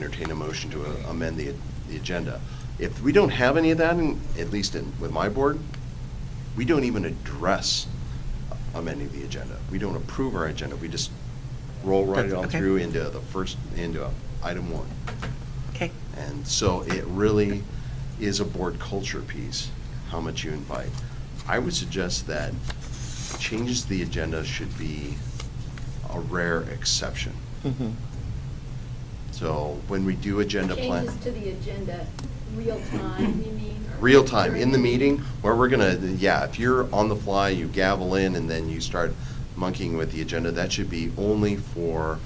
entertain a motion to amend the agenda. If we don't have any of that, at least with my board, we don't even address amending the agenda. We don't approve our agenda. We just roll right on Okay. through into item 1. Okay. And so it really is a board culture piece, how much you invite. I would suggest that changes to the agenda should be a rare exception. Mm-hmm. So when we do agenda plan. Changes to the agenda, real time, you mean? Or Real time, during in the meeting, where we're gonna, if you're on the fly, you gavel in and then you start monkeying with the agenda, that should be only for,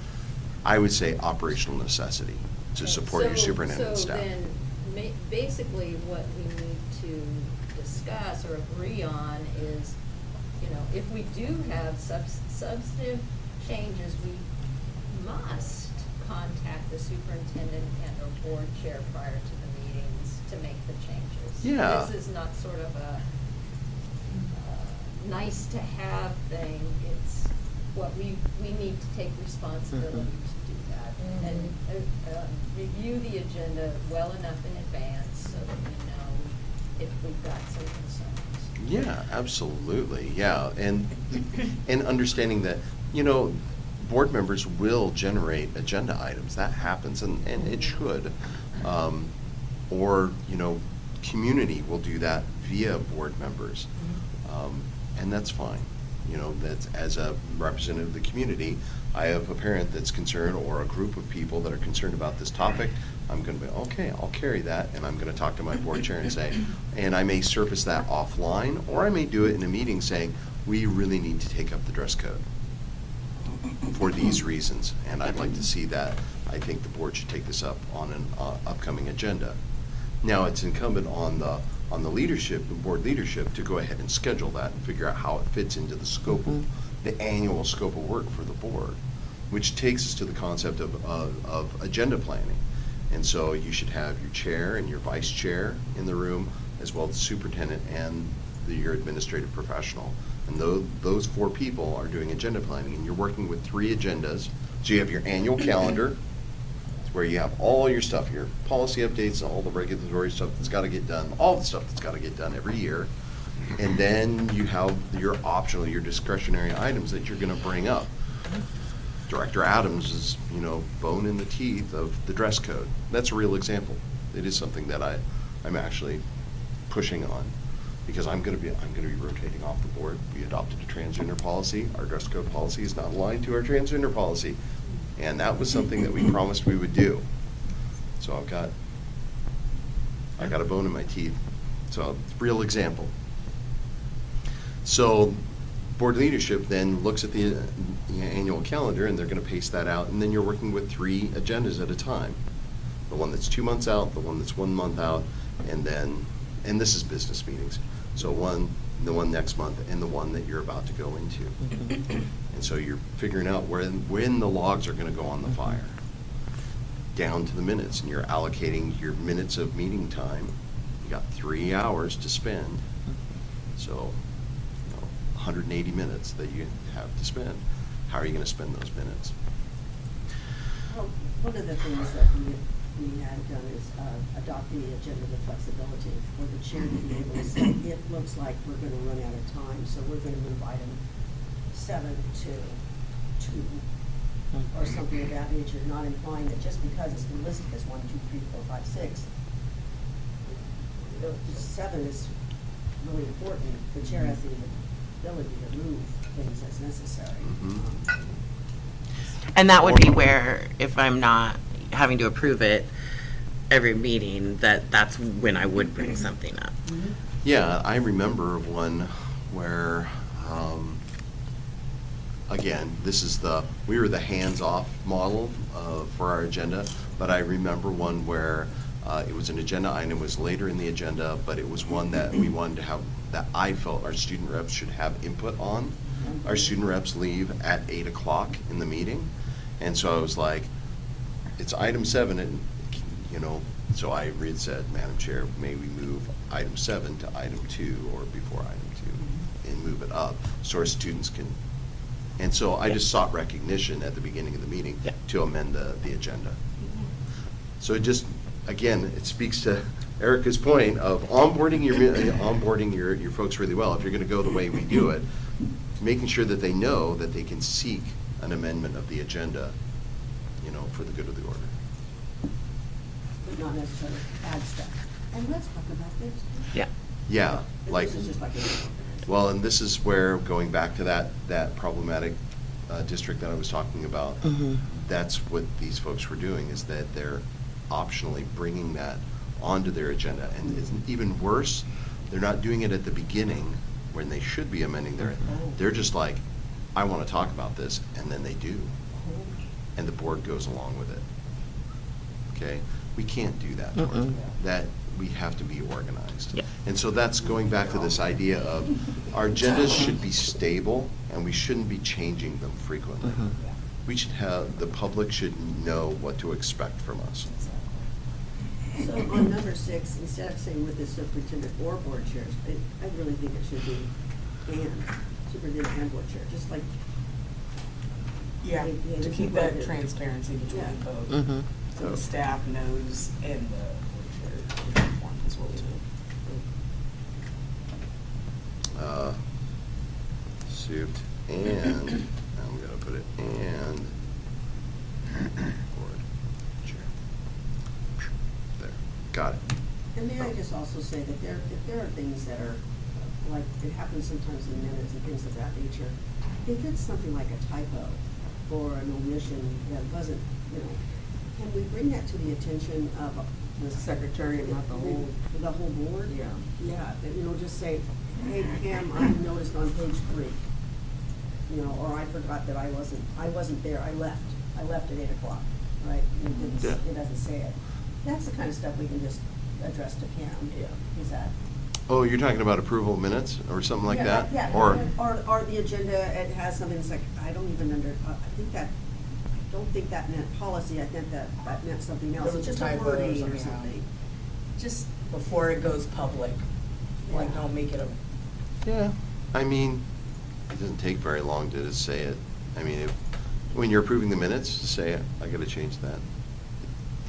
I would say, operational necessity, to Okay, support your superintendent and staff. So then, basically what we need to discuss or agree on is, if we do have substantive changes, we must contact the superintendent and or board chair prior to the meetings to make the changes. Yeah. This is not sort of a nice to have thing. It's what we need to take responsibility to do that. And review the agenda well enough in advance so that we know if we've got some concerns. Yeah, absolutely, yeah, and understanding that, board members will generate agenda items, that happens, and it should. Or, community will do that via board members, and that's fine. That's, as a representative of the community, I have a parent that's concerned, or a group of people that are concerned about this topic. I'm going to be, okay, I'll carry that, and I'm going to talk to my board chair and say, and I may surface that offline, or I may do it in a meeting saying, we really need to take up the dress code for these reasons, and I'd like to see that. I think the board should take this up on an upcoming agenda. Now, it's incumbent on the leadership, the board leadership, to go ahead and schedule that and figure out how it fits into the scope of the annual scope of work for the board, which takes us to the concept of agenda planning. And so you should have your chair and your vice chair in the room, as well as the superintendent and your administrative professional. And those 4 people are doing agenda planning, and you're working with 3 agendas. So you have your annual calendar, where you have all your stuff, your policy updates, all the regulatory stuff that's got to get done, all the stuff that's got to get done every year. And then you have your optional, your discretionary items that you're going to bring up. Director Adams is, bone in the teeth of the dress code. That's a real example. It is something that I'm actually pushing on, because I'm going to be rotating off the board. We adopted a transgender policy. Our dress code policy is not aligned to our transgender policy, and that was something that we promised we would do. So I got a bone in my teeth. So it's a real example. So board leadership then looks at the annual calendar, and they're going to pace that out, and then you're working with 3 agendas at a time. The one that's 2 months out, the one that's 1 month out, and this is business meetings. So the one next month, and the one that you're about to go into. And so you're figuring out when the logs are going to go on the fire, down to the minutes, and you're allocating your minutes of meeting time. You got 3 hours to spend. So 180 minutes that you have to spend. How are you going to spend those minutes? Well, one of the things that we had done is adopt the agenda with flexibility for the chair to be able to say, it looks like we're going to run out of time, so we're going to move item 7 to 2 or something of that nature, not implying that just because it's been listed as 1, 2, 3, 4, 5, 6, 7 is really important. The chair has the ability to move things as necessary. And that would be where, if I'm not having to approve it every meeting, that's when I would bring something up. Yeah, I remember one where, again, we were the hands-off model for our agenda, but I remember one where it was an agenda item, it was later in the agenda, but it was one that we wanted to have, that I felt our student reps should have input on. Our student reps leave at 8 o'clock in the meeting, and so I was like, it's item 7, and so I said, Madam Chair, may we move item 7 to item 2 or before item 2 and move it up so our students can, and so I just sought recognition at the beginning of the meeting to amend the agenda. So just, again, it speaks to Erica's point of onboarding your folks really well. If you're going to go the way we do it, making sure that they know that they can seek an amendment of the agenda, for the good of the order. But not necessarily add stuff. And let's talk about this. Yeah. Yeah, But like, This is just like anything. well, and this is where, going back to that problematic district that I was talking about, Mhm. that's what these folks were doing, is that they're optionally bringing that onto their agenda. And it's even worse, they're not doing it at the beginning when they should be amending their, they're just like, I want to talk about this, and then they do. And the board goes along with it. Okay? We can't do that. Mm-mm. That, we have to be organized. Yeah. And so that's going back to this idea of our agendas should be stable, and we shouldn't be changing them frequently. Mhm. We should have, the public should know what to expect from us. So on number 6, instead of saying with the superintendent or board chairs, I really think it should be and superintendent and board chair, just like. Yeah, Yeah, to this keep is what that it- transparency between Yeah. both. Mhm. So the staff knows and the board chair as well too. Suit and, I'm gonna put it and board chair. There, got it. And may I just also say that if there are things that are, like, it happens sometimes in minutes and things of that nature, if it's something like a typo or an omission that wasn't, can we bring that to the attention of the secretary and not the whole board? Yeah. Yeah, that, just say, hey, Pam, I noticed on page 3, or I forgot that I wasn't there, I left at 8:00, right? Yeah. It doesn't say it. That's the kind of stuff we can just address to Pam. Yeah. Is that? Oh, you're talking about approval of minutes or something like Yeah, that? Yeah, or the agenda, it has something that's like, I don't even I don't think that meant policy, I think that meant something else. There was It's just a a typo or wording or something, yeah. something. Just, Before it goes public, like Yeah. don't make it a, Yeah, I mean, it doesn't take very long to just say it. I mean, when you're approving the minutes, just say, I gotta change that.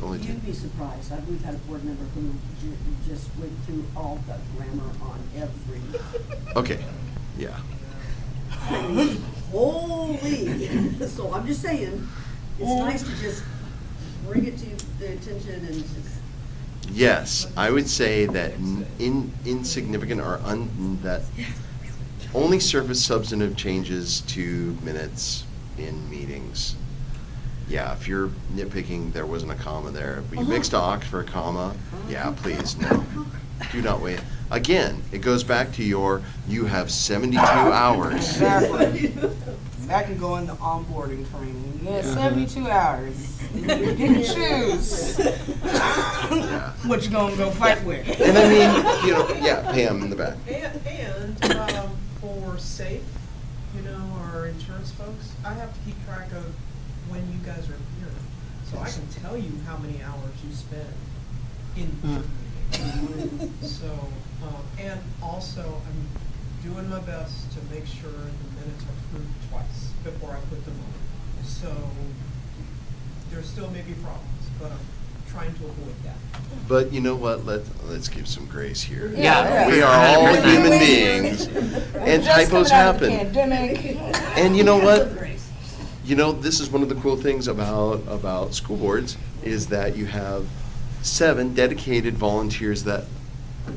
Only take. you'd be surprised. We've had a board member who just went through all the grammar on every. Okay, yeah. I mean, holy, so I'm just saying, it's nice to just bring it to the attention and just. Yes, I would say that insignificant or that only surface substantive changes to minutes in meetings. Yeah, if you're nitpicking, there wasn't a comma there, but you mixed a ox for a comma, yeah, please, no. Do not wait. Again, it goes back to you have 72 hours. exactly. That can go into onboarding training. You get 72 hours. You can choose Yeah. what you're gonna go fight with. And I mean, yeah, Pam in the back. And for SAFE, our insurance folks, I have to keep track of when you guys are here. So I can tell you how many hours you spend in meetings. So, and also, I'm doing my best to make sure the minutes are approved twice before I put them on. So there still may be problems, but I'm trying to avoid that. But you know what, let's give some grace here. Yeah. We are all 100%. human beings, and Just typos coming out of the happen. pandemic. And you know what? This is one of the cool things about school boards, is that you have 7 dedicated volunteers that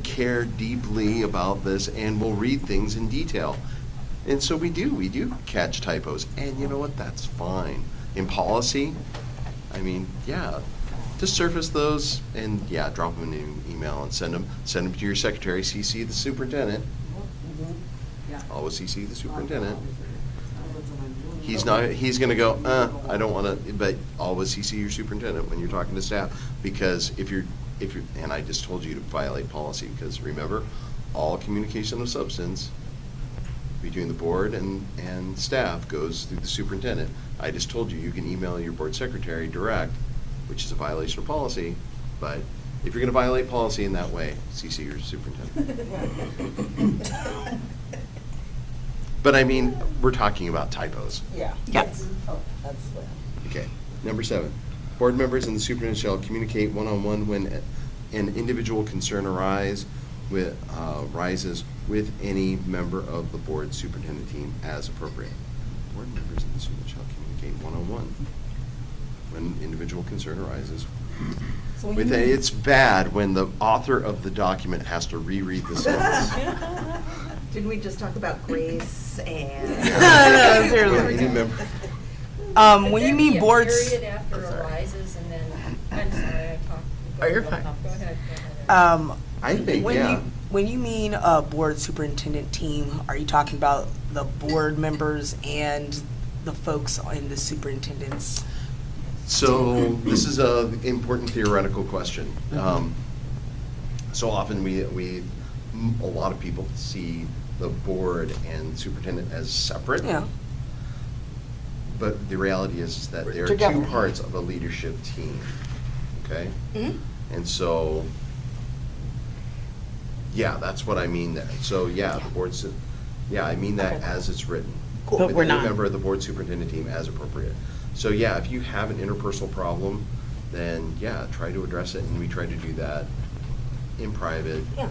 care deeply about this and will read things in detail. And so we do catch typos, and you know what, that's fine. In policy, I mean, yeah, just surface those and, yeah, drop them in an email and send them to your secretary, CC the superintendent, Yeah. always CC the superintendent. Okay. He's gonna go, I don't wanna, but always CC your superintendent when you're talking to staff, because if you're, and I just told you to violate policy, because remember, all communication of substance between the board and staff goes through the superintendent. I just told you, you can email your board secretary direct, which is a violation of policy, but if you're gonna violate policy in that way, CC your superintendent. But I mean, we're talking about typos. Yeah. Yes. Oh, that's, Okay, number 7. Board members and the superintendent shall communicate one-on-one when an individual concern rises with any member of the board superintendent team as appropriate. Board members and the superintendent shall communicate one-on-one when individual concern arises. So when you mean- It's bad when the author of the document has to reread the sentence. Didn't we just talk about grace and? No, seriously. Yeah, you remember. When Could you there mean be a boards. period after arises and then, I'm sorry, I talked. Oh, you're fine. Go ahead. I think, When yeah. you, when you mean a board superintendent team, are you talking about the board members and the folks in the superintendent's? So this is an important theoretical question. So often a lot of people see the board and superintendent as separate. Yeah. But the reality is that they're two Together. parts of a leadership team, okay? Mhm. And so, yeah, that's what I mean there. So, yeah, the board's, yeah, I mean that Okay. as it's written. Cool. But With we're any not. member of the board superintendent team as appropriate. So, yeah, if you have an interpersonal problem, then, yeah, try to address it, and we try to do that in private, Yeah.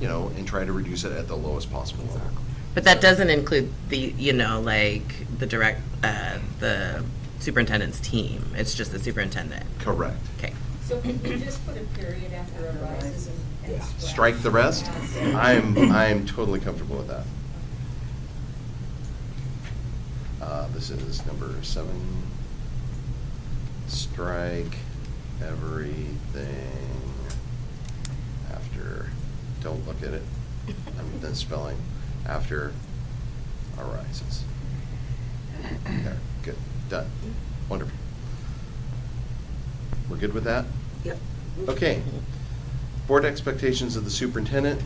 you know, and try to reduce it at the lowest possible level. But that doesn't include the, like, the superintendent's team. It's just the superintendent. Correct. Okay. So can you just put a period after arises and Yeah. Strike the rest? As- I'm totally comfortable with that. This is number 7. Strike everything after, don't look at it, I'm done spelling, after arises. There, good, done, wonderful. We're good with that? Yep. Okay. Board expectations of the superintendent.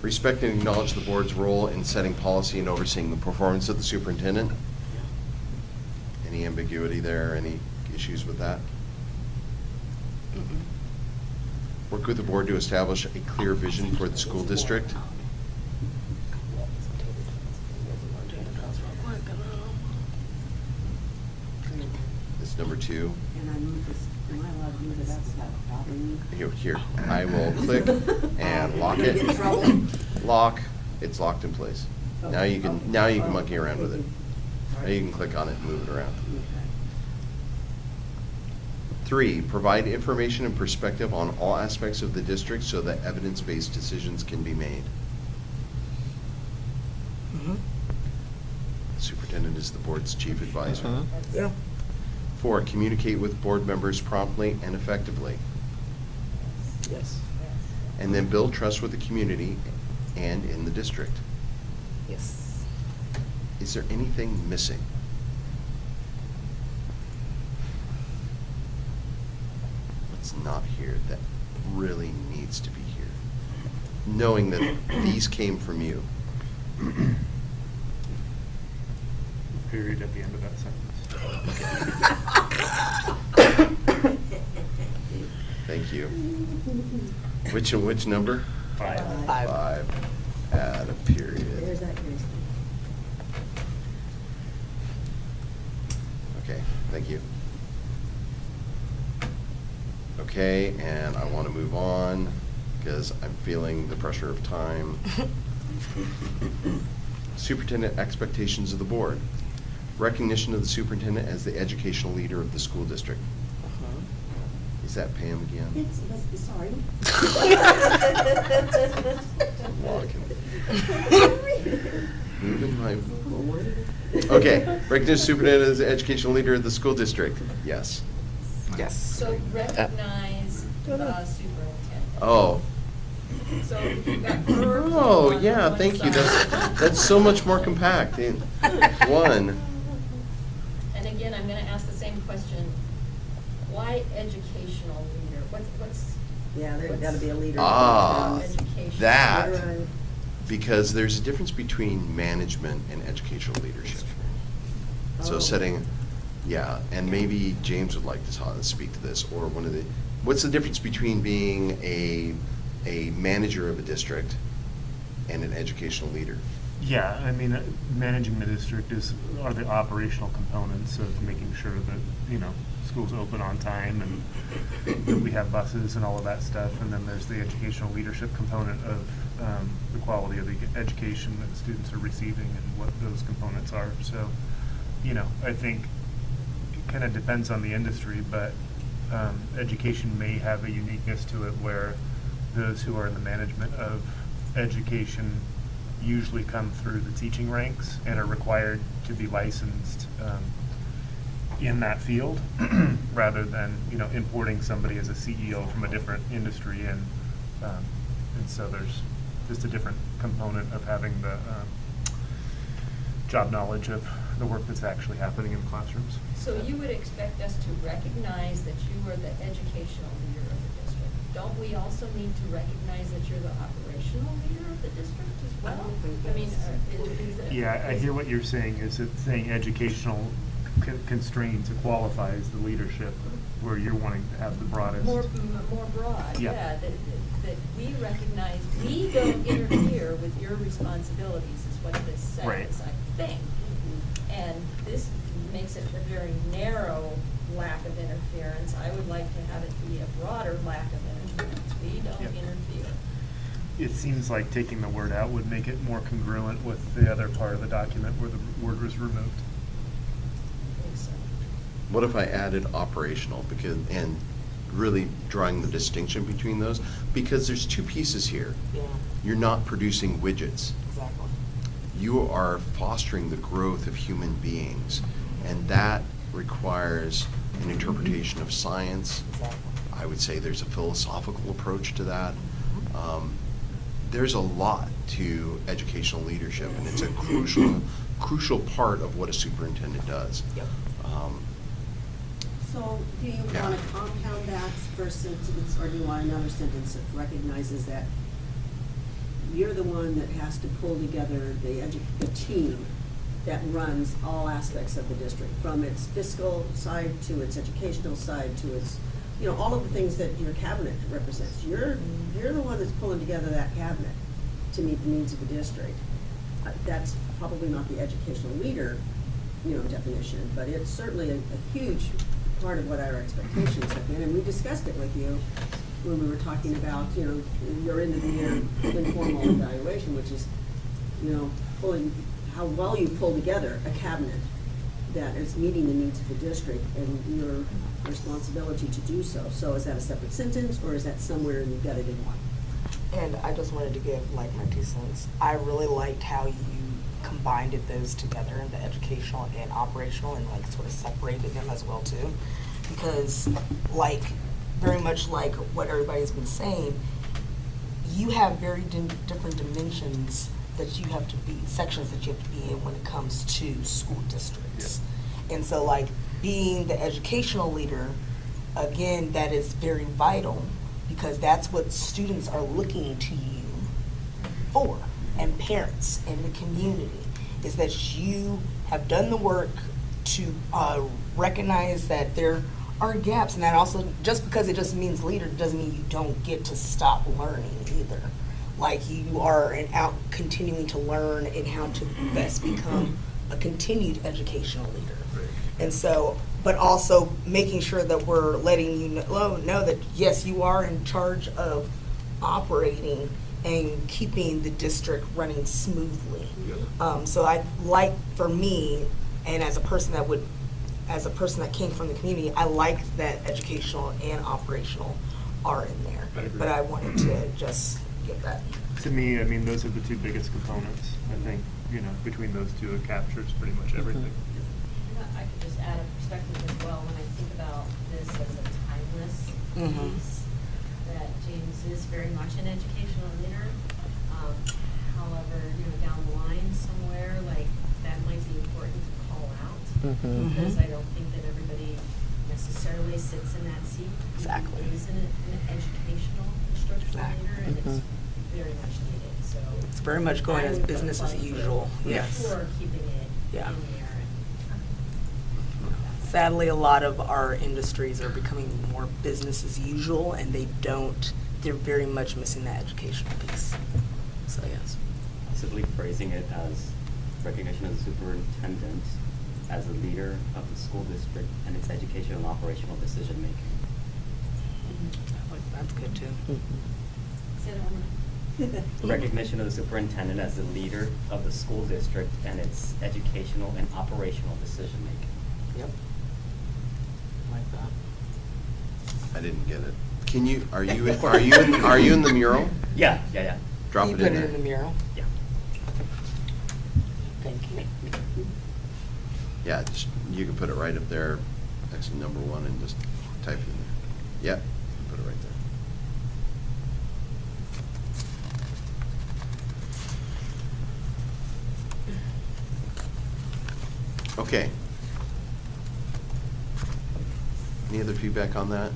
Respect and acknowledge the board's role in setting policy and overseeing the performance of the superintendent. Any ambiguity there, any issues with that? Work with the board to establish a clear vision for the school district. It's number 2. And I move this, am I allowed to move it up without bothering you? Here, I will click and lock You're it. gonna get in trouble? Lock, it's locked in place. Now you can, Okay. now you can monkey around with it. All Now right. you can click on it and move it around. Okay. 3, provide information and perspective on all aspects of the district so that evidence-based decisions can be made. Mhm. Superintendent is the board's chief advisor. Mhm. Yeah. 4, communicate with board members promptly and effectively. Yes. And then build trust with the community and in the district. Yes. Is there anything missing? What's not here that really needs to be here? Knowing that these came from you. Period at the end of that sentence. Thank you. Which number? 5. 5. Add a period. There's that grace. Okay, thank you. Okay, and I want to move on because I'm feeling the pressure of time. Superintendent expectations of the board. Recognition of the superintendent as the educational leader of the school district. Is that Pam again? It's, sorry. Moving my. Okay, recognition of superintendent as the educational leader of the school district. Yes. Yes. So recognize the superintendent. Oh. So you've got verbs Oh, on yeah, one thank you. side. That's so much more compact in one. And again, I'm gonna ask the same question. Why educational leader? What's? Yeah, there's gotta be a leader. Ah, Education. that. Right. Because there's a difference between management and educational leadership. So Oh. setting, yeah, and maybe James would like to speak to this, or what's the difference between being a manager of a district and an educational leader? Yeah, I mean, managing the district are the operational components of making sure that, schools open on time and that we have buses and all of that stuff. And then there's the educational leadership component of the quality of the education that students are receiving and what those components are. So, I think it kind of depends on the industry, but education may have a uniqueness to it where those who are in the management of education usually come through the teaching ranks and are required to be licensed in that field rather than importing somebody as a CEO from a different industry, and so there's just a different component of having the job knowledge of the work that's actually happening in classrooms. So you would expect us to recognize that you are the educational leader of the district. Don't we also need to recognize that you're the operational leader of the district as well? I don't think I mean, that's- is that? Yeah, I hear what you're saying, is that saying educational constraints or qualifies the leadership where you're wanting to have the broadest. More broad, Yeah. yeah, that we recognize, we don't interfere with your responsibilities is what this says, Right. I think. And this makes it a very narrow lack of interference. I would like to have it be a broader lack of interference. We don't Yep. interfere. It seems like taking the word out would make it more congruent with the other part of the document where the word was removed. I think so. What if I added operational, and really drawing the distinction between those? Because there's two pieces here. Yeah, You're not producing widgets. exactly. You are fostering the growth of human beings, and that requires an interpretation of science. Exactly. I would say there's a philosophical approach to that. There's a lot to educational leadership, and it's a crucial part of what a superintendent does. Yep. So do you Yeah. want to compound that first sentence, or do you want another sentence that recognizes that you're the one that has to pull together the team that runs all aspects of the district, from its fiscal side to its educational side to its, all of the things that your cabinet represents. You're the one that's pulling together that cabinet to meet the needs of the district. That's probably not the educational leader, definition, but it's certainly a huge part of what our expectations have been, and we discussed it with you when we were talking about, your end of the year informal evaluation, which is, pulling, how well you pull together a cabinet that is meeting the needs of the district and your responsibility to do so. So is that a separate sentence, or is that somewhere and you've got it in one? And I just wanted to give my 2 cents. I really liked how you combined those together, the educational and operational, and sort of separated them as well too. Because very much like what everybody's been saying, you have very different dimensions that you have to be, sections that you have to be in when it comes to school districts. Yeah. And so being the educational leader, again, that is very vital, because that's what students are looking to you for, and parents and the community, is that you have done the work to recognize that there are gaps, and that also, just because it just means leader doesn't mean you don't get to stop learning either. You are out continuing to learn and how to best become a continued educational leader. And so, but also making sure that we're letting you know that, yes, you are in charge of operating and keeping the district running smoothly. So for me, and as a person that came from the community, I like that educational and operational are in there. I agree. But I wanted to just get that. To me, those are the two biggest components. I think, between those two, it captures pretty much everything. And I could just add a perspective as well, when I think about this as a timeless Mhm. piece, that James is very much an educational leader. However, down the line somewhere, that might be important to call out. Mhm. Because I don't think that everybody necessarily sits in that seat. Exactly. He is an educational instructional Exactly. leader, and it's Mhm. very much needed, so. It's very much going I as would go business as for usual. Yes. For keeping it Yeah. in there. Sadly, a lot of our industries are becoming more business as usual, and they're very much missing that educational piece. So, yes. simply phrasing it as recognition of the superintendent as a leader of the school district and its educational and operational decision-making. That's good too. Say that one more. Recognition of the superintendent as the leader of the school district and its educational and operational decision-making. Yep. Like that. I didn't get it. Can you, are you in the mural? Yeah. Drop You it put in it there. in the mural? Yeah. Thank you. Yeah, just, you can put it right up there, next to number 1, and just type it in there. Yep, put it right there. Okay. Any other feedback on that?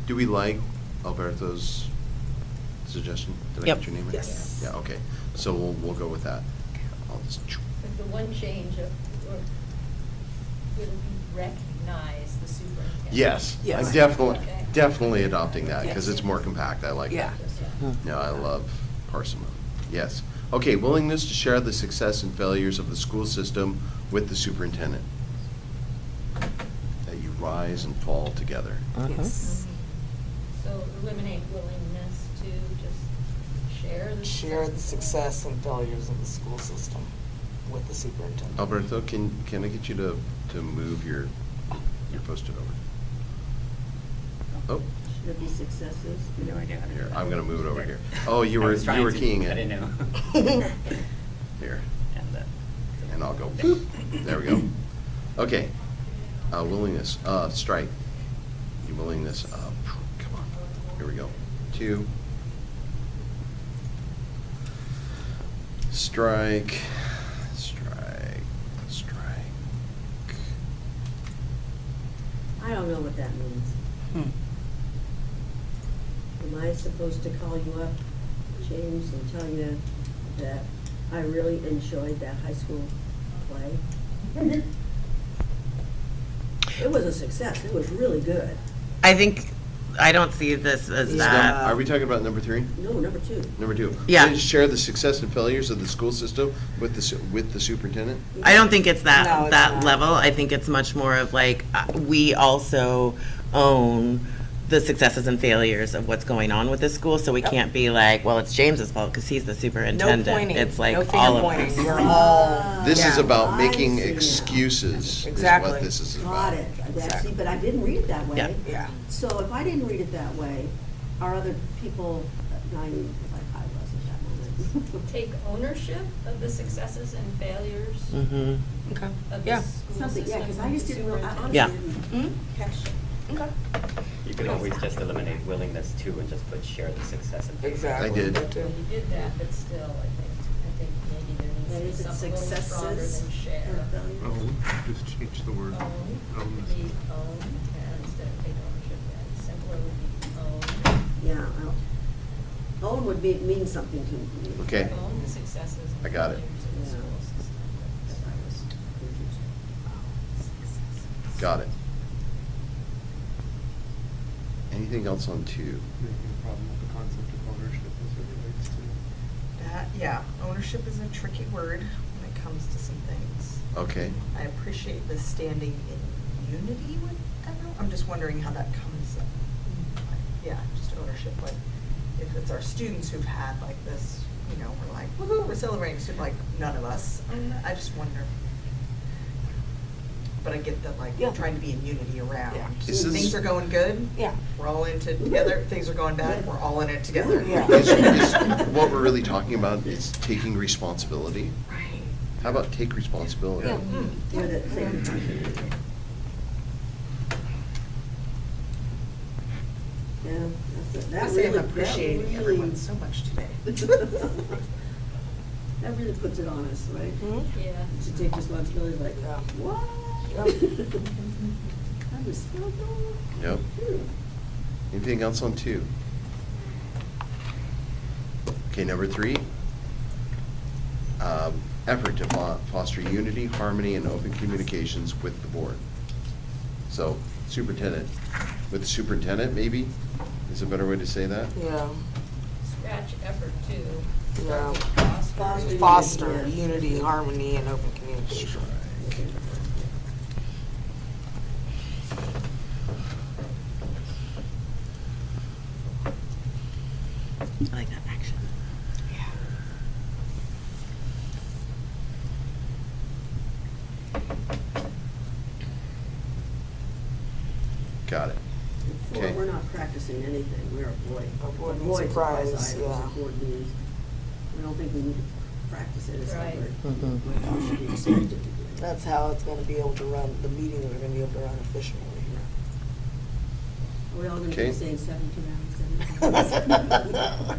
Do we like Alberto's suggestion? Did I Yep. get your name right? Yes. Yeah, okay. So we'll go with that. I'll just. But the one change of, or will we recognize the superintendent? Yes, Yes. I'm definitely, Okay. definitely adopting that, because Yes. it's more compact, I like Yeah. that. No, I love parsimony, yes. Okay, willingness to share the success and failures of the school system with the superintendent. That you rise and fall together. Yes. So eliminate willingness to just share the. Share the success and failures of the school system with the superintendent. Alberto, can I get you to move your post-it over? Oh, Should it be successes? No idea how to do here, that. I'm gonna move it over here. Oh, you I were was trying to. keying it. I didn't know. Here, And then. and I'll go, boop. There we go. Okay, willingness, strike. Your willingness, come on, here we go. 2. Strike. I don't know what that means. Hmm. Am I supposed to call you up, James, and tell you that I really enjoyed that high school play? It was a success. It was really good. I don't see this as Is that. Are we talking about number 3? No, number 2. Number 2? Yeah. Share the success and failures of the school system with the superintendent? I don't think it's No, that, it's that not. level. I think it's much more of like, we also own the successes and failures of what's going on with this school, so we Yep. can't be like, well, it's James's fault because he's the No superintendent. pointing, It's like no finger all of pointing. us. We're all. This is yeah. about I making see now. excuses, is Exactly. what this is about. Got it. See, but I didn't read it that way. Yeah. Yeah. So if I didn't read it that way, are other people, I mean, like I was at that moment. Take ownership of the successes and failures Mhm. Okay. of the Yeah. school Something, yeah, because I system, just the didn't, I honestly Yeah. didn't catch. Okay. You could always just eliminate willingness to and just put share the success and failures. Exactly. I did. That too. Well, you did that, but still, I think maybe there That needs is to it, be something a little stronger successes than share. or failures? Just change the word. Own, Own would this. be own, and instead of take ownership, yeah, simpler would be own. Yeah, own would mean something to me. Okay. Own the successes and I got it. failures of the Yeah. school system. That I was confused. Got it. Anything else on 2? Maybe a problem with the concept of ownership as it relates to. That, yeah, ownership is a tricky word when it comes to some things. Okay. I appreciate the standing in unity with everyone. I'm just wondering how that comes up. Like, yeah, just ownership, like, if it's our students who've had like this, you know, we're like, woohoo, we're celebrating, so like, none of us own that. I just wonder. But I get that, like, Yeah. trying to be in unity around. Yeah. Is this- Things are going good, Yeah. we're all into it together. Things are going bad, we're all in it together. Yeah. Is what we're really talking about is taking responsibility? Right. How about take responsibility? Yeah. Mm. Yeah, that same concept. Yeah, that I say I'm really, appreciating that everyone really, so much today. that really puts it on us, right? Mhm. Yeah. To take responsibility, like, Yeah. what? Yep. I'm responsible? Yep. Anything else on 2? Okay, number 3. Effort to foster unity, harmony, and open communications with the board. So, superintendent, with the superintendent, maybe, is a better way to say that? Yeah. Scratch effort too. Yeah. Foster Foster unity, yes. unity, harmony, and open communication. I like that action. Got it. Well, Okay. we're not practicing anything, we're Avoiding surprise, yeah. Board meetings. I don't think we need to practice it, it's like Right. Mhm. we should be expected to do. That's how it's gonna be able to run, the meetings are gonna be able to run efficiently. Are we all gonna Okay. be saying 17 hours?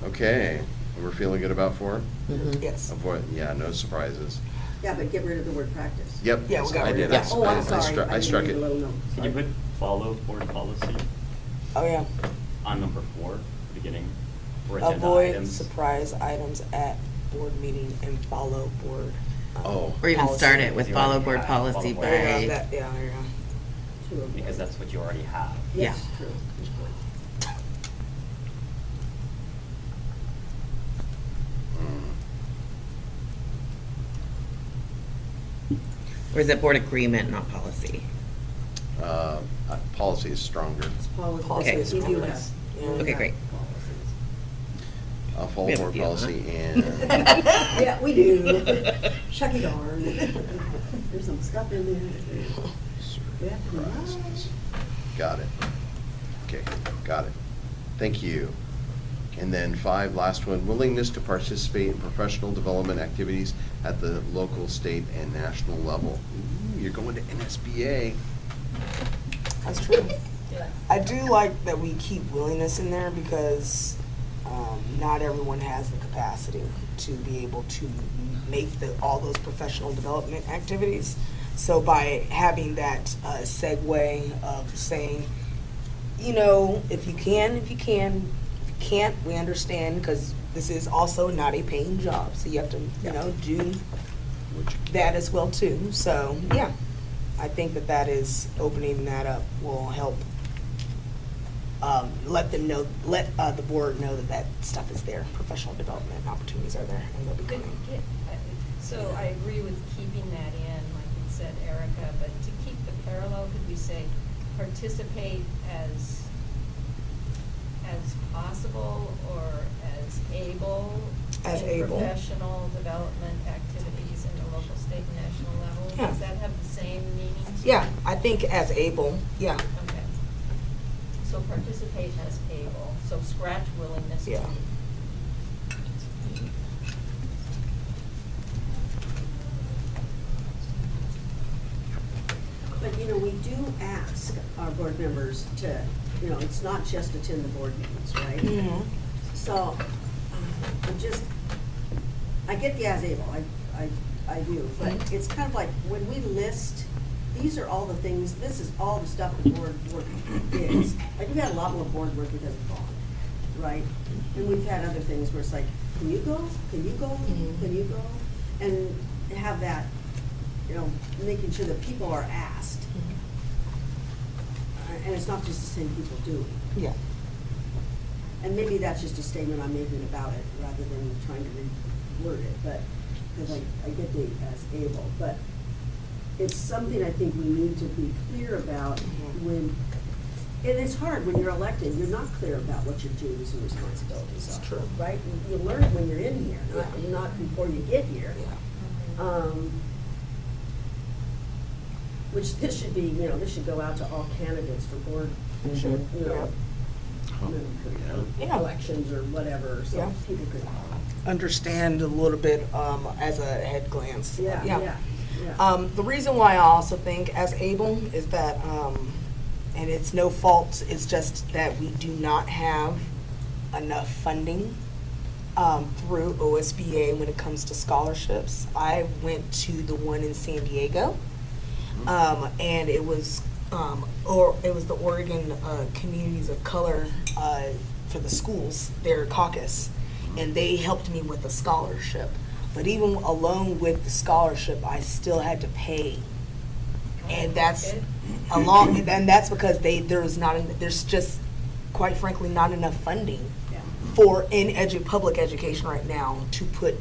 Okay, we're feeling good about 4? Yes. Avoid, yeah, no surprises. Yeah, but get rid of the word practice. Yep, Yeah, we got I rid did. of that. Oh, I'm I sorry. I struck made it. a little note. Can you Sorry. put follow board policy Oh, yeah. on number 4, beginning, for agenda Avoid items? surprise items at board meeting and follow board. Oh. Or even policy. start it with You follow already board have policy follow board. There you go, by, that, yeah, there you go. To avoid. Because that's what you already have. Yes, Yeah. true. or is it board agreement, not policy? Policy is stronger. It's policy. Policy is You do policy. have- Yeah. you Okay, have great. Follow We have a board few, huh? policy and, Yeah, we do. Shucky darn. There's some stuff in there. We have to be surprises. Got it. Okay, got it. Thank you. And then 5, last one, willingness to participate in professional development activities at the local, state, and national level. Ooh, you're going to NSBA. That's true. Yeah. I do like that we keep willingness in there because not everyone has the capacity to be able to make all those professional development activities. So by having that segue of saying, you know, if you can, if you can't, we understand, because this is also not a paying job, so you have to, you know, do Which you that as well too. So, yeah, I think that is, opening that up will help let them know, let the board know that stuff is there, professional development opportunities are there, and they'll be coming. So I agree with keeping that in, like you said, Erica, but to keep the parallel, could we say participate as possible or as able? As in able. Professional development activities in the local, state, and national level? Yeah. Does that have the same meaning to Yeah, you? I think as able, yeah. Okay. So participate as able, so scratch willingness to. Yeah. But, you know, we do ask our board members to, you know, it's not just attend the board meetings, right? Mhm. So, I get the as able, I do, but Mhm. it's kind of like, when we list, these are all the things, this is all the stuff the board work is. Like, we've had a lot more board work because of bond, right? And we've had other things where it's like, can you go? Can you go? Mhm. Can you go? And have that, you know, making sure that people are asked. And it's not just the same people doing. Yeah. And maybe that's just a statement I'm making about it, rather than trying to reword it, but, because I get the as able, but it's something I think we need to be clear about when, and it's hard when you're elected, you're not clear about what your duties and responsibilities are. It's true. Right? You learn it when you're in here, not before you get here. Yeah. Which this should be, you know, this should go out to all candidates for board, Sure. you know, Yeah. elections or whatever, so Yeah. people could. Understand a little bit as a head glance. Yeah. The reason why I also think as able is that, and it's no fault, it's just that we do not have enough funding through OSBA when it comes to scholarships. I went to the one in San Diego, and it was the Oregon Communities of Color for the schools, their caucus, and they helped me with a scholarship. But even alone with the scholarship, I still had to pay, and that's and that's because there's just, quite frankly, not enough funding for public education right now to put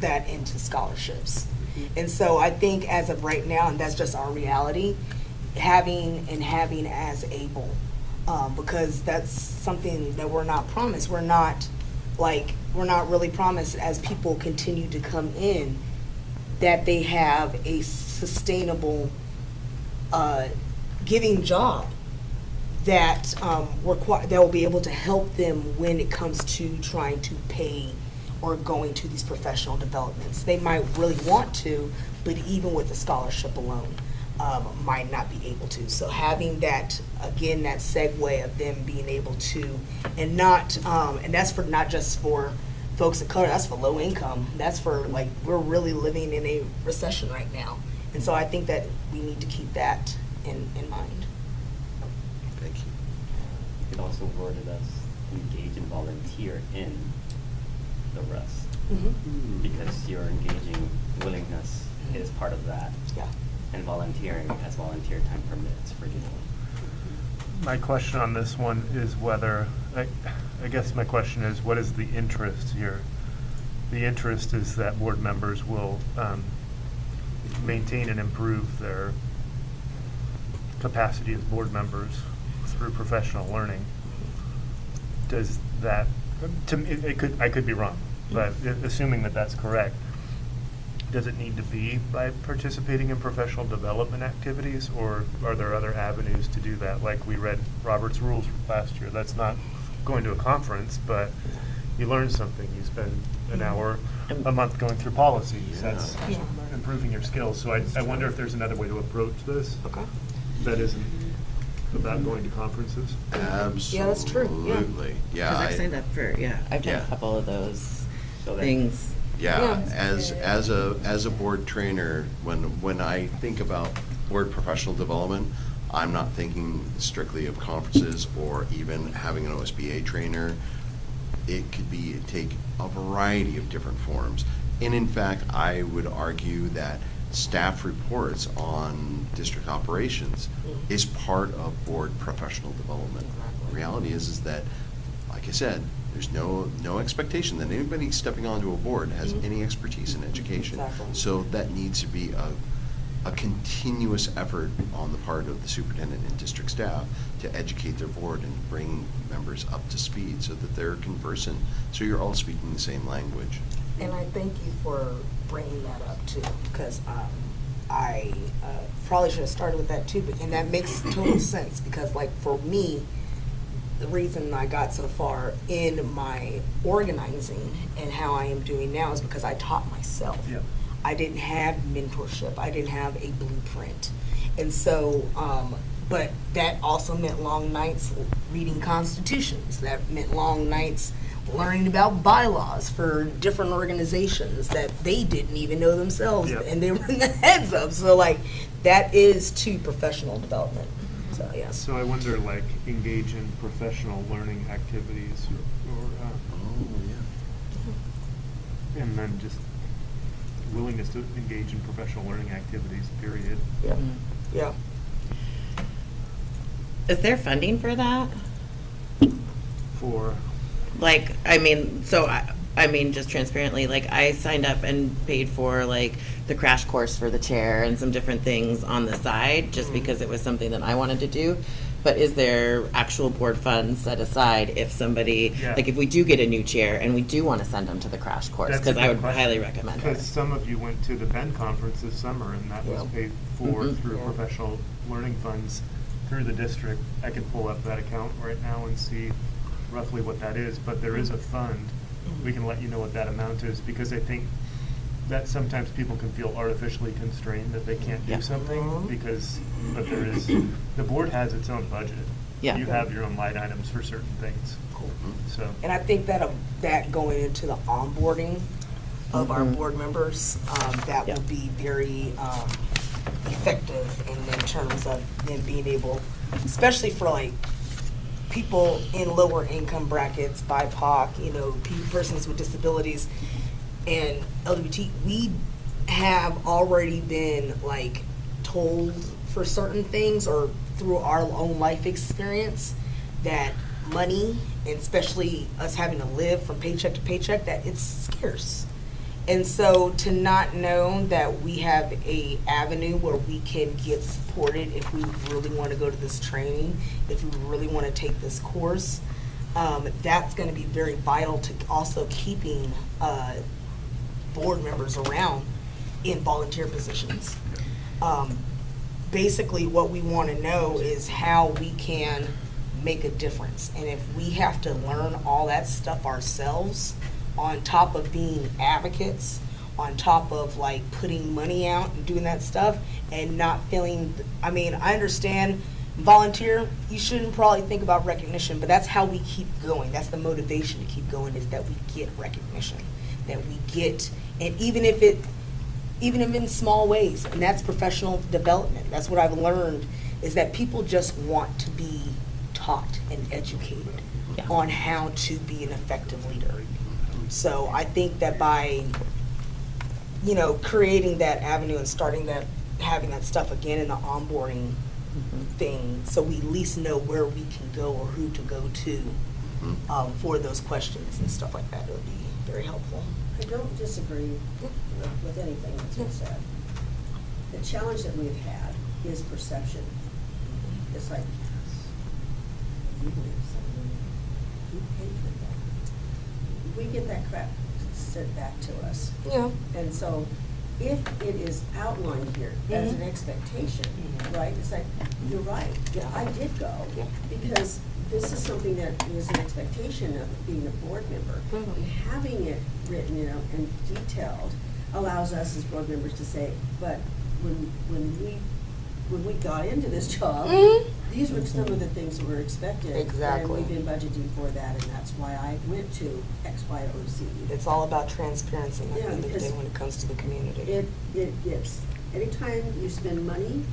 that into scholarships. And so I think as of right now, and that's just our reality, having as able, because that's something that we're not promised. We're not really promised, as people continue to come in, that they have a sustainable giving job that that will be able to help them when it comes to trying to pay or going to these professional developments. They might really want to, but even with the scholarship alone, might not be able to. So having that, again, that segue of them being able to, and that's for not just for folks of color, that's for low income. That's for, like, we're really living in a recession right now. And so I think that we need to keep that in mind. Thank you. You could also word it as engage and volunteer in the rest. Mm-hmm. Because your engaging willingness is part of that. Yeah. And volunteering as volunteer time permits for you. My question on this one is whether, I guess my question is, what is the interest here? The interest is that board members will maintain and improve their capacity as board members through professional learning. Does that, to me, I could be wrong, but assuming that that's correct, does it need to be by participating in professional development activities, or are there other avenues to do that? Like we read Robert's Rules last year. That's not going to a conference, but you learn something. You spend an hour a month going through policies. Yeah. That's Yeah. improving your skills. So I wonder if there's another way to approach this Okay. that isn't about going to conferences. Absolutely. Yeah, that's true. Yeah. Yeah. Because I've signed up for, I've done Yeah. a couple of those So that- things. Yeah, Yeah. as a board trainer, when I think about board professional development, I'm not thinking strictly of conferences or even having an OSBA trainer. It could take a variety of different forms. And in fact, I would argue that staff reports on district operations is part of board professional development. The reality is that, like I said, there's no expectation that anybody stepping onto a board has any expertise in education. Exactly. So that needs to be a continuous effort on the part of the superintendent and district staff to educate their board and bring members up to speed so that they're conversant, so you're all speaking the same language. And I thank you for bringing that up too, because I probably should have started with that too, and that makes total sense, because like for me, the reason I got so far in my organizing and how I am doing now is because I taught myself. Yeah. I didn't have mentorship. I didn't have a blueprint. And so, but that also meant long nights reading constitutions. That meant long nights learning about bylaws for different organizations that they didn't even know themselves, Yep. and they were in the heads of. So like, that is to professional development. So yes. So I wonder, like, engage in professional learning activities, or and then just willingness to engage in professional learning activities, period. Yeah. Yeah. Is there funding for that? For, Like, I mean, so I mean, just transparently, like, I signed up and paid for, like, the crash course for the chair and some different things on the side, just because it was something that I wanted to do. But is there actual board funds set aside if somebody, Yeah. like, if we do get a new chair and we do want to send them to the crash course? that's a Because I good would question. highly recommend it. Because some of you went to the Bend conference this summer, and that was Yeah. paid for Mhm. through Yeah. professional learning funds through the district. I could pull up that account right now and see roughly what that is, but there is a fund. We can let you know what that amount is, because I think that sometimes people can feel artificially constrained that they can't Yeah. do something, Mhm. but there is, the board has its own budget. Yeah. You have your own line items for certain things, Cool. so. And I think that going into the onboarding of our Mhm. board members, that Yeah. will be very effective in terms of them being able, especially for like people in lower income brackets, BIPOC, persons with disabilities, and LGBT. We have already been like told for certain things, or through our own life experience, that money, and especially us having to live from paycheck to paycheck, that it's scarce. And so to not know that we have a avenue where we can get supported if we really want to go to this training, if we really want to take this course, that's going to be very vital to also keeping board members around in volunteer positions. Basically, what we want to know is how we can make a difference. And if we have to learn all that stuff ourselves, on top of being advocates, on top of like putting money out and doing that stuff and not feeling, I mean, I understand volunteer, you shouldn't probably think about recognition, but that's how we keep going. That's the motivation to keep going, is that we get recognition, that we get, and even if in small ways, and that's professional development. That's what I've learned, is that people just want to be taught and educated on how to be an effective leader. So I think that by, creating that avenue and starting that, having that stuff again in the onboarding thing, so we at least know where we can go or who to go to for those questions and stuff like that, it would be very helpful. I don't disagree with anything that's been said. The challenge that we've had is perception. It's like, you live somewhere, you paid for that. We get that crap sent back to us. Yeah. And so if it is outlined here as an expectation, right, it's like, you're right, I did go. Yeah. Because this is something that is an expectation of being a board member. And having it written, and detailed allows us as board members to say, but when we got into this job, these were some of the things that were expected. Exactly. And we've been budgeting for that, and that's why I went to X, Y, or Z. It's all about transparency at the Yeah, end of the because day when it comes to the community. It gets, anytime you spend money,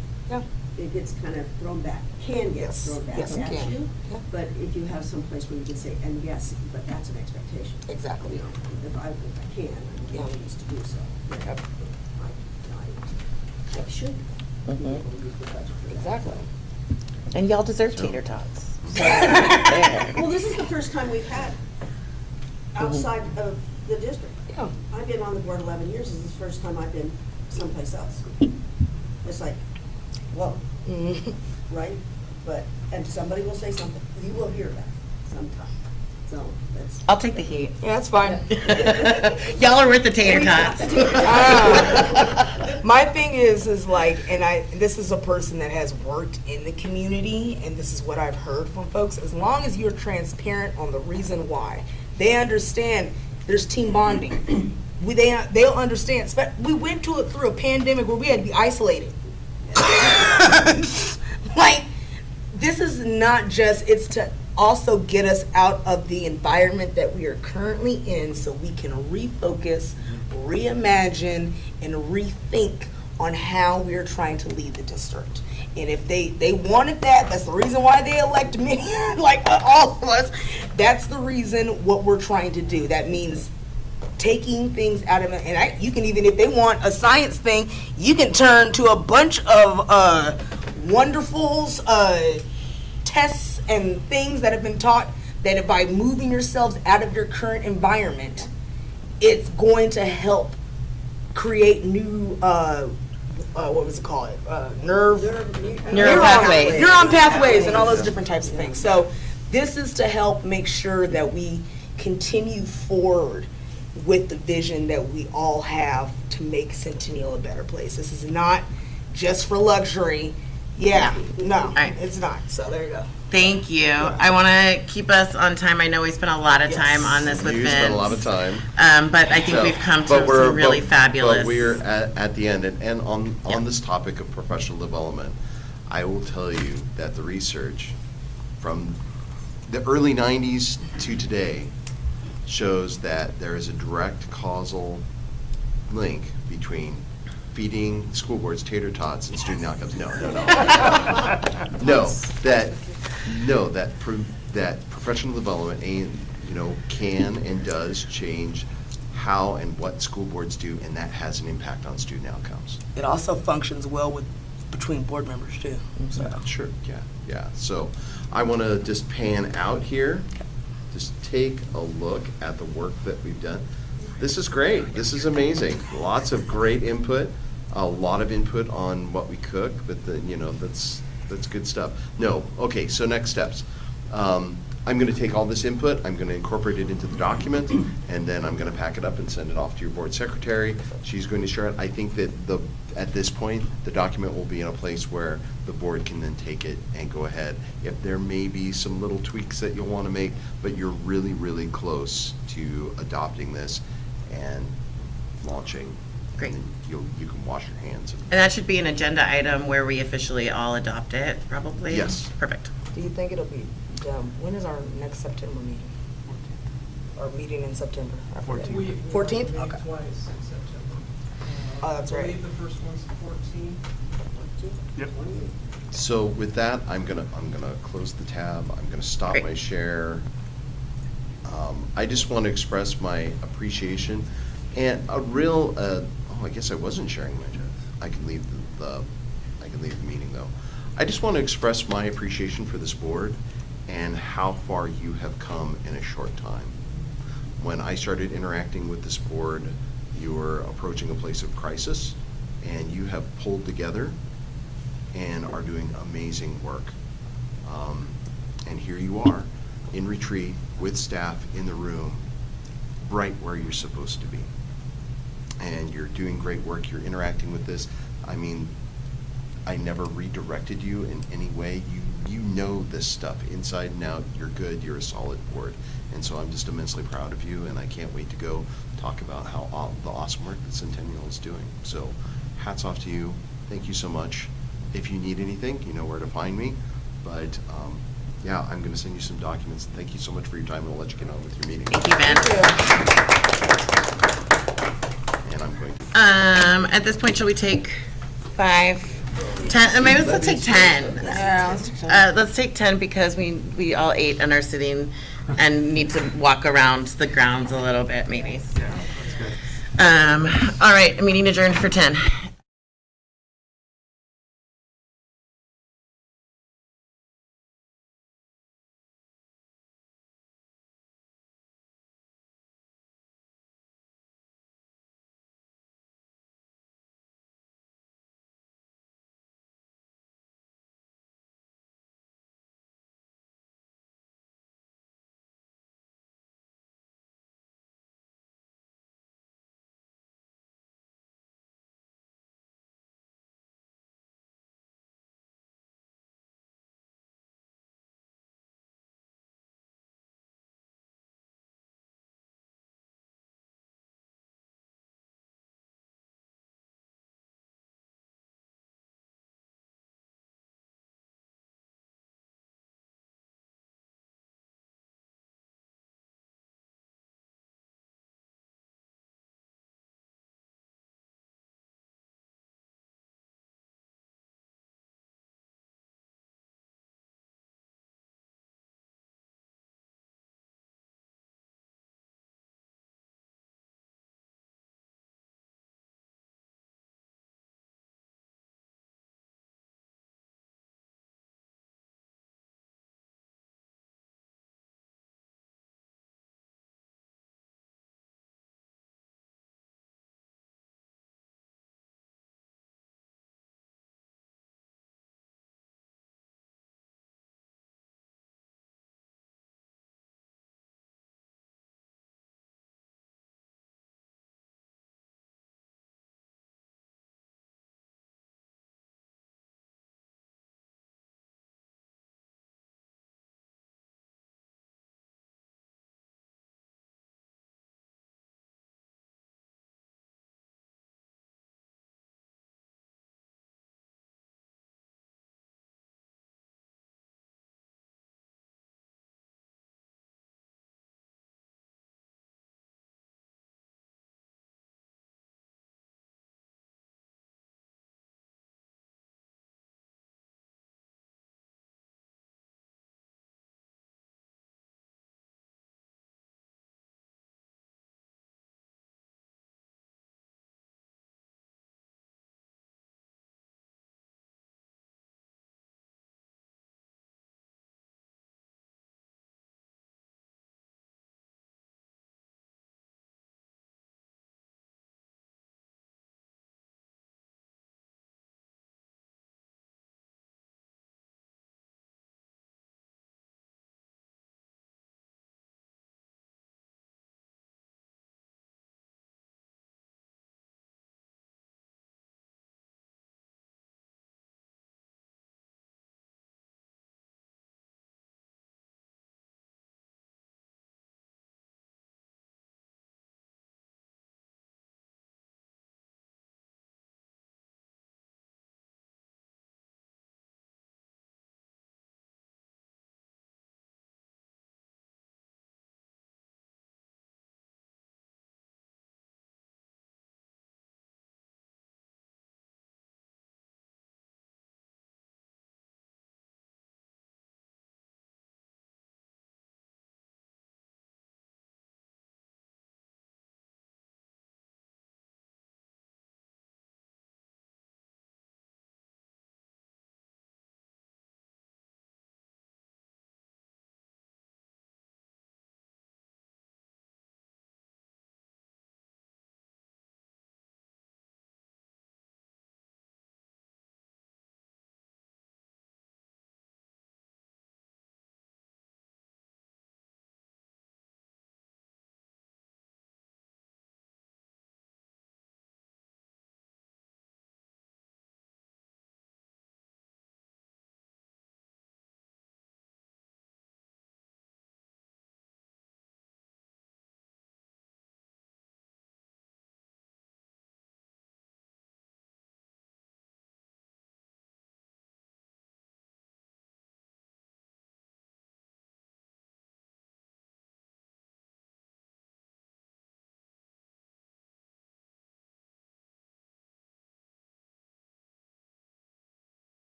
it gets kind of thrown back, can get Yes. thrown back Yes, it at can. you. Yeah. But if you have some place where you can say, and yes, but that's an expectation. Exactly. If I can, I'm willing to do so. Yep. I should be able to use the budget for that. Exactly. And y'all deserve tater tots. Well, this is the first time we've had outside of the district. Yeah. I've been on the board 11 years, this is the first time I've been someplace else. It's like, whoa, right? But, and somebody will say something, you will hear that sometime. So, that's. I'll take the heat. Yeah, that's fine. Y'all are worth the tater tots. My thing is like, this is a person that has worked in the community, and this is what I've heard from folks. As long as you're transparent on the reason why, they understand there's team bonding. They'll understand. We went through a pandemic where we had to be isolated. Like, this is not just, it's to also get us out of the environment that we are currently in, so we can refocus, reimagine, and rethink on how we're trying to lead the district. And if they wanted that's the reason why they elect me, like all of us. That's the reason what we're trying to do. That means taking things out of it, and you can even, if they want a science thing, you can turn to a bunch of wonderfuls, tests and things that have been taught, that by moving yourselves out of your current environment, it's going to help create new, what was it called? Neuron pathways and all those different types of things. So this is to help make sure that we continue forward with the vision that we all have to make Centennial a better place. This is not just for luxury. Yeah, no, right. It's not. So there you go. Thank you. I want to keep us on time. I know we spent a lot of Yes. time on this with You Vince. spent a lot of time. But I think So, we've come to but we're- some really but- fabulous. But we're at the end, and on this topic of professional development, I will tell you that the research from the early 90s to today shows that there is a direct causal link between feeding school boards tater tots and student outcomes. No. That professional development can and does change how and what school boards do, and that has an impact on student outcomes. It also functions well with between board members too, so. Sure, yeah. So I want to just pan out here. Just take a look at the work that we've done. This is great. This is amazing. Lots of great input. A lot of input on what we cook, but that's good stuff. No, okay. So next steps. I'm going to take all this input. I'm going to incorporate it into the document, and then I'm going to pack it up and send it off to your board secretary. She's going to share it. I think that at this point, the document will be in a place where the board can then take it and go ahead. If there may be some little tweaks that you'll want to make, but you're really, really close to adopting this and launching. Great. And then you can wash your hands. And that should be an agenda item where we officially all adopt it, probably? Yes. Perfect. Do you think it'll be done, when is our next September meeting? Or meeting in September? I forget. 14th. We 14th? meet Okay. twice in September. Oh, that's I right. believe the first one's the 14th. Yep. So with that, I'm gonna close the tab. I'm gonna stop Great. my share. I just want to express my appreciation and a real. I guess I wasn't sharing my chat. I can leave the meeting though. I just want to express my appreciation for this board and how far you have come in a short time. When I started interacting with this board, you were approaching a place of crisis, and you have pulled together and are doing amazing work. And here you are, in retreat, with staff in the room, right where you're supposed to be. And you're doing great work, you're interacting with this. I mean, I never redirected you in any way. You know this stuff inside and out. You're good, you're a solid board. And so I'm just immensely proud of you, and I can't wait to go talk about how the awesome work that Centennial is doing. So hats off to you. Thank you so much. If you need anything, you know where to find me. But yeah, I'm going to send you some documents. Thank you so much for your time, and I'll let you get on with your meeting. Thank you, Ben. And I'm going to. At this point, shall we take 5, 10? Maybe let's take 10. Yeah, let's take 10. Let's take 10 because we all ate and are sitting and need to walk around the grounds a little bit, maybe. Yeah, that's good. All right, meeting adjourned for 10.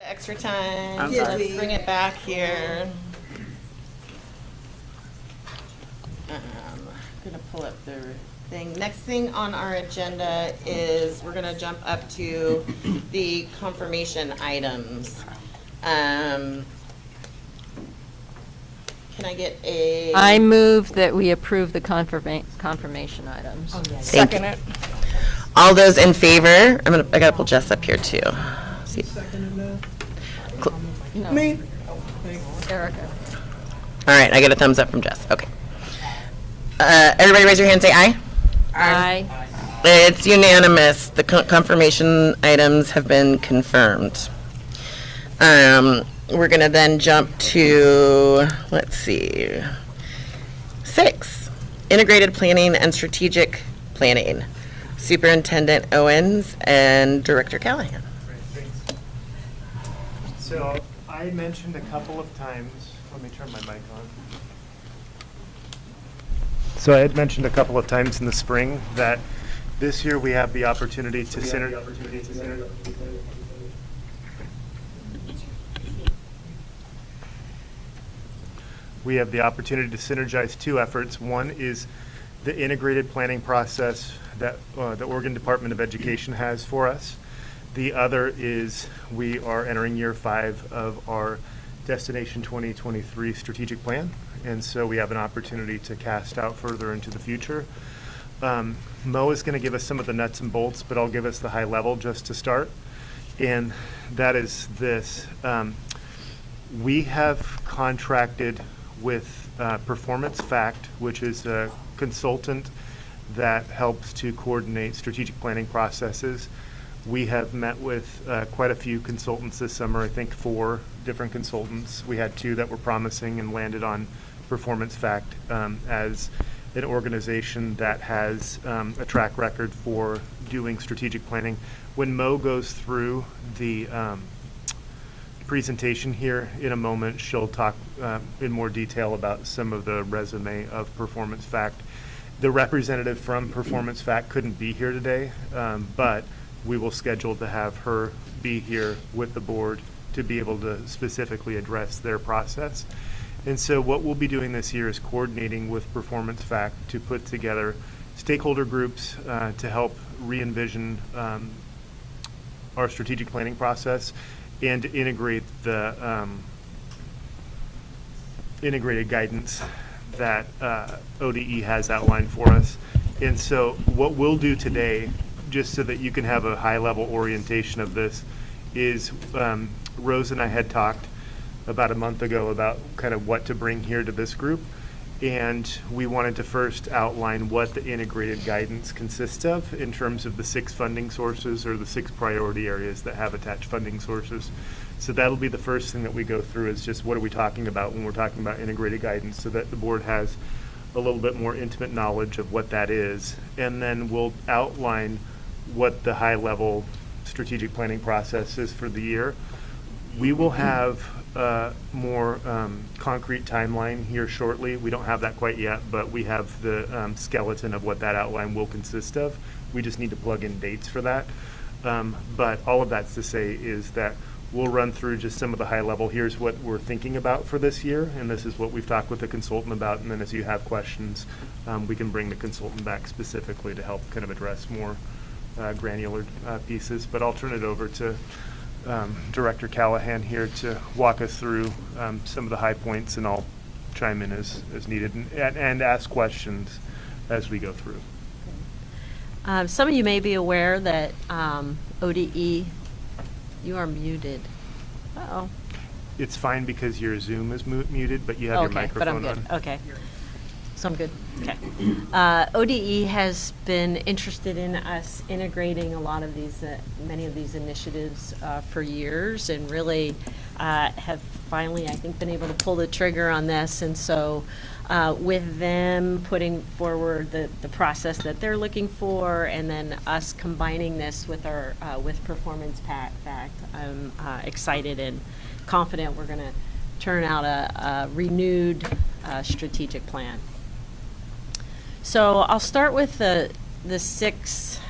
Extra time, I'm so sorry. let's bring it back here. Gonna pull up the thing. Next thing on our agenda is we're gonna jump up to the confirmation items. Can I get a? I move that we approve the confirmation items. Thank you. All those in favor? I gotta pull Jess up here too. See. Second that? No. Me? Erica. All right, I get a thumbs up from Jess. Okay. Everybody raise your hand, say aye. Aye. It's unanimous. The confirmation items have been confirmed. We're gonna then jump to, let's see, 6, integrated planning and strategic planning. Superintendent Owens and Director Callahan. So I mentioned a couple of times, let me turn my mic on. So I had mentioned a couple of times in the spring that this year we have the opportunity to synergize two efforts. One is the integrated planning process that the Oregon Department of Education has for us. The other is we are entering year 5 of our Destination 2023 strategic plan, and so we have an opportunity to cast out further into the future. Mo is going to give us some of the nuts and bolts, but I'll give us the high level just to start, and that is this. We have contracted with Performance Fact, which is a consultant that helps to coordinate strategic planning processes. We have met with quite a few consultants this summer, I think 4 different consultants. We had 2 that were promising and landed on Performance Fact as an organization that has a track record for doing strategic planning. When Mo goes through the presentation here in a moment, she'll talk in more detail about some of the resume of Performance Fact. The representative from Performance Fact couldn't be here today, but we will schedule to have her be here with the board to be able to specifically address their process. And so what we'll be doing this year is coordinating with Performance Fact to put together stakeholder groups to help re-envision our strategic planning process and to integrate the integrated guidance that ODE has outlined for us. And so what we'll do today, just so that you can have a high-level orientation of this, is Rose and I had talked about a month ago about kind of what to bring here to this group, and we wanted to first outline what the integrated guidance consists of in terms of the 6 funding sources or the 6 priority areas that have attached funding sources. So that'll be the first thing that we go through, is just what are we talking about when we're talking about integrated guidance, so that the board has a little bit more intimate knowledge of what that is. And then we'll outline what the high-level strategic planning process is for the year. We will have a more concrete timeline here shortly. We don't have that quite yet, but we have the skeleton of what that outline will consist of. We just need to plug in dates for that. But all of that's to say is that we'll run through just some of the high level. Here's what we're thinking about for this year, and this is what we've talked with the consultant about. And then as you have questions, we can bring the consultant back specifically to help kind of address more granular pieces. But I'll turn it over to Director Callahan here to walk us through some of the high points, and I'll chime in as needed and ask questions as we go through. Some of you may be aware that ODE, you are muted. Uh-oh. It's fine because your Zoom is muted, but you have your microphone on. Okay, but I'm good. Okay. So I'm good. Okay. ODE has been interested in us integrating a lot of these, many of these initiatives for years, and really have finally, I think, been able to pull the trigger on this. And so with them putting forward the process that they're looking for, and then us combining this with our with Performance Fact, I'm excited and confident we're going to turn out a renewed strategic plan. So I'll start with the 6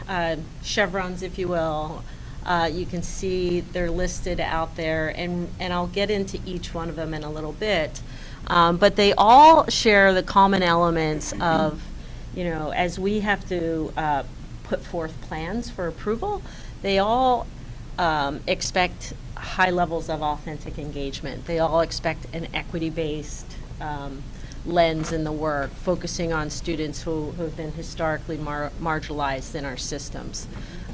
chevrons, if you will. You can see they're listed out there, and I'll get into each one of them in a little bit. But they all share the common elements of, as we have to put forth plans for approval, they all expect high levels of authentic engagement. They all expect an equity-based lens in the work, focusing on students who have been historically marginalized in our systems,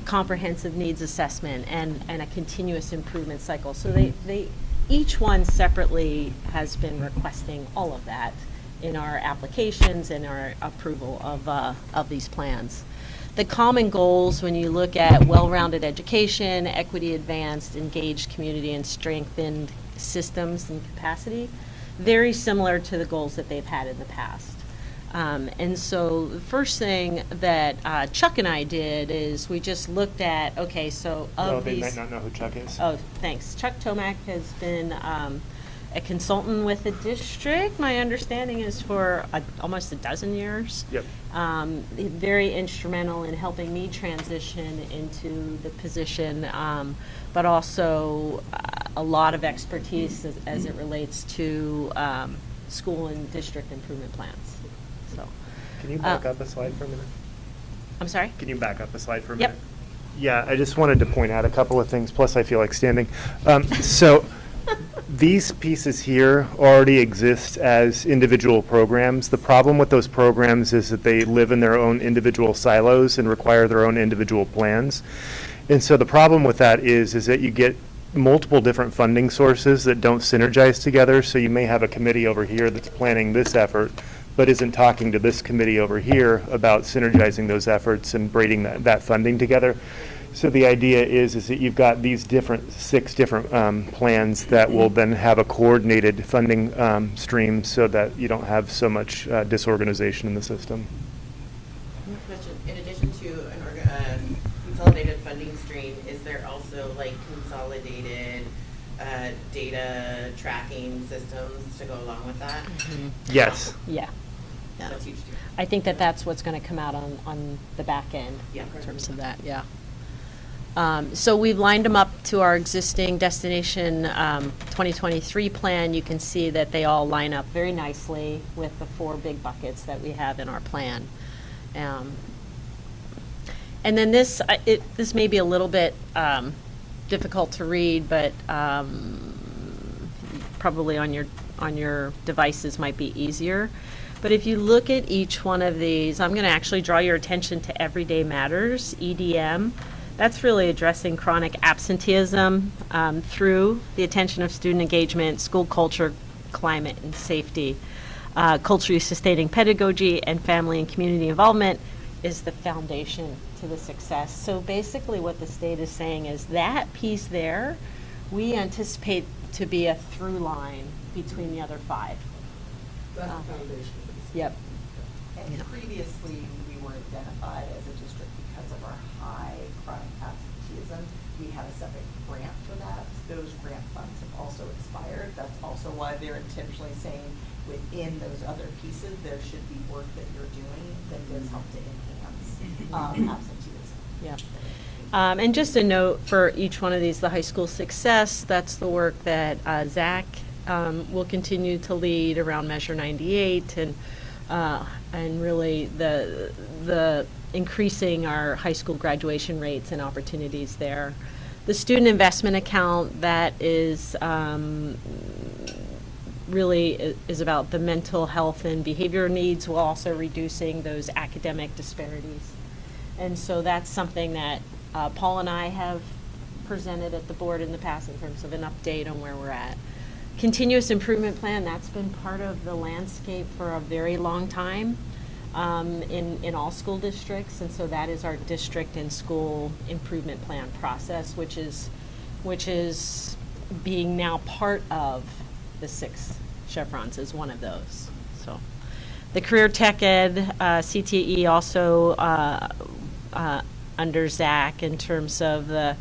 comprehensive needs assessment, and a continuous improvement cycle. So they each one separately has been requesting all of that in our applications and our approval of these plans. The common goals, when you look at well-rounded education, equity advanced, engaged community, and strengthened systems and capacity, very similar to the goals that they've had in the past. And so the first thing that Chuck and I did is we just looked at, okay, so of they these... might not know who Chuck is. Oh, thanks. Chuck Tomac has been a consultant with the district. My understanding is for almost a dozen years. Yep. Very instrumental in helping me transition into the position, but also a lot of expertise as it relates to school and district improvement plans. So, Can you back up a slide for a minute? I'm sorry? Can you back up a slide for a Yep. minute? Yeah, I just wanted to point out a couple of things, plus I feel like standing. So these pieces here already exist as individual programs. The problem with those programs is that they live in their own individual silos and require their own individual plans. And so the problem with that is that you get multiple different funding sources that don't synergize together. So you may have a committee over here that's planning this effort, but isn't talking to this committee over here about synergizing those efforts and braiding that funding together. So the idea is that you've got these six different plans that will then have a coordinated funding stream so that you don't have so much disorganization in the system. Question, in addition to an consolidated funding stream, is there also like consolidated data tracking systems to go along with that? Yes. Yeah. Yeah. That's huge too. I think that's what's going to come out on the back end Yeah. in terms of that, yeah. So we've lined them up to our existing Destination 2023 plan. You can see that they all line up very nicely with the 4 big buckets that we have in our plan. And then this may be a little bit difficult to read, but probably on your devices might be easier. But if you look at each one of these, I'm going to actually draw your attention to Everyday Matters, EDM. That's really addressing chronic absenteeism through the attention of student engagement, school culture, climate, and safety. Culturally sustaining pedagogy and family and community involvement is the foundation to the success. So basically what the state is saying is that piece there, we anticipate to be a through line between the other 5. That's the foundation. Yep. And Yeah. previously, we were identified as a district because of our high chronic absenteeism. We had a separate grant for that. Those grant funds have also expired. That's also why they're intentionally saying within those other pieces, there should be work that you're doing that does help to enhance absenteeism. Yeah. And just a note for each one of these, the high school success, that's the work that Zach will continue to lead around Measure 98 and really the increasing our high school graduation rates and opportunities there. The student investment account, that is really is about the mental health and behavior needs while also reducing those academic disparities. And so that's something that Paul and I have presented at the board in the past in terms of an update on where we're at. Continuous improvement plan, that's been part of the landscape for a very long time in all school districts, and so that is our district and school improvement plan process, which is being now part of the 6 chevrons is one of those. So the career tech ed, CTE also under Zach in terms of the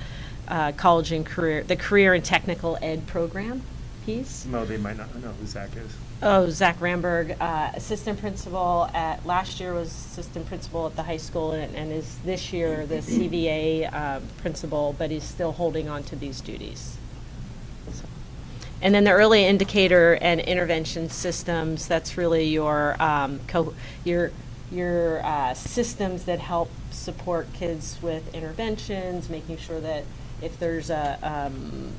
college and career, the career and technical ed program piece. No, they might not know who Zach is. Oh, Zach Ramberg, assistant principal last year was assistant principal at the high school and is this year the CVA principal, but he's still holding on to these duties. So. And then the early indicator and intervention systems, that's really your systems that help support kids with interventions, making sure that if there's a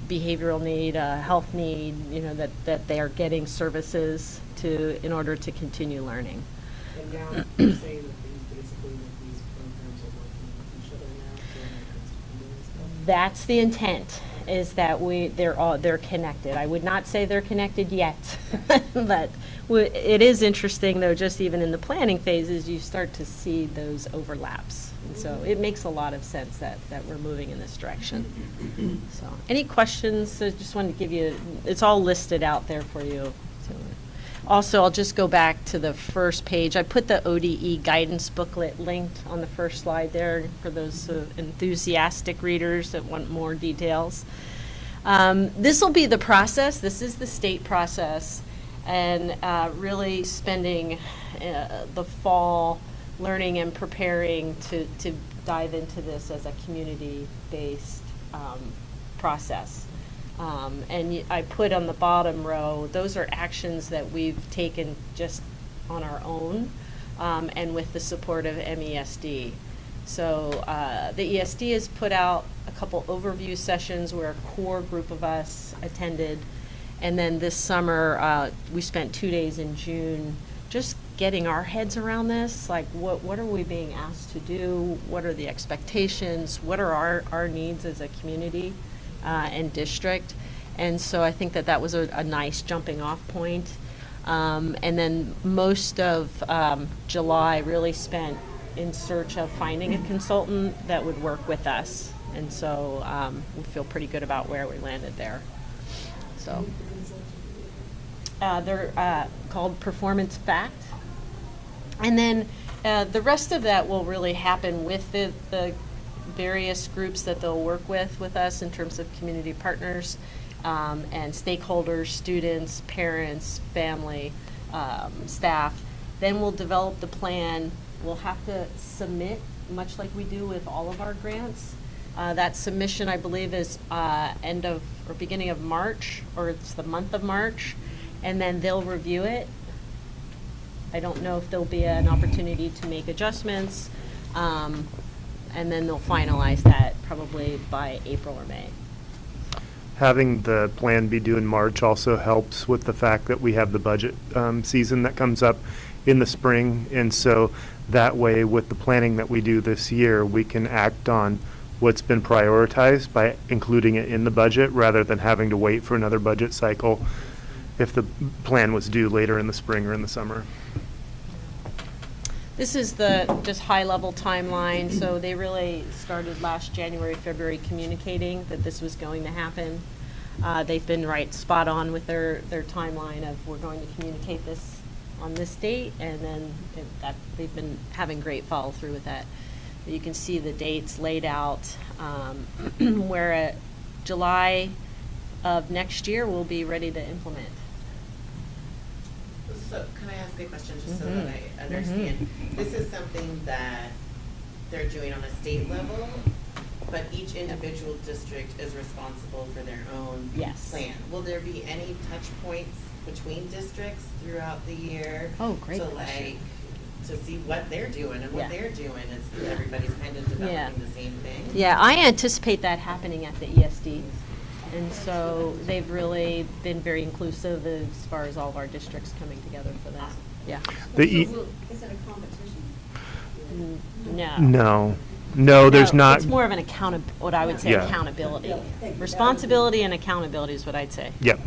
behavioral need, a health need, that they are getting services in order to continue learning. And now you're saying that these programs are working with each other now during the stuff? That's the intent, is that they're connected. I would not say they're connected yet, but it is interesting though, just even in the planning phases, you start to see those overlaps. And so it makes a lot of sense that we're moving in this direction. So, any questions? I just wanted to give you, it's all listed out there for you. So, also, I'll just go back to the first page. I put the ODE guidance booklet linked on the first slide there for those enthusiastic readers that want more details. This will be the process. This is the state process, and really spending the fall learning and preparing to dive into this as a community-based process. And I put on the bottom row, those are actions that we've taken just on our own and with the support of MESD. So the ESD has put out a couple overview sessions where a core group of us attended. And then this summer, we spent 2 days in June just getting our heads around this, like what are we being asked to do, what are the expectations, what are our needs as a community and district. And so I think that was a nice jumping off point. And then most of July really spent in search of finding a consultant that would work with us. And so we feel pretty good about where we landed there. So they're called Performance Fact. And then the rest of that will really happen with the various groups that they'll work with us in terms of community partners and stakeholders, students, parents, family, staff. Then we'll develop the plan. We'll have to submit, much like we do with all of our grants. That submission, I believe, is end of or beginning of March, or it's the month of March, and then they'll review it. I don't know if there'll be an opportunity to make adjustments, and then they'll finalize that probably by April or May. Having the plan be due in March also helps with the fact that we have the budget season that comes up in the spring, and so that way with the planning that we do this year, we can act on what's been prioritized by including it in the budget rather than having to wait for another budget cycle if the plan was due later in the spring or in the summer. This is the just high-level timeline. So they really started last January, February communicating that this was going to happen. They've been right spot on with their timeline of we're going to communicate this on this date, and then they've been having great follow through with that. You can see the dates laid out where July of next year we'll be ready to implement. So can I ask a question just so that I understand? This is something that they're doing on a state level, but each individual district is responsible for their own plan. Will there be any touch points between districts throughout the year? Oh, great question. To see what they're doing and what they're doing? Is everybody's kind of developing the same thing? Yeah, I anticipate that happening at the ESD. And so they've really been very inclusive as far as all of our districts coming together for that. Yeah. Is it a competition? No, there's not. It's more of an accountability. Responsibility and accountability is what I'd say. Yep.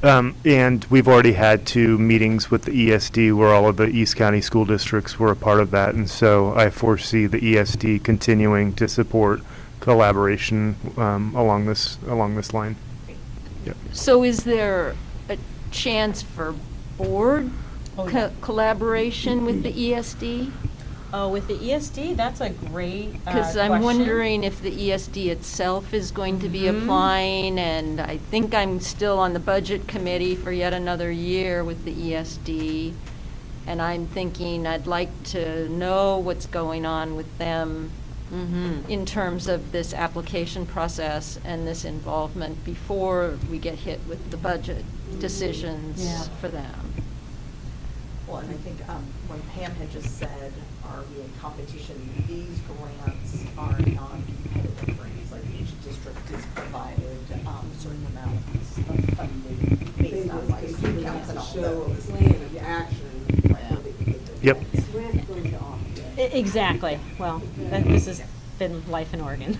And we've already had 2 meetings with the ESD where all of the East County school districts were a part of that. And so I foresee the ESD continuing to support collaboration along this line. Yep. So is there a chance for board collaboration with the ESD? Oh, with the ESD, that's a great Because I'm question. wondering if the ESD itself is going to be Mhm. applying, and I think I'm still on the budget committee for yet another year with the ESD. And I'm thinking I'd like to know what's going on with them in terms of this application process and this involvement before we get hit with the budget decisions Yeah. for them. Well, and I think when Pam had just said, are we in competition, these grants are non-competitive grants. Like each district is provided certain amounts of funding based on like student counts and all those. Plan of action. Yep. Grant going to offer. Exactly. Well, this has been life in Oregon.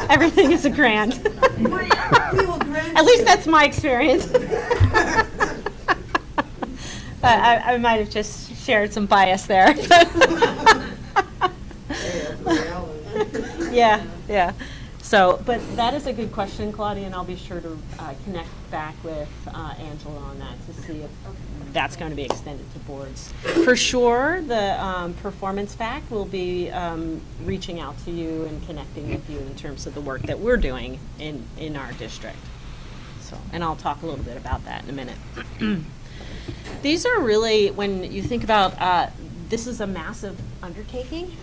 Everything is a grant. At least that's my experience. I might have just shared some bias there. Yeah, yeah. So, but that is a good question, Claudia, and I'll be sure to connect back with Angela on that to see if that's going to be extended to boards. For sure, the Performance Fact will be reaching out to you and connecting with you in terms of the work that we're doing in our district. So, and I'll talk a little bit about that in a minute. These are really, when you think about, this is a massive undertaking,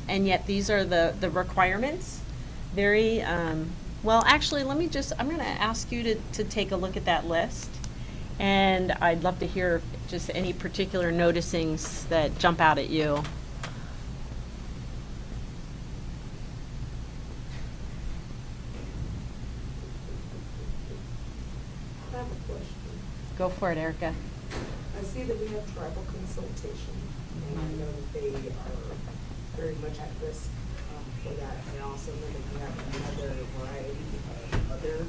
and yet these are the requirements. Very, well, actually, I'm going to ask you to take a look at that list. And I'd love to hear just any particular noticings that jump out at you. I have a question. Go for it, Erica. I see that we have tribal consultation, and I know that they are very much at risk for that. And I also know that we have another variety of other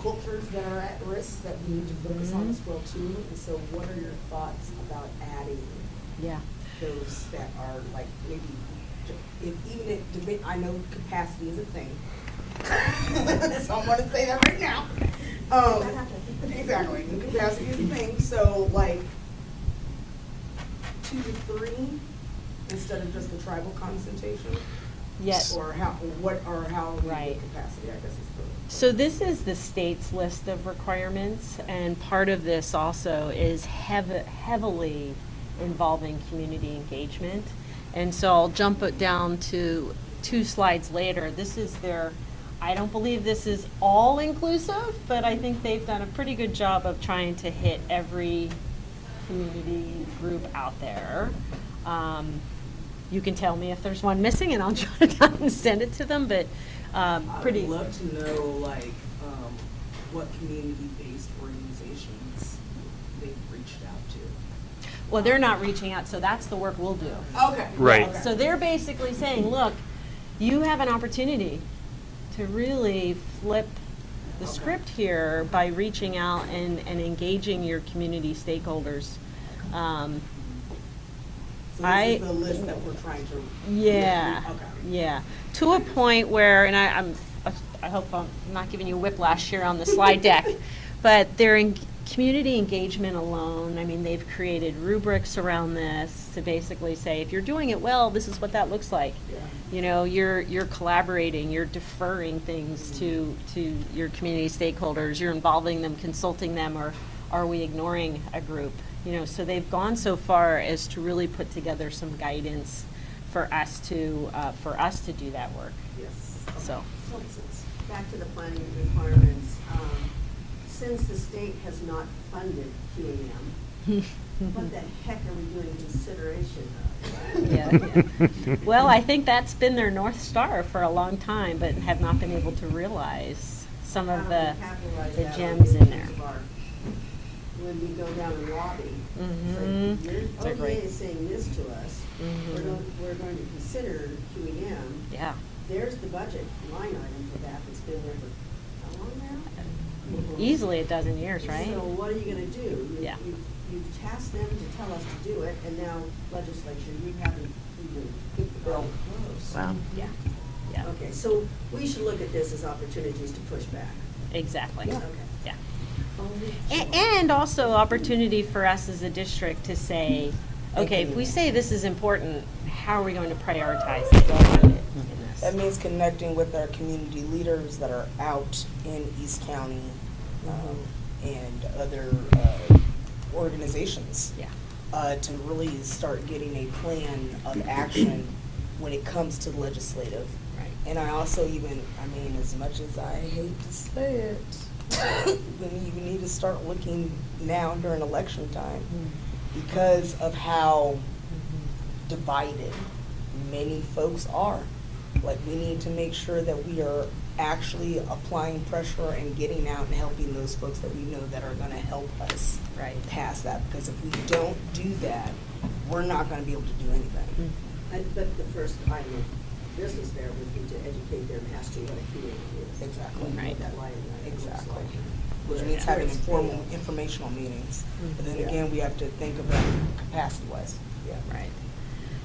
cultures that are at risk that we need to focus on as well too. And so what are your thoughts about adding Yeah. those that are like maybe, I know capacity is a thing. So I'm gonna say that right now. Exactly, the capacity is a thing, so like 2 to 3 instead of just the tribal consultation? Yes. Or how we Right. need capacity, I guess is the. So this is the state's list of requirements, and part of this also is heavily involving community engagement. And so I'll jump it down to 2 slides later. This is I don't believe this is all inclusive, but I think they've done a pretty good job of trying to hit every community group out there. You can tell me if there's one missing, and I'll jot it down and send it to them, but pretty. I would love to know, like, what community-based organizations they've reached out to. Well, they're not reaching out, so that's the work we'll do. Okay. Right. Okay. So they're basically saying, look, you have an opportunity to really flip the script here by reaching out and engaging your community stakeholders. So this is the list that we're trying to. Yeah, Okay. yeah. To a point where, and I hope I'm not giving you whiplash here on the slide deck, but they're in community engagement alone. I mean, they've created rubrics around this to basically say, if you're doing it well, this is what that looks like. Yeah. You know, you're collaborating, you're deferring things to your community stakeholders, you're involving them, consulting them, or are we ignoring a group? You know, so they've gone so far as to really put together some guidance for us to do that work. Yes. So. So, back to the planning requirements, since the state has not funded QAM, what the heck are we doing consideration of? Yeah. Well, I think that's been their North Star for a long time, but have not been able to realize some of the gems in there. When we go down and lobby, Mhm. so your It's a great- ODA is saying this to us, Mhm. we're going to consider QEM. Yeah. There's the budget line item for that that's been there for how long now? Easily a dozen years, right? So what are you gonna do? Yeah. You've tasked them to tell us to do it, and now legislature, you haven't even hit the bill close. Wow. Yeah. Yeah. Okay, so we should look at this as opportunities to push back. Exactly. Okay. Yeah. And also opportunity for us as a district to say, okay, if we say this is important, how are we going to prioritize it in this? That means connecting with our community leaders that are out in East County, and other, organizations. Yeah. To really start getting a plan of action when it comes to legislative. Right. And I also even, I mean, as much as I hate to say it, we need to start looking now during election time because of how divided many folks are. Like, we need to make sure that we are actually applying pressure and getting out and helping those folks that we know that are gonna help us pass that. Because if we don't do that, we're not gonna be able to do anything. But the first item of business there would be to educate them as to what a community is. Exactly. What Right. that line item looks Exactly. like. Which means having informal, informational meetings. But then Yeah. again, we have to think about capacity-wise. Yeah. Right.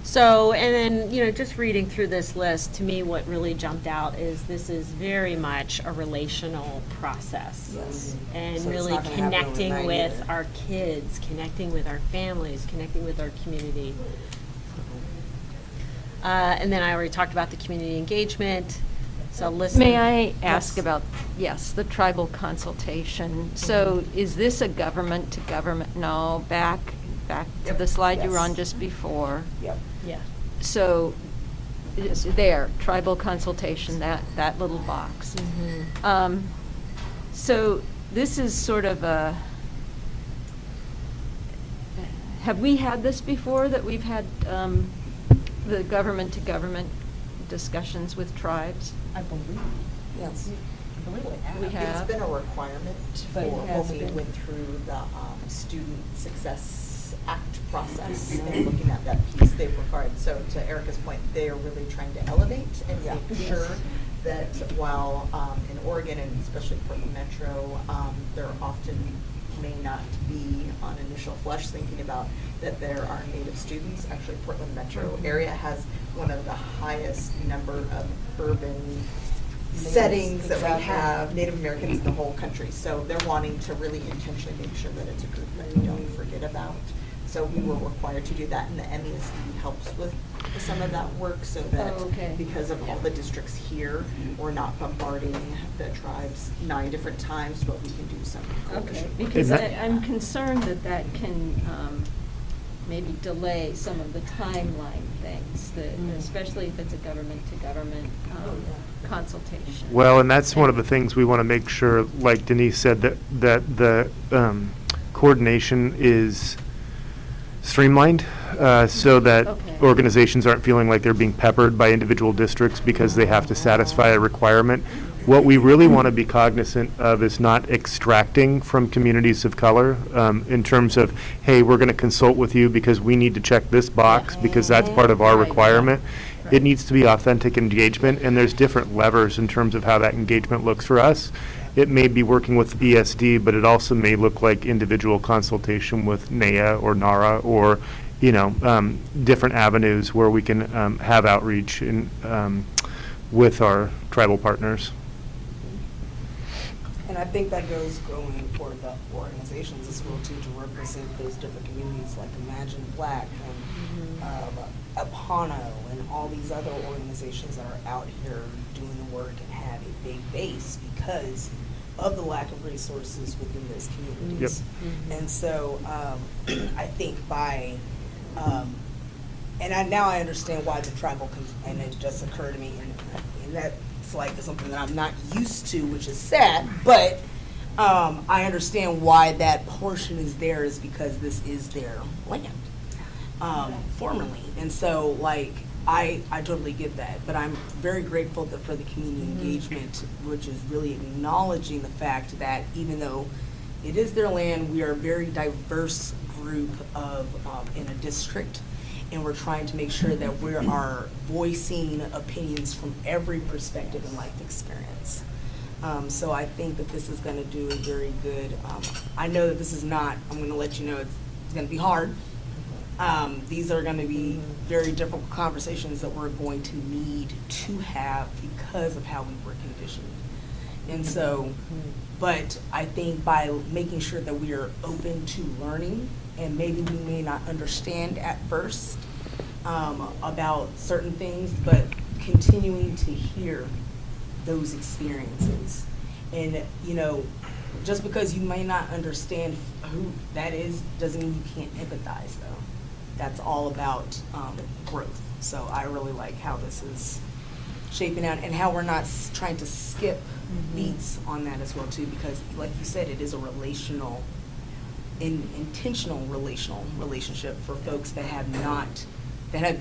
So, and then, you know, just reading through this list, to me, what really jumped out is this is very much a relational process. Yes. And So it's really not gonna happen connecting overnight with either. our kids, connecting with our families, connecting with our community. And then I already talked about the community engagement, so listen. May I ask Yes. about, yes, the tribal consultation? So is this a government to government? No, back to the slide you were on Yes. just before. Yep. Yeah. So it's there, tribal consultation, that little box. So this is sort of a, have we had this before, that we've had the government to government discussions with tribes? I believe, Yes. I believe we have. We have. It's been a requirement But for it has when we been. went through the Student Success Act process and looking at that piece, they've required. So to Erica's point, they are really trying to elevate and Yeah. make sure that while in Oregon and especially Portland Metro, there often may not be on initial flush thinking about that there are Native students. Actually, Portland Metro area has one of the highest number of urban settings that we Exactly. have, Native Americans in the whole country. So they're wanting to really intentionally make sure that it's a group that we don't forget about. So we were required to do that, and the MESD helps with some of that work so that Oh, okay. because of all the districts here, we're not bombarding the tribes 9 different times, but we can do some coordination. work. Because that- I'm concerned that that can maybe delay some of the timeline things, especially if it's a government-to-government consultation. Well, and that's one of the things we want to make sure, like Denise said, that the coordination is streamlined, so that Okay. organizations aren't feeling like they're being peppered by individual districts because they have to satisfy a requirement. What we really want to be cognizant of is not extracting from communities of color in terms of, hey, we're going to consult with you because we need to check this box because that's part of our Right. requirement. It needs to be authentic engagement, and there's different levers in terms of how that engagement looks for us. It may be working with ESD, but it also may look like individual consultation with NAYA or NARA, or, different avenues where we can have outreach with our tribal partners. And I think that goes going for the organizations as well too, to represent those different communities like Imagine Black and Apano and all these other organizations that are out here doing the work and have a big base because of the lack of resources within those communities. And so I think by, now I understand why the tribal, and it just occurred to me, and that's like something that I'm not used to, which is sad, but I understand why that portion is there is because this is their land, formerly. And so, like, I totally get that, but I'm very grateful for the community engagement, which is really acknowledging the fact that even though it is their land, we are a very diverse group of, in a district, and we're trying to make sure that we are voicing opinions from every perspective and life experience. So I think that this is going to do a very good, I know that this is not, I'm going to let you know it's going to be hard. These are going to be very difficult conversations that we're going to need to have because of how we were conditioned. And so, but I think by making sure that we are open to learning, and maybe we may not understand at first about certain things, but continuing to hear those experiences. And, you know, just because you may not understand who that is, doesn't mean you can't empathize, though. That's all about growth. So I really like how this is shaping out, and how we're not trying to skip beats on that as well, too, because like you said, it is a relational, intentional relational relationship for folks that have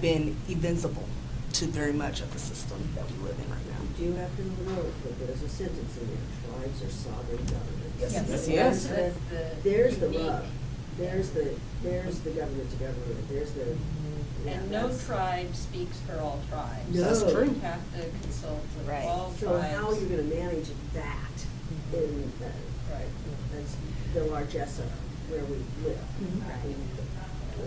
been invincible to very much of the system that we live in right now. You do have to know that there's a sentence in there, tribes are sovereign governments. Yes. There's the rub, there's the government to government, there's the. yeah, And no that's- tribe speaks for all tribes. No. That's true. You have to consult with Right. all So tribes. how are you gonna manage that in, Right. that's the largesse of where we live?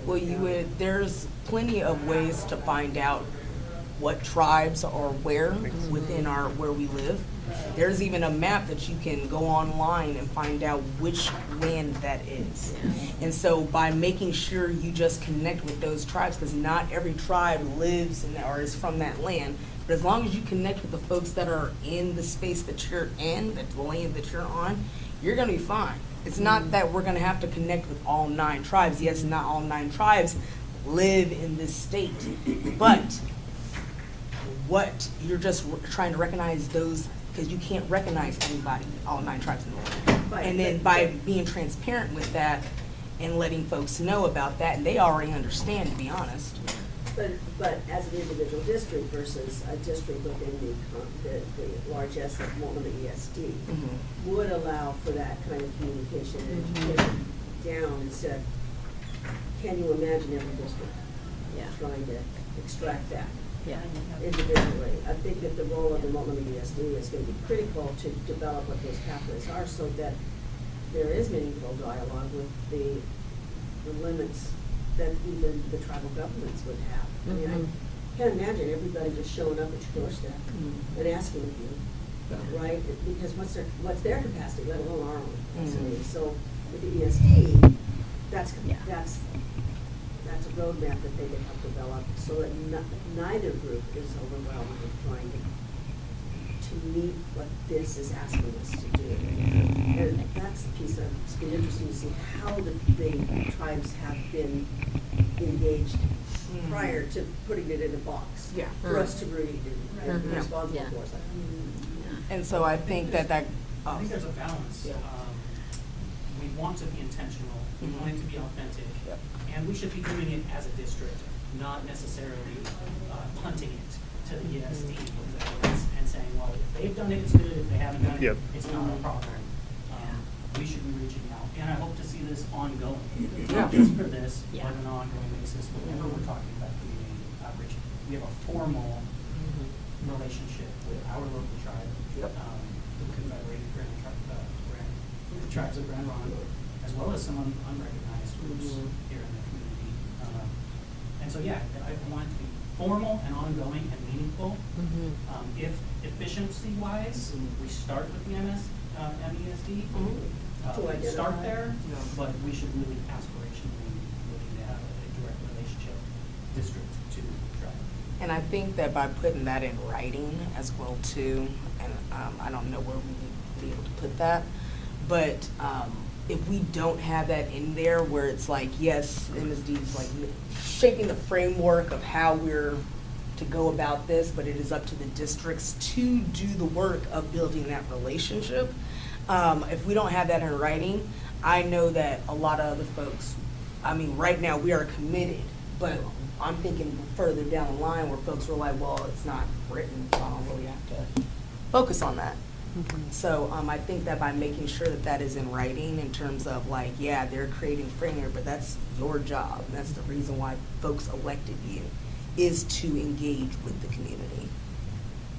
Well, there's plenty of ways to find out what tribes are where within where we live. There's even a map that you can go online and find out which land that is. And so by making sure you just connect with those tribes, because not every tribe lives or is from that land, but as long as you connect with the folks that are in the space that you're in, the land that you're on, you're gonna be fine. It's not that we're gonna have to connect with all 9 tribes. Yes, not all 9 tribes live in this state, but what you're just trying to recognize those, because you can't recognize anybody, all 9 tribes in the land. Right, And then but- by being transparent with that and letting folks know about that, and they already understand, to be honest. But as an individual district versus a district within the largesse of Multnomah ESD would allow for that kind of communication and education down instead. Can you imagine every district Yeah. trying to extract that Yeah. individually? I think that the role of the Multnomah ESD is going to be critical to develop what those pathways are so that there is meaningful dialogue with the limits that even the tribal governments would have. I mean, I can't imagine everybody just showing up at your doorstep and asking of you, right? Because what's their capacity, let alone our own capacity? So with the ESD, that's a roadmap that they would help develop so that neither group is overwhelmed with trying to meet what this is asking us to do. And that's the piece of, it's been interesting to see how the tribes have been engaged prior to putting it in a box. Yeah. For us to read and be Yeah. responsible Yeah. for. It's like, And so I think that. I think there's a balance. Yeah. We want to be intentional, we want it to be authentic, Yep. and we should be doing it as a district, not necessarily punting it to the ESD and saying, well, if they've done it, it's good, if they haven't done it, Yep. it's not a problem. We should be reaching out, and I hope to see this ongoing, Yeah. not just for this, Yeah. but on an ongoing basis, whenever we're talking about community outreach. We have a formal relationship with our local tribe, Yep. the Confederated the tribes of Grand Ronde, as well as some unrecognized groups here in the community. And so, yeah, I want it to be formal and ongoing and meaningful. If efficiency-wise, we start with the MESD, we start there, but we should really aspirationally be looking to have a direct relationship district to tribe. And I think that by putting that in writing as well too, and I don't know where we would be able to put that, but if we don't have that in there where it's like, yes, MSD is like shaping the framework of how we're to go about this, but it is up to the districts to do the work of building that relationship. If we don't have that in writing, I know that a lot of other folks, I mean, right now we are committed, but I'm thinking further down the line where folks were like, well, it's not written, so I don't really have to focus on that. So I think that by making sure that that is in writing in terms of like, yeah, they're creating framework, but that's your job. That's the reason why folks elected you, is to engage with the community.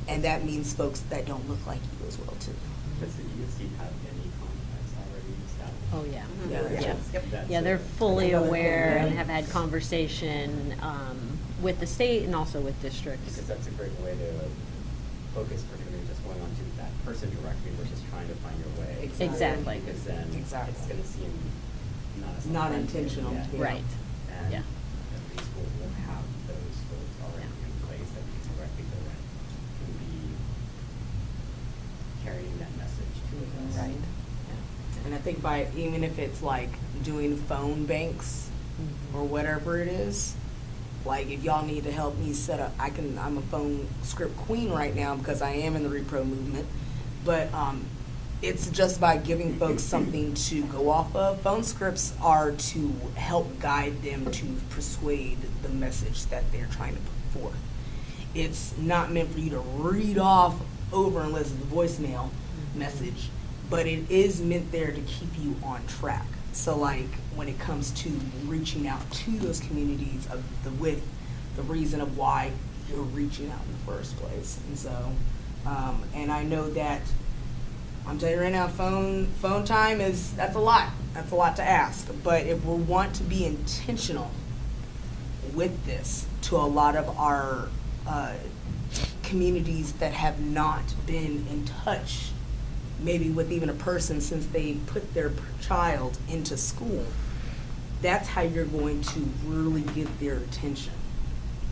And that means folks that don't look like you as well too. Does the ESD have any contacts already established? Oh, yeah. Yeah. That's Yeah, they're it. fully aware and have had conversation with the state and also with districts. Because that's a great way to focus particularly just going on to that person directly versus trying to find your way. Exactly. Because then Exactly. it's gonna seem not as Not authentic, intentional, yeah. yeah. Right. And Yeah. these schools will have those folks already in place that can directly go in, can be carrying that message to us. Right. And I think by, even if it's like doing phone banks or whatever it is, like if y'all need to help me set up, I'm a phone script queen right now because I am in the repro movement. But it's just by giving folks something to go off of. Phone scripts are to help guide them to persuade the message that they're trying to put forth. It's not meant for you to read off over unless it's a voicemail message, but it is meant there to keep you on track. So like when it comes to reaching out to those communities with the reason of why you're reaching out in the first place. And so, and I know that, I'm telling you right now, phone time that's a lot. That's a lot to ask. But if we want to be intentional with this to a lot of our communities that have not been in touch, maybe with even a person since they put their child into school, that's how you're going to really get their attention,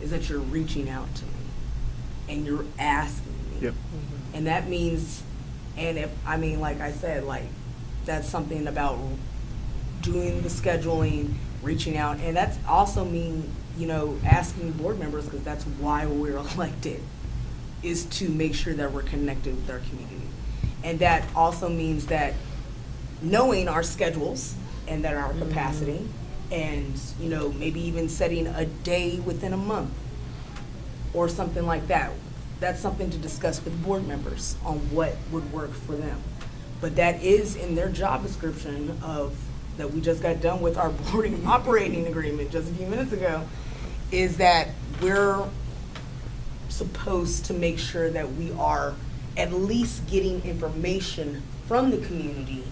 is that you're reaching out to me and you're asking me. Yep. And that means, and if, I mean, like I said, like, that's something about doing the scheduling, reaching out, and that's also mean, you know, asking board members, because that's why we're elected, is to make sure that we're connected with our community. And that also means that knowing our schedules and that our capacity, and, you know, maybe even setting a day within a month or something like that. That's something to discuss with board members on what would work for them. But that is in their job description of, that we just got done with our board operating agreement just a few minutes ago, is that we're supposed to make sure that we are at least getting information from the community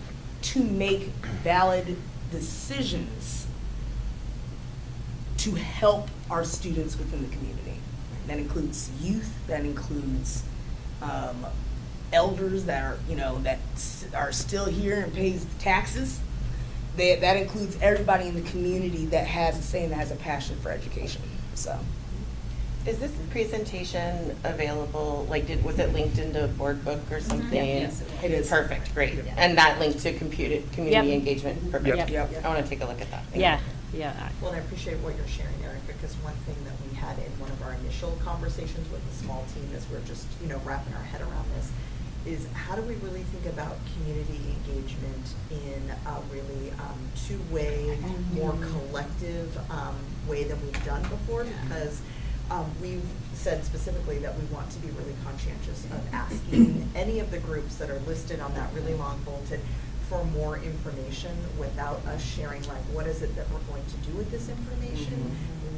to make valid decisions to help our students within the community. That includes youth, that includes elders that are, you know, that are still here and pays taxes. That includes everybody in the community that has a say and that has a passion for education, so. Is this presentation available, like, was it linked into Board Book or something? Yes, it is. Perfect, great. Yeah. And that linked to community Yep. engagement? Perfect. Yep. Yep. I want to take a look at that. Thank Yeah, you. yeah. Well, and I appreciate what you're sharing, Erica, because one thing that we had in one of our initial conversations with the small team as we're just, you know, wrapping our head around this, is how do we really think about community engagement in a really two-way, more collective way than we've done before? Because we've said specifically that we want to be really conscientious of asking any of the groups that are listed on that really long bulletin for more information without us sharing, like, what is it that we're going to do with this information?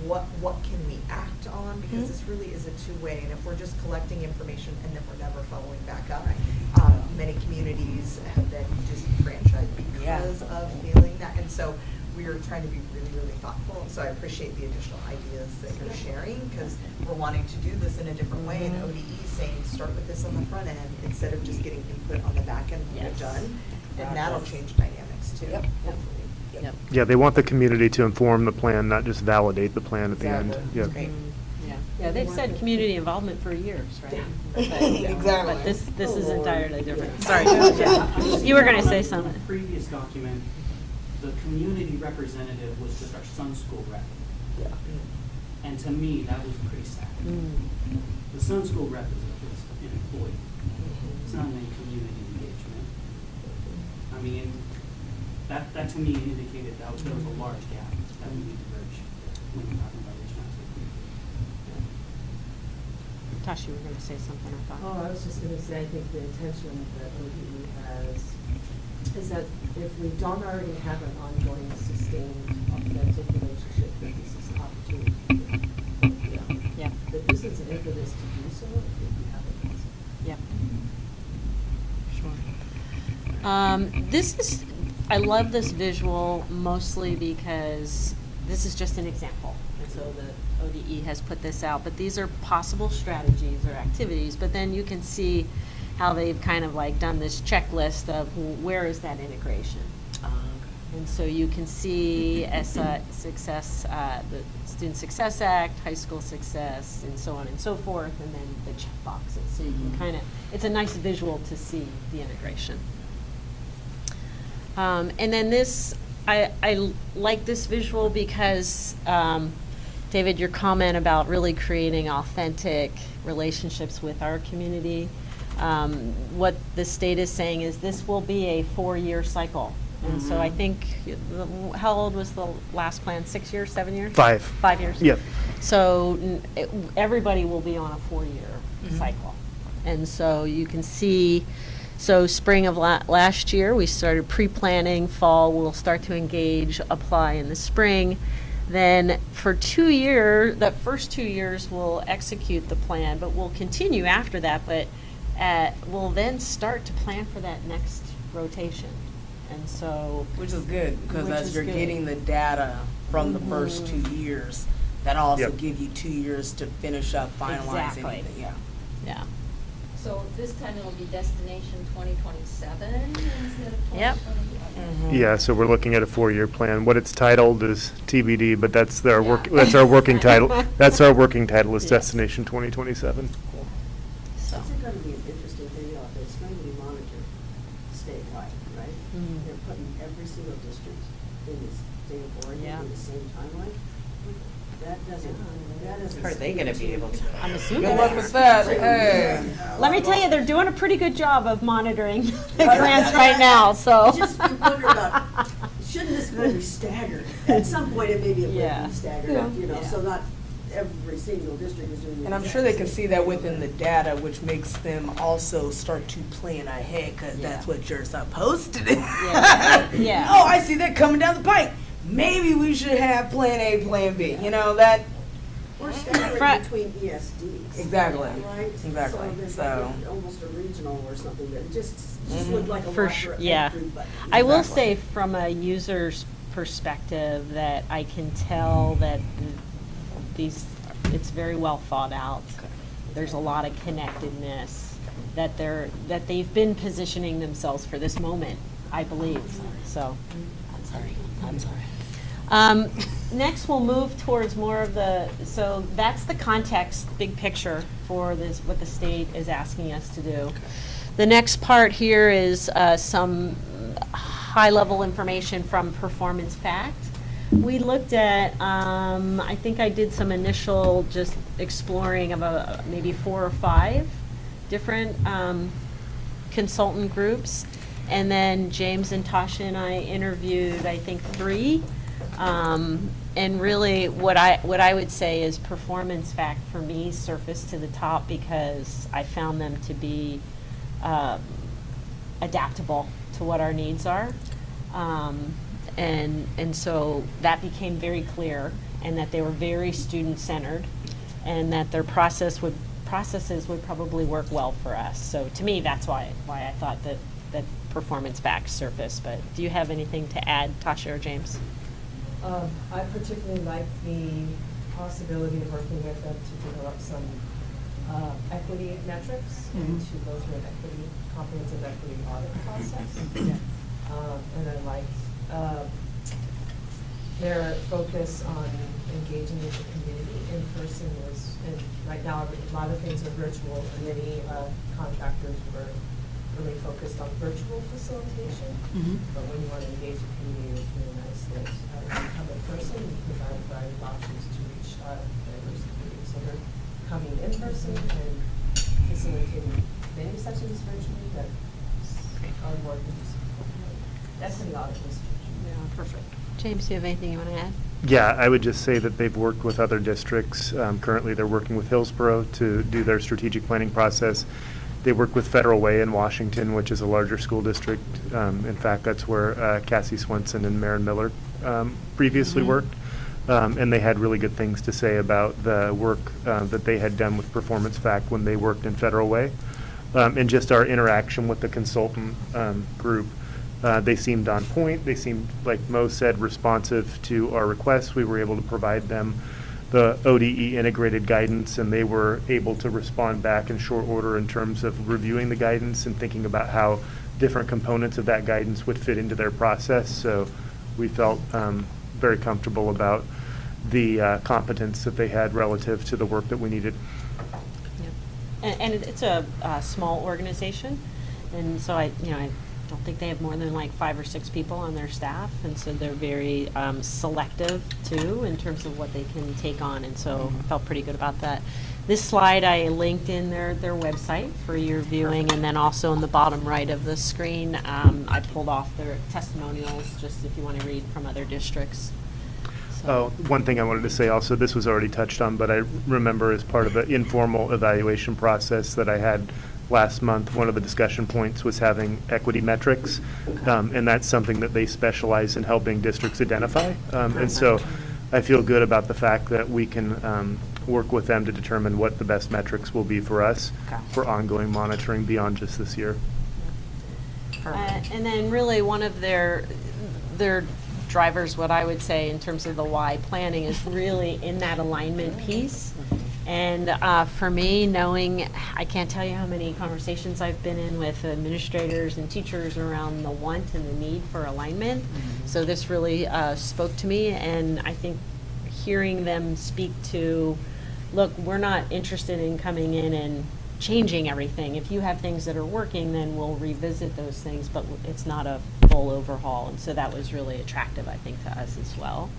What can we act on? Because this really is a two-way, and if we're just collecting information and then we're never following back up, many communities have been disenfranchised because of feeling that, and so we're trying to be really, really thoughtful. And so I appreciate the additional ideas that you're sharing, because we're wanting to do this in a different way, and ODE is saying start with this on the front end instead of just getting input on the back end when Yes. you're done, and that'll change dynamics too. Yep. Hopefully. Yep. Yeah, they want the community to inform the plan, not just validate the plan at the end. Exactly. Yep. Great. Yeah, they've said community involvement for years, right? But- Exactly. But this is Oh, Lord. entirely different. Yeah. Sorry. You were gonna say something. The previous document, the community representative was just our Sun School rep. Yeah. And to me, that was pretty sad. The Sun School rep is an employee. It's not any community engagement. I mean, that to me indicated that there was a large gap that we need to bridge when we're talking about reaching out to the community. Tasha, you were gonna say something, I thought. Oh, I was just gonna say, I think the intention that ODE has is that if we don't already have an ongoing, sustained, authentic relationship, that this is an opportunity to do it. Yeah. That this is an impetus to do so, if we haven't done so. Yep. Sure. This is, I love this visual mostly because this is just an example. And so the ODE has put this out, but these are possible strategies or activities, but then you can see how they've kind of like done this checklist of where is that integration. And so you can see success, the Student Success Act, high school success, and so on and so forth, and then the check boxes. So you can kind of, it's a nice visual to see the integration. And then this, I like this visual because, David, your comment about really creating authentic relationships with our community, what the state is saying is this will be a 4-year cycle. And so I think, how old was the last plan? 6 years, 7 years? 5. 5 years? Yep. So everybody will be on a 4-year cycle. And so you can see, so spring of last year, we started pre-planning. Fall, we'll start to engage, apply in the spring. Then for 2 years, that first 2 years, we'll execute the plan, but we'll continue after that. But we'll then start to plan for that next rotation. And so, which is good, because which as is you're good. getting the data from the first 2 years, that also Yep. give you 2 years to finish up, finalize Exactly. anything. Yeah. Yeah. So this time it'll be destination 2027 instead of 2020? Yep. Yeah, so we're looking at a 4-year plan. What it's titled is TBD, but that's our working title. That's our working title is Yes. Destination 2027. So. It's going to be an interesting thing, it's going to be monitored statewide, right? Mm. They're putting every single district in the state of Oregon Yeah. in the same timeline. That doesn't. Are they gonna be able to? I'm assuming. Good luck with that. Hey. Let me tell you, they're doing a pretty good job of monitoring the grants right now, so. Just you wonder about, shouldn't this be staggered? At some point, maybe it Yeah. would be staggered, you know, so not every single district is doing the And I'm exact sure they same can see that within the data, which makes them also start to plan ahead, because that's what you're supposed to do. Yeah. Yeah. Oh, I see that coming down the pike. Maybe we should have plan A, plan B. You know, that. Or staggering Frat- between ESDs. Exactly. Right? Exactly. So there's So- like almost a regional or something that just Mhm. looked like a For lot sure, for yeah. everybody. I will Exactly. say from a user's perspective that I can tell that it's very well thought out. There's a lot of connectedness, that they've been positioning themselves for this moment, I believe, so. I'm sorry. Next, we'll move towards more of so that's the context, big picture for this, what the state is asking us to do. The next part here is some high-level information from Performance Fact. We looked at, I think I did some initial just exploring of maybe 4 or 5 different consultant groups. And then James and Tasha and I interviewed, I think, 3. And really what I would say is Performance Fact for me surfaced to the top because I found them to be adaptable to what our needs are. And so that became very clear, and that they were very student-centered, and that their processes would probably work well for us. So to me, that's why I thought that Performance Fact surfaced. But do you have anything to add, Tasha or James? I particularly like the possibility of working with them to develop some equity metrics and to go through an comprehensive equity audit process. And I liked their focus on engaging with the community in person and right now a lot of things are virtual, and many contractors were really focused on virtual facilitation. But when you want to engage the community, it's really nice that when you come in person, you provide a variety of options to reach diverse communities. So they're coming in person and facilitating many sessions virtually that are more conducive. That's an audit institution. Yeah, perfect. James, do you have anything you want to add? Yeah, I would just say that they've worked with other districts. Currently, they're working with Hillsborough to do their strategic planning process. They work with Federal Way in Washington, which is a larger school district. In fact, that's where Cassie Swenson and Maren Miller previously worked. And they had really good things to say about the work that they had done with Performance Fact when they worked in Federal Way. And just our interaction with the consultant group. They seemed on point. They seemed, like Mo said, responsive to our requests. We were able to provide them the ODE integrated guidance, and they were able to respond back in short order in terms of reviewing the guidance and thinking about how different components of that guidance would fit into their process. So we felt very comfortable about the competence that they had relative to the work that we needed. And it's a small organization, and so I don't think they have more than like 5 or 6 people on their staff, and so they're very selective too in terms of what they can take on, and so I felt pretty good about that. This slide I linked in their website for your viewing, and then also in the bottom right of the screen I pulled off their testimonials just if you want to read from other districts. Oh, one thing I wanted to say also, this was already touched on, but I remember as part of the informal evaluation process that I had last month, one of the discussion points was having equity metrics, and that's something that they specialize in helping districts identify. And so I feel good about the fact that we can work with them to determine what the best metrics will be for us for ongoing monitoring beyond just this year. And then really one of their drivers, what I would say in terms of the why planning, is really in that alignment piece. And for me, knowing, I can't tell you how many conversations I've been in with administrators and teachers around the want and the need for alignment. So this really spoke to me, and I think hearing them speak to, look, we're not interested in coming in and changing everything. If you have things that are working, then we'll revisit those things, but it's not a full overhaul. And so that was really attractive, I think, to us as well.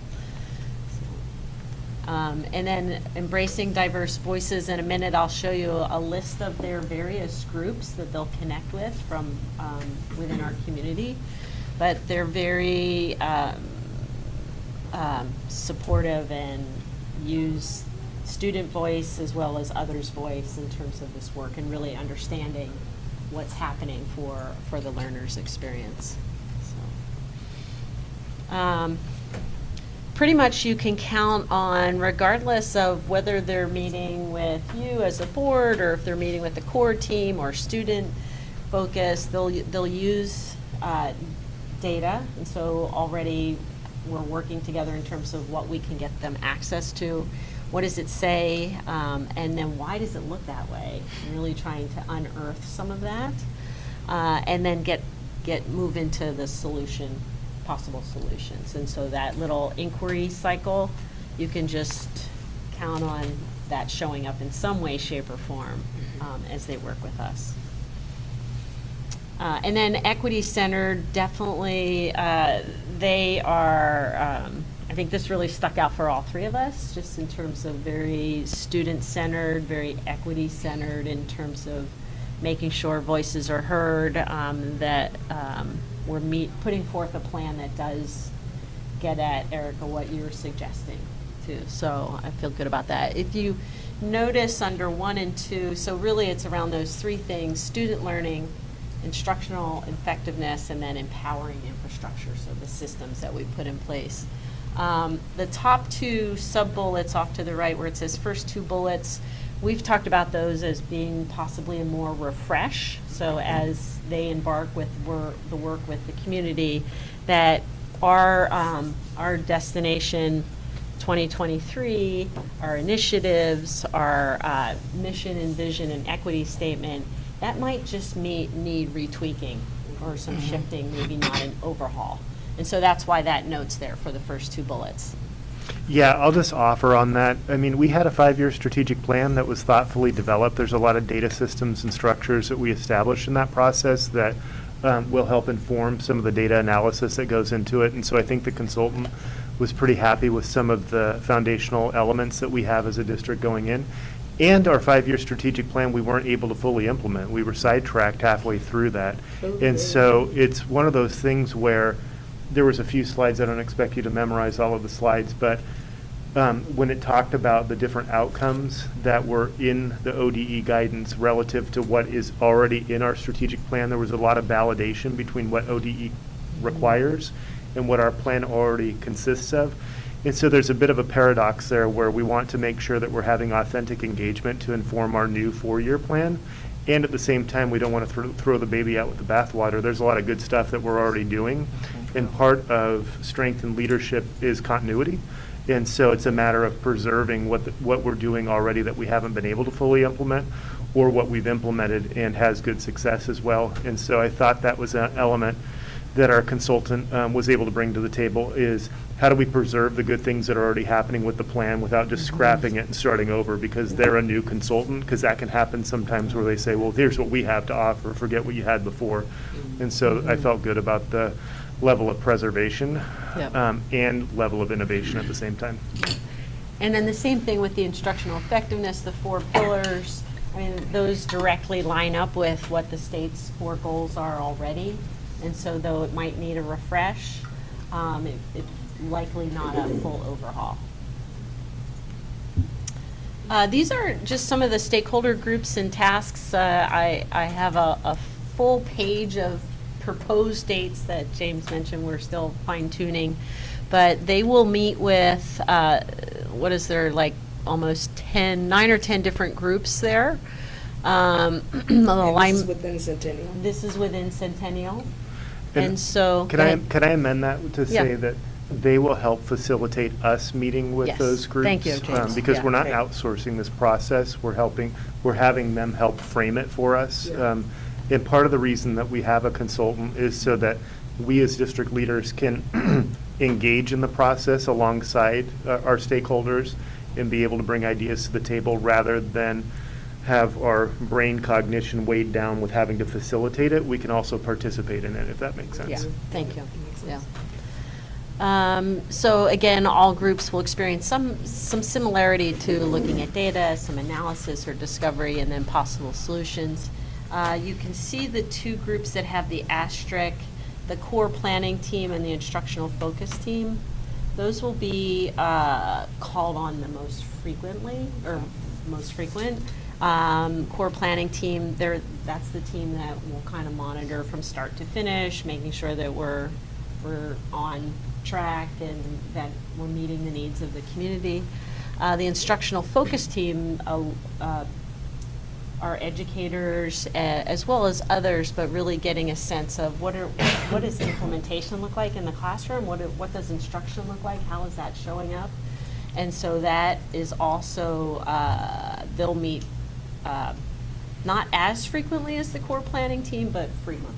And then embracing diverse voices. In a minute, I'll show you a list of their various groups that they'll connect with from within our community. But they're very supportive and use student voice as well as others' voice in terms of this work and really understanding what's happening for the learner's experience. So, pretty much you can count on, regardless of whether they're meeting with you as a board or if they're meeting with the core team or student focus, they'll use data. And so already we're working together in terms of what we can get them access to. What does it say, and then why does it look that way? Really trying to unearth some of that, and then move into the possible solutions. And so that little inquiry cycle, you can just count on that showing up in some way, shape, or form as they work with us. And then equity centered, definitely they are. I think this really stuck out for all 3 of us, just in terms of very student-centered, very equity-centered in terms of making sure voices are heard, that we're putting forth a plan that does get at, Erica, what you were suggesting, too. So I feel good about that. If you notice under 1 and 2, so really it's around those 3 things: student learning, instructional effectiveness, and then empowering infrastructure, so the systems that we put in place. The top 2 sub-bullets off to the right where it says first 2 bullets, we've talked about those as being possibly a more refresh. So as they embark with the work with the community, that our destination 2023, our initiatives, our mission and vision and equity statement, that might just need retweaking or some shifting, maybe not an overhaul. And so that's why that note's there for the first 2 bullets. Yeah, I'll just offer on that. I mean, we had a 5-year strategic plan that was thoughtfully developed. There's a lot of data systems and structures that we established in that process that will help inform some of the data analysis that goes into it. And so I think the consultant was pretty happy with some of the foundational elements that we have as a district going in. And our 5-year strategic plan, we weren't able to fully implement. We were sidetracked halfway through that. Okay. And so it's one of those things where there was a few slides. I don't expect you to memorize all of the slides, but when it talked about the different outcomes that were in the ODE guidance relative to what is already in our strategic plan, there was a lot of validation between what ODE requires and what our plan already consists of. And so there's a bit of a paradox there where we want to make sure that we're having authentic engagement to inform our new 4-year plan. And at the same time, we don't want to throw the baby out with the bathwater. There's a lot of good stuff that we're already doing. And part of strength and leadership is continuity. And so it's a matter of preserving what we're doing already that we haven't been able to fully implement, or what we've implemented and has good success as well. And so I thought that was an element that our consultant was able to bring to the table, is how do we preserve the good things that are already happening with the plan without just scrapping it and starting over because they're a new consultant, because that can happen sometimes where they say, well, here's what we have to offer, forget what you had before. And so I felt good about the level of preservation and level of innovation at the same time. And then the same thing with the instructional effectiveness, the 4 pillars. I mean, those directly line up with what the state's 4 goals are already. And so though it might need a refresh, it's likely not a full overhaul. These are just some of the stakeholder groups and tasks. I have a full page of proposed dates that James mentioned we're still fine-tuning. But they will meet with, what is there, like almost 9 or 10 different groups there. And this is within Centennial? This is within Centennial. And so. Can I amend that to say that they will help facilitate us meeting with those groups? Thank you, James. Because we're not outsourcing this process. We're having them help frame it for us. And part of the reason that we have a consultant is so that we as district leaders can engage in the process alongside our stakeholders and be able to bring ideas to the table rather than have our brain cognition weighed down with having to facilitate it. We can also participate in it, if that makes sense. Yeah, thank you. So again, all groups will experience some similarity to looking at data, some analysis or discovery, and then possible solutions. You can see the 2 groups that have the asterisk, the core planning team and the instructional focus team. Those will be called on the most frequently, or most frequent. Core planning team, that's the team that will kind of monitor from start to finish, making sure that we're on track and that we're meeting the needs of the community. The instructional focus team are educators as well as others, but really getting a sense of what does implementation look like in the classroom? What does instruction look like? How is that showing up? And so that is also, they'll meet not as frequently as the core planning team, but frequently.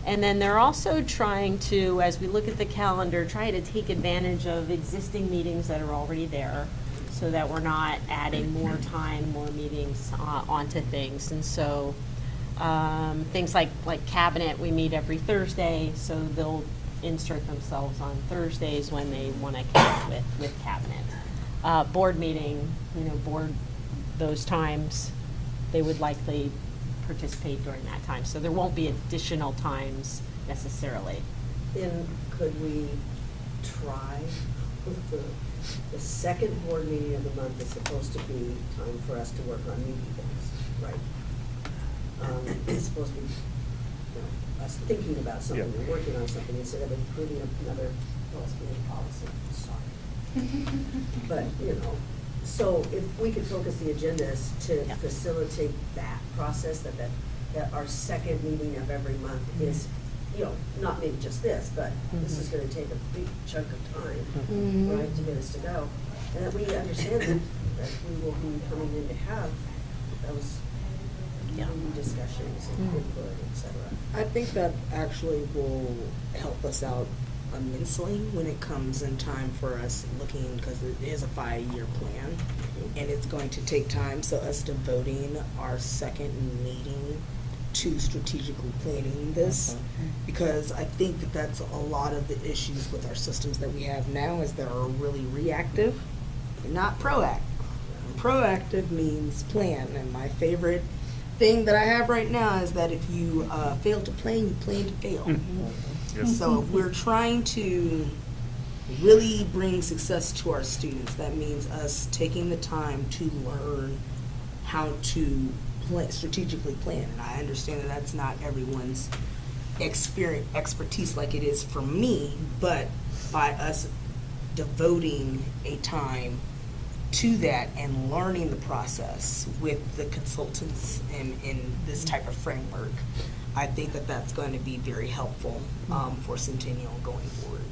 And then they're also trying to, as we look at the calendar, try to take advantage of existing meetings that are already there so that we're not adding more time, more meetings onto things. And so things like cabinet, we meet every Thursday, so they'll insert themselves on Thursdays when they want to connect with cabinet. Board meeting, board those times, they would likely participate during that time. So there won't be additional times necessarily. Then could we try with the second board meeting of the month is supposed to be time for us to work on meeting things, right? It's supposed to be us thinking about something and working on something instead of including another OSBA policy. Sorry. But, so if we could focus the agendas to facilitate that process, that our second meeting of every month is, not maybe just this, but this is gonna take a big chunk of time, right, to get us to go. And that we understand that we will be coming in to have those meeting discussions and input, et cetera. I think that actually will help us out immensely when it comes in time for us looking, because it is a 5-year plan and it's going to take time. So us devoting our second meeting to strategically planning this, because I think that that's a lot of the issues with our systems that we have now is they're really reactive and not proactive. And proactive means plan, and my favorite thing that I have right now is that if you fail to plan, you plan to fail. So if we're trying to really bring success to our students, that means us taking the time to learn how to strategically plan. And I understand that that's not everyone's expertise like it is for me, but by us devoting a time to that and learning the process with the consultants in this type of framework, I think that that's going to be very helpful for Centennial going forward.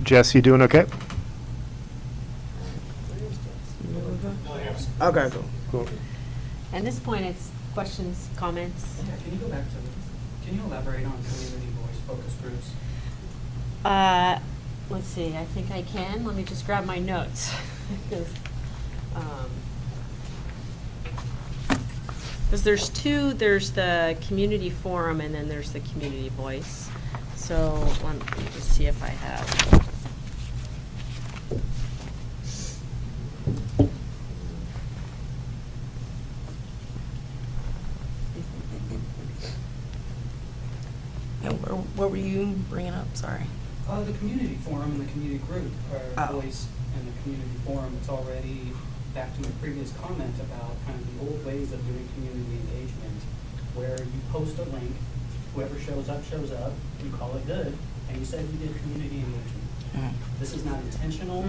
Jess, you doing okay? Okay, cool. Cool. At this point, it's questions, comments. Yeah, can you go back to, can you elaborate on community voice focus groups? Let's see, I think I can. Let me just grab my notes. Because there's two, there's the community forum and then there's the community voice. So let me just see if I have. And what were you bringing up? Sorry. The community forum and the community group are Oh. voice and the community forum. It's already back to my previous comment about kind of the old ways of doing community engagement, where you post a link, whoever shows up, you call it good, and you said you did community engagement. This is not intentional.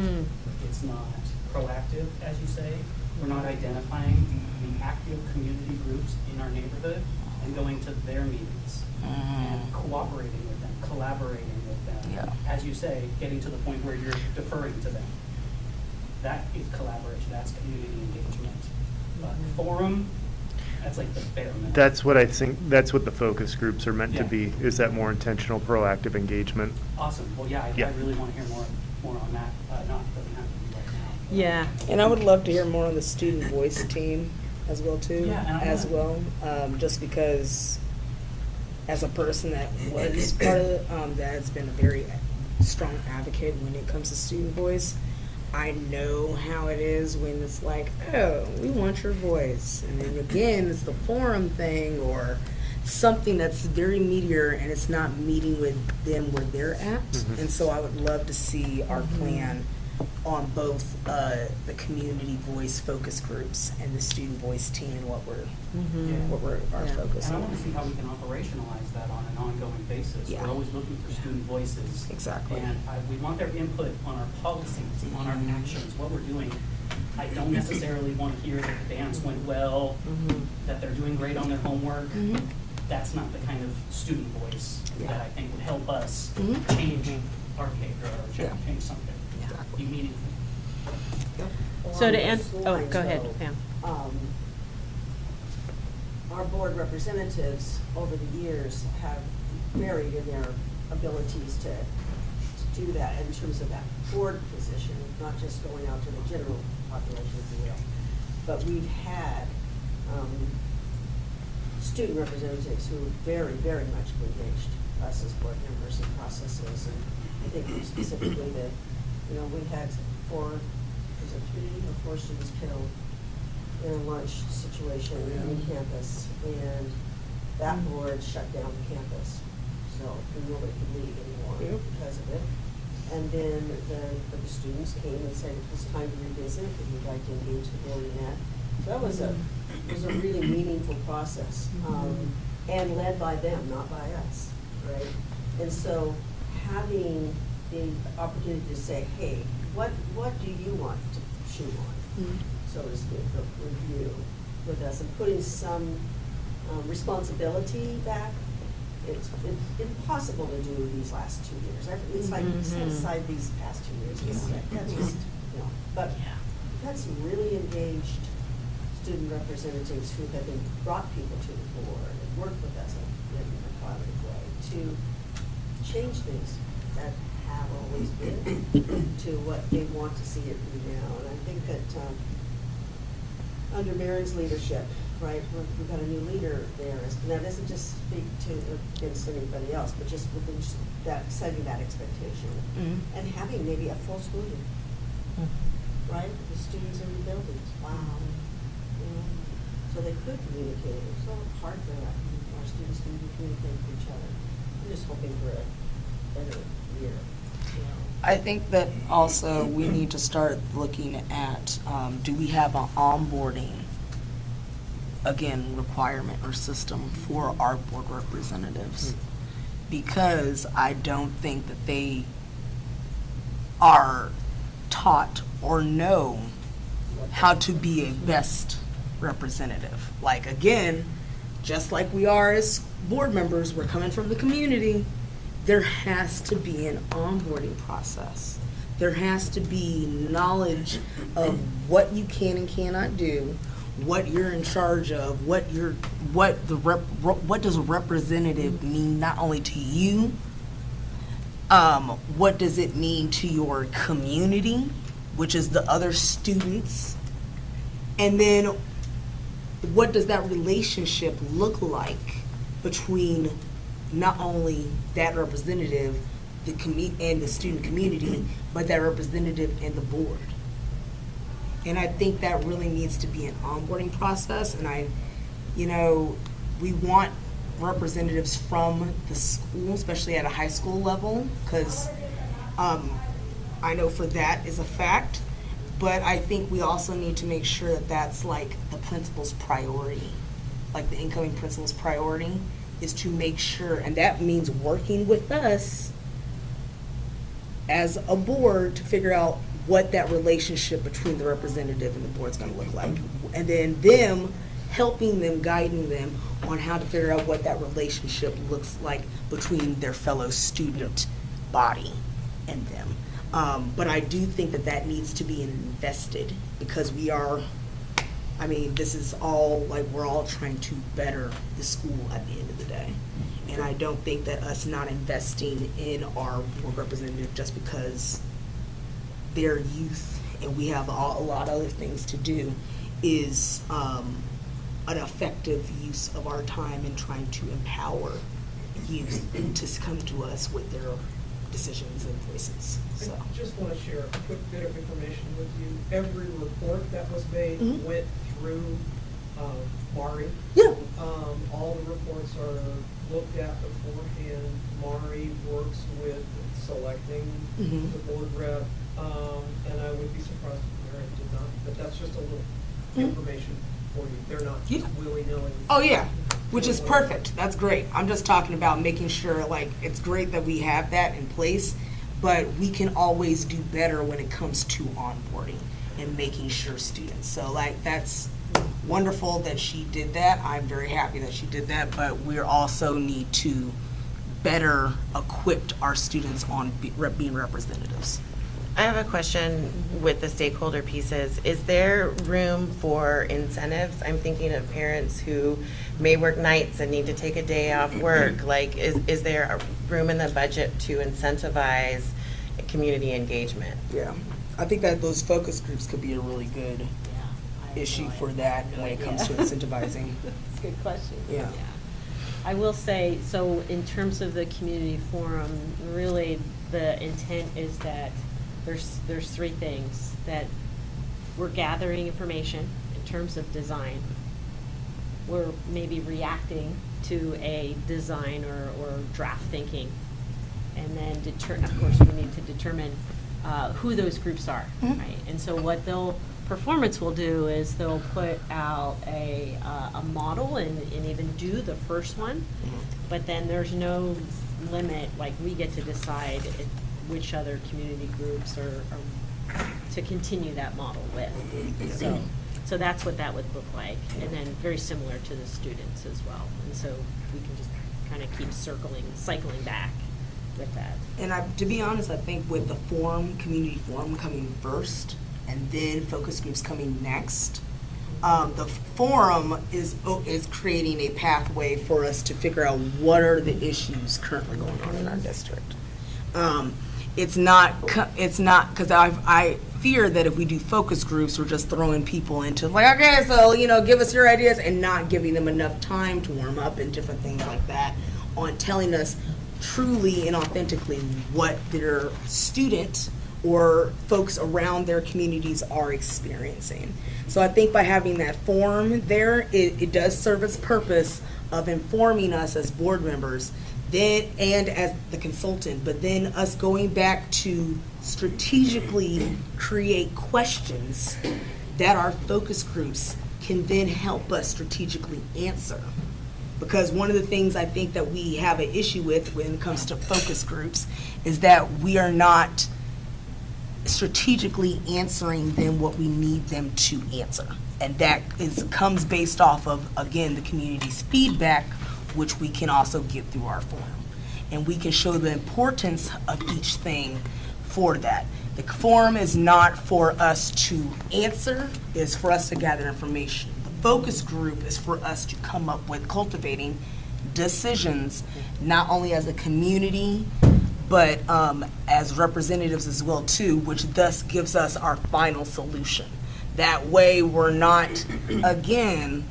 It's not proactive, as you say. We're not identifying the active community groups in our neighborhood and going to their meetings and cooperating with them, collaborating with them. Yeah. As you say, getting to the point where you're deferring to them. That is collaboration. That's community engagement. Forum, that's like the bare minimum. That's what I think, that's what the focus groups are meant to Yeah. be, is that more intentional, proactive engagement. Awesome. Well, yeah, I Yeah. really want to hear more on that. Doesn't have to be right now. Yeah. And I would love to hear more on the student voice team as well too. Yeah, and I as wanna- well, just because as a person that was part of it, that has been a very strong advocate when it comes to student voice. I know how it is when it's like, oh, we want your voice. And then again, it's the forum thing or something that's very meatier and it's not meeting with them where they're at. Mhm. And so I would love to see our plan on both the community voice focus groups and the student voice team and what we're our focus And I on. want to see how we can operationalize that on an ongoing basis. Yeah. We're always looking for student voices. Exactly. And we want their input on our policies, on our actions, what we're doing. I don't necessarily want to hear that the dance went well, that they're doing great on their homework. That's not the kind of student voice that I think would help us change our behavior or change something. Be meaningful. So to Along answer, those oh, lines, go ahead, though, Pam. Our board representatives over the years have varied in their abilities to do that in terms of that board position, not just going out to the general population, if you will. But we've had student representatives who are very, very much engaged, us as board members in processes. And I think specifically that, we had 3 or 4 students killed in a lunch situation in campus, and that board shut down the campus. So nobody could leave anymore because of it. And then the students came and said it was time to revisit, and we'd like to engage the board in that. So that was a really meaningful process, and led by them, not by us, right? And so having the opportunity to say, hey, what do you want to chew on, so to speak, or review with us, and putting some responsibility back. It's impossible to do these last 2 years. It's like set aside these past 2 years. That's just, but we've had some really engaged student representatives who have brought people to the board and worked with us in a collaborative way to change things that have always been to what they want to see it be now. And I think that under Marin's leadership, right, we've got a new leader there. And that doesn't just speak to against anybody else, but just within that, setting that expectation and having maybe a full school year, right? The students in the buildings, wow. So they could communicate. It's so hard for our students to communicate with each other. I'm just hoping for a better year. I think that also we need to start looking at, do we have an onboarding, again, requirement or system for our board representatives? Because I don't think that they are taught or know how to be a best representative. Like, again, just like we are as board members, we're coming from the community, there has to be an onboarding process. There has to be knowledge of what you can and cannot do, what you're in charge of, what does a representative mean not only to you, what does it mean to your community, which is the other students, and then what does that relationship look like between not only that representative and the student community, but that representative and the board. And I think that really needs to be an onboarding process. And we want representatives from the school, especially at a high school level, because I know for that is a fact. But I think we also need to make sure that that's like the principal's priority, like the incoming principal's priority is to make sure, and that means working with us as a board to figure out what that relationship between the representative and the board is going to look like. And then them helping them, guiding them on how to figure out what that relationship looks like between their fellow student body and them. But I do think that that needs to be invested because this is all, like, we're all trying to better the school at the end of the day. And I don't think that us not investing in our board representative just because they're youth and we have a lot of other things to do is an effective use of our time in trying to empower youth to come to us with their decisions and voices. So. I just want to share a quick bit of information with you. Every report that was made went through Mari. Yeah. All the reports are looked at beforehand. Mari works with selecting the board rep, and I would be surprised if Mary did not. But that's just a little information for you. They're not just willy-nilly. Oh, yeah, which is perfect. That's great. I'm just talking about making sure, like, it's great that we have that in place, but we can always do better when it comes to onboarding and making sure students. So, like, that's wonderful that she did that. I'm very happy that she did that, but we also need to better equip our students on being representatives. I have a question with the stakeholder pieces. Is there room for incentives? I'm thinking of parents who may work nights and need to take a day off work. Like, is there room in the budget to incentivize community engagement? Yeah, I think that those focus groups could be a really good issue for that when it comes to incentivizing. That's a good question. Yeah. I will say, so in terms of the community forum, really the intent is that there's three things: that we're gathering information in terms of design, we're maybe reacting to a design or draft thinking, and then of course we need to determine who those groups are, right? And so what performance will do is they'll put out a model and even do the first one, but then there's no limit, like we get to decide which other community groups are to continue that model with. So that's what that would look like, and then very similar to the students as well. And so we can just kind of keep cycling back with that. And to be honest, I think with the community forum coming first, and then focus groups coming next, the forum is creating a pathway for us to figure out what are the issues currently going on in our district. It's not because I fear that if we do focus groups, we're just throwing people into like, okay, so give us your ideas, and not giving them enough time to warm up and different things like that on telling us truly and authentically what their student or folks around their communities are experiencing. So I think by having that forum there, it does serve its purpose of informing us as board members, then and as the consultant, but then us going back to strategically create questions that our focus groups can then help us strategically answer. Because one of the things I think that we have an issue with when it comes to focus groups is that we are not strategically answering them what we need them to answer. And that comes based off of, again, the community's feedback, which we can also get through our forum. And we can show the importance of each thing for that. The forum is not for us to answer, it's for us to gather information. The focus group is for us to come up with cultivating decisions, not only as a community, but as representatives as well too, which thus gives us our final solution. That way we're not, again,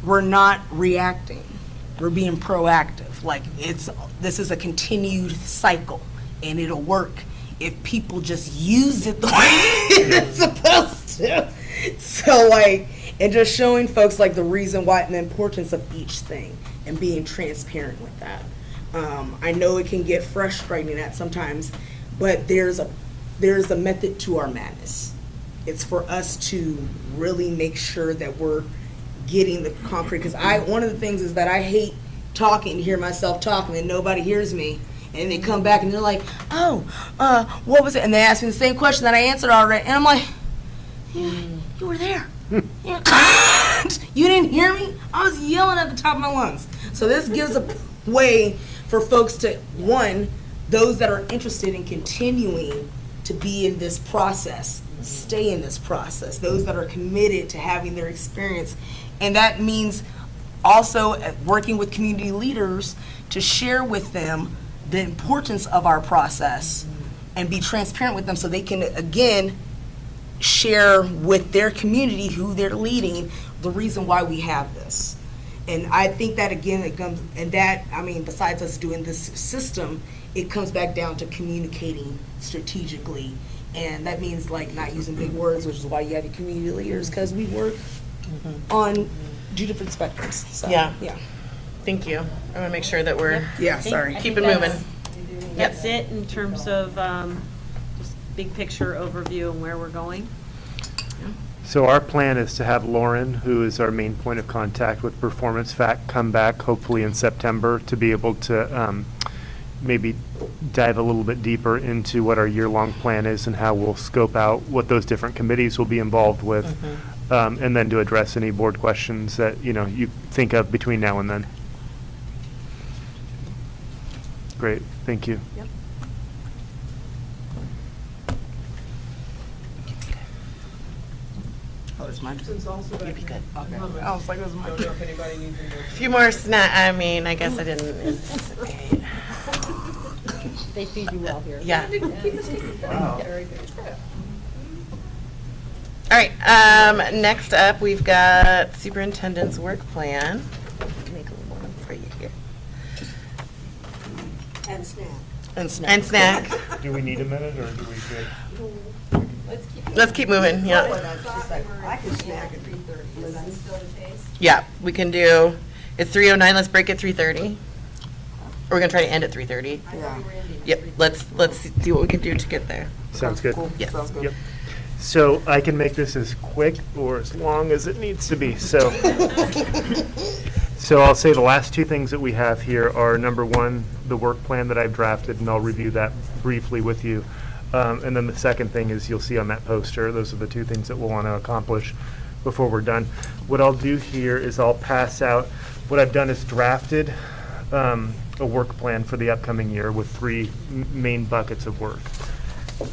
we're not reacting, we're being proactive. Like this is a continued cycle, and it'll work if people just use it the way it's supposed to. So and just showing folks the reason why and the importance of each thing and being transparent with that. I know it can get frustrating at sometimes, but there's a method to our madness. It's for us to really make sure that we're getting the concrete, because one of the things is that I hate talking, to hear myself talking and nobody hears me, and they come back and they're like, oh, what was it? And they ask me the same question that I answered already, and I'm like, yeah, you were there. Yeah. You didn't hear me? I was yelling at the top of my lungs. So this gives a way for folks to, one, those that are interested in continuing to be in this process, stay in this process, those that are committed to having their experience. And that means also working with community leaders to share with them the importance of our process and be transparent with them so they can, again, share with their community who they're leading the reason why we have this. And I think that, again, it comes, and that, besides us doing this system, it comes back down to communicating strategically. And that means not using big words, which is why you have your community leaders, because we work on two different spectrums. So, Yeah. Yeah. Thank you. I want to make sure that we're Sorry. keep it moving. That's it in terms of just big picture overview and where we're going. So our plan is to have Lauren, who is our main point of contact with Performance Fact, come back hopefully in September to be able to maybe dive a little bit deeper into what our year-long plan is and how we'll scope out what those different committees will be involved with, and then to address any board questions that you think of between now and then. Great, thank you. Yep. Oh, it's mine. Since also that. You'd be good. Okay. Comment, I was like, it was mine. Don't know if anybody needs any more. A few more snack. I guess I didn't anticipate. They feed you well here. Yeah. Wow. Very good. All right. Next up, we've got superintendent's work plan. Make a little more room for you here. And snack. And snack. And snack. Do we need a minute, or do we good? Let's keep moving. Yeah. I can snack at 3:30. Is that still the case? Yeah. We can do. It's 3:09. Let's break at 3:30. We're gonna try to end at 3:30. I thought we were ending at Yep. 3:30. Let's see what we can do to get there. Sounds good. Cool. Yes. Sounds good. Yep. So I can make this as quick or as long as it needs to be. So, so I'll say the last two things that we have here are, number one, the work plan that I've drafted, and I'll review that briefly with you. And then the second thing is you'll see on that poster, those are the two things that we'll want to accomplish before we're done. What I'll do here is I'll pass out, what I've done is drafted a work plan for the upcoming year with three main buckets of work. I'm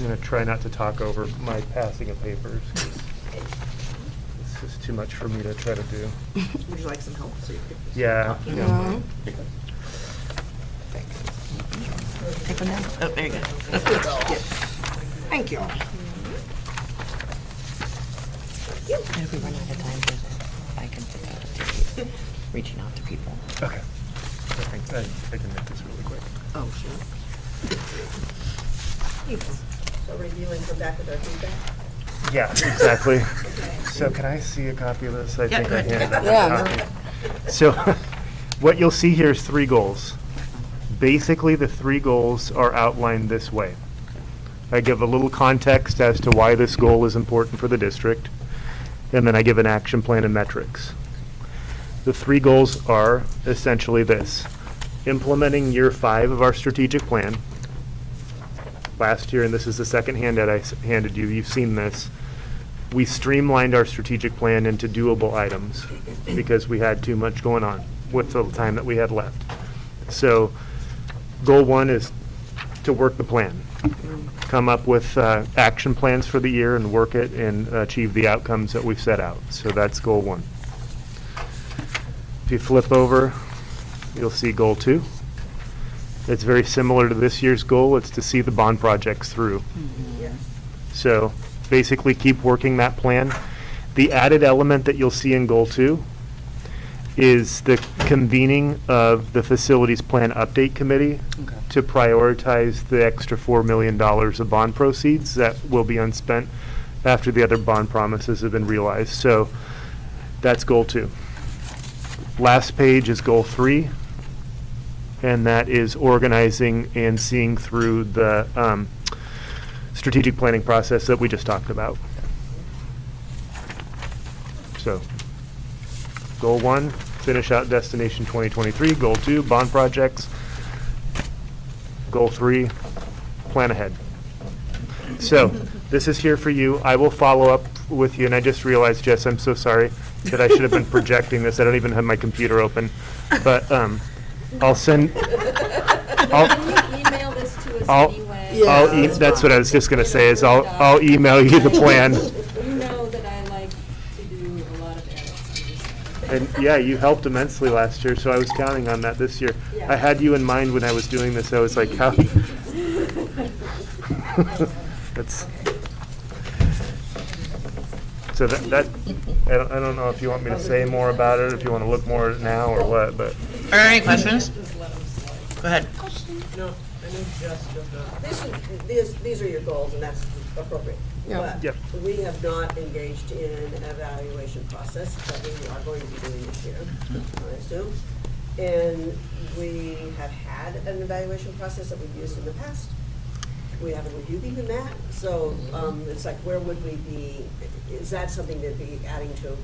going to try not to talk over my passing of papers, 'cause it's just too much for me to try to do. Would you like some help? So you could Yeah. Mhm. Take one down. Oh, there you go. Thank you. And if we run out of time, I can facilitate reaching out to people. Okay. I can make this really quick. Oh, sure. So review and come back with our feedback? Yeah, exactly. So can I see a copy of this? I Yeah, think go I ahead. handed out Yeah, a copy. So what you'll see here is three goals. Basically, the three goals are outlined this way. I give a little context as to why this goal is important for the district, and then I give an action plan and metrics. The three goals are essentially this: implementing year 5 of our strategic plan, last year, and this is the second handout I handed you, you've seen this. We streamlined our strategic plan into doable items because we had too much going on with the time that we had left. So goal 1 is to work the plan. Come up with action plans for the year and work it and achieve the outcomes that we've set out. So that's goal 1. If you flip over, you'll see goal 2. It's very similar to this year's goal. It's to see the bond projects through. Yes. So basically keep working that plan. The added element that you'll see in goal 2 is the convening of the facilities plan update committee to prioritize the extra $4 million of bond proceeds that will be unspent after the other bond promises have been realized. So that's goal 2. Last page is goal 3, and that is organizing and seeing through the strategic planning process that we just talked about. So, goal 1, finish out Destination 2023. Goal 2, bond projects. Goal 3, plan ahead. So, this is here for you. I will follow up with you, and I just realized, Jess, I'm so sorry that I should have been projecting this. I don't even have my computer open. But I'll send... Can you email this to us anyway? That's what I was just going to say, is I'll email you the plan. You know that I like to do a lot of edits. And yeah, you helped immensely last year, so I was counting on that this year. Yeah. I had you in mind when I was doing this. I was like, how? That's, so that I don't know if you want me to say more about it, if you want to look more now or what, but. Are there any questions? Go ahead. No, I know Jess These are your goals, and that's appropriate. But Yep. we have not engaged in an evaluation process that we are going to be doing this year, I assume. And we have had an evaluation process that we've used in the past. We haven't reviewed even that, so it's like, where would we be? Is that something to be adding to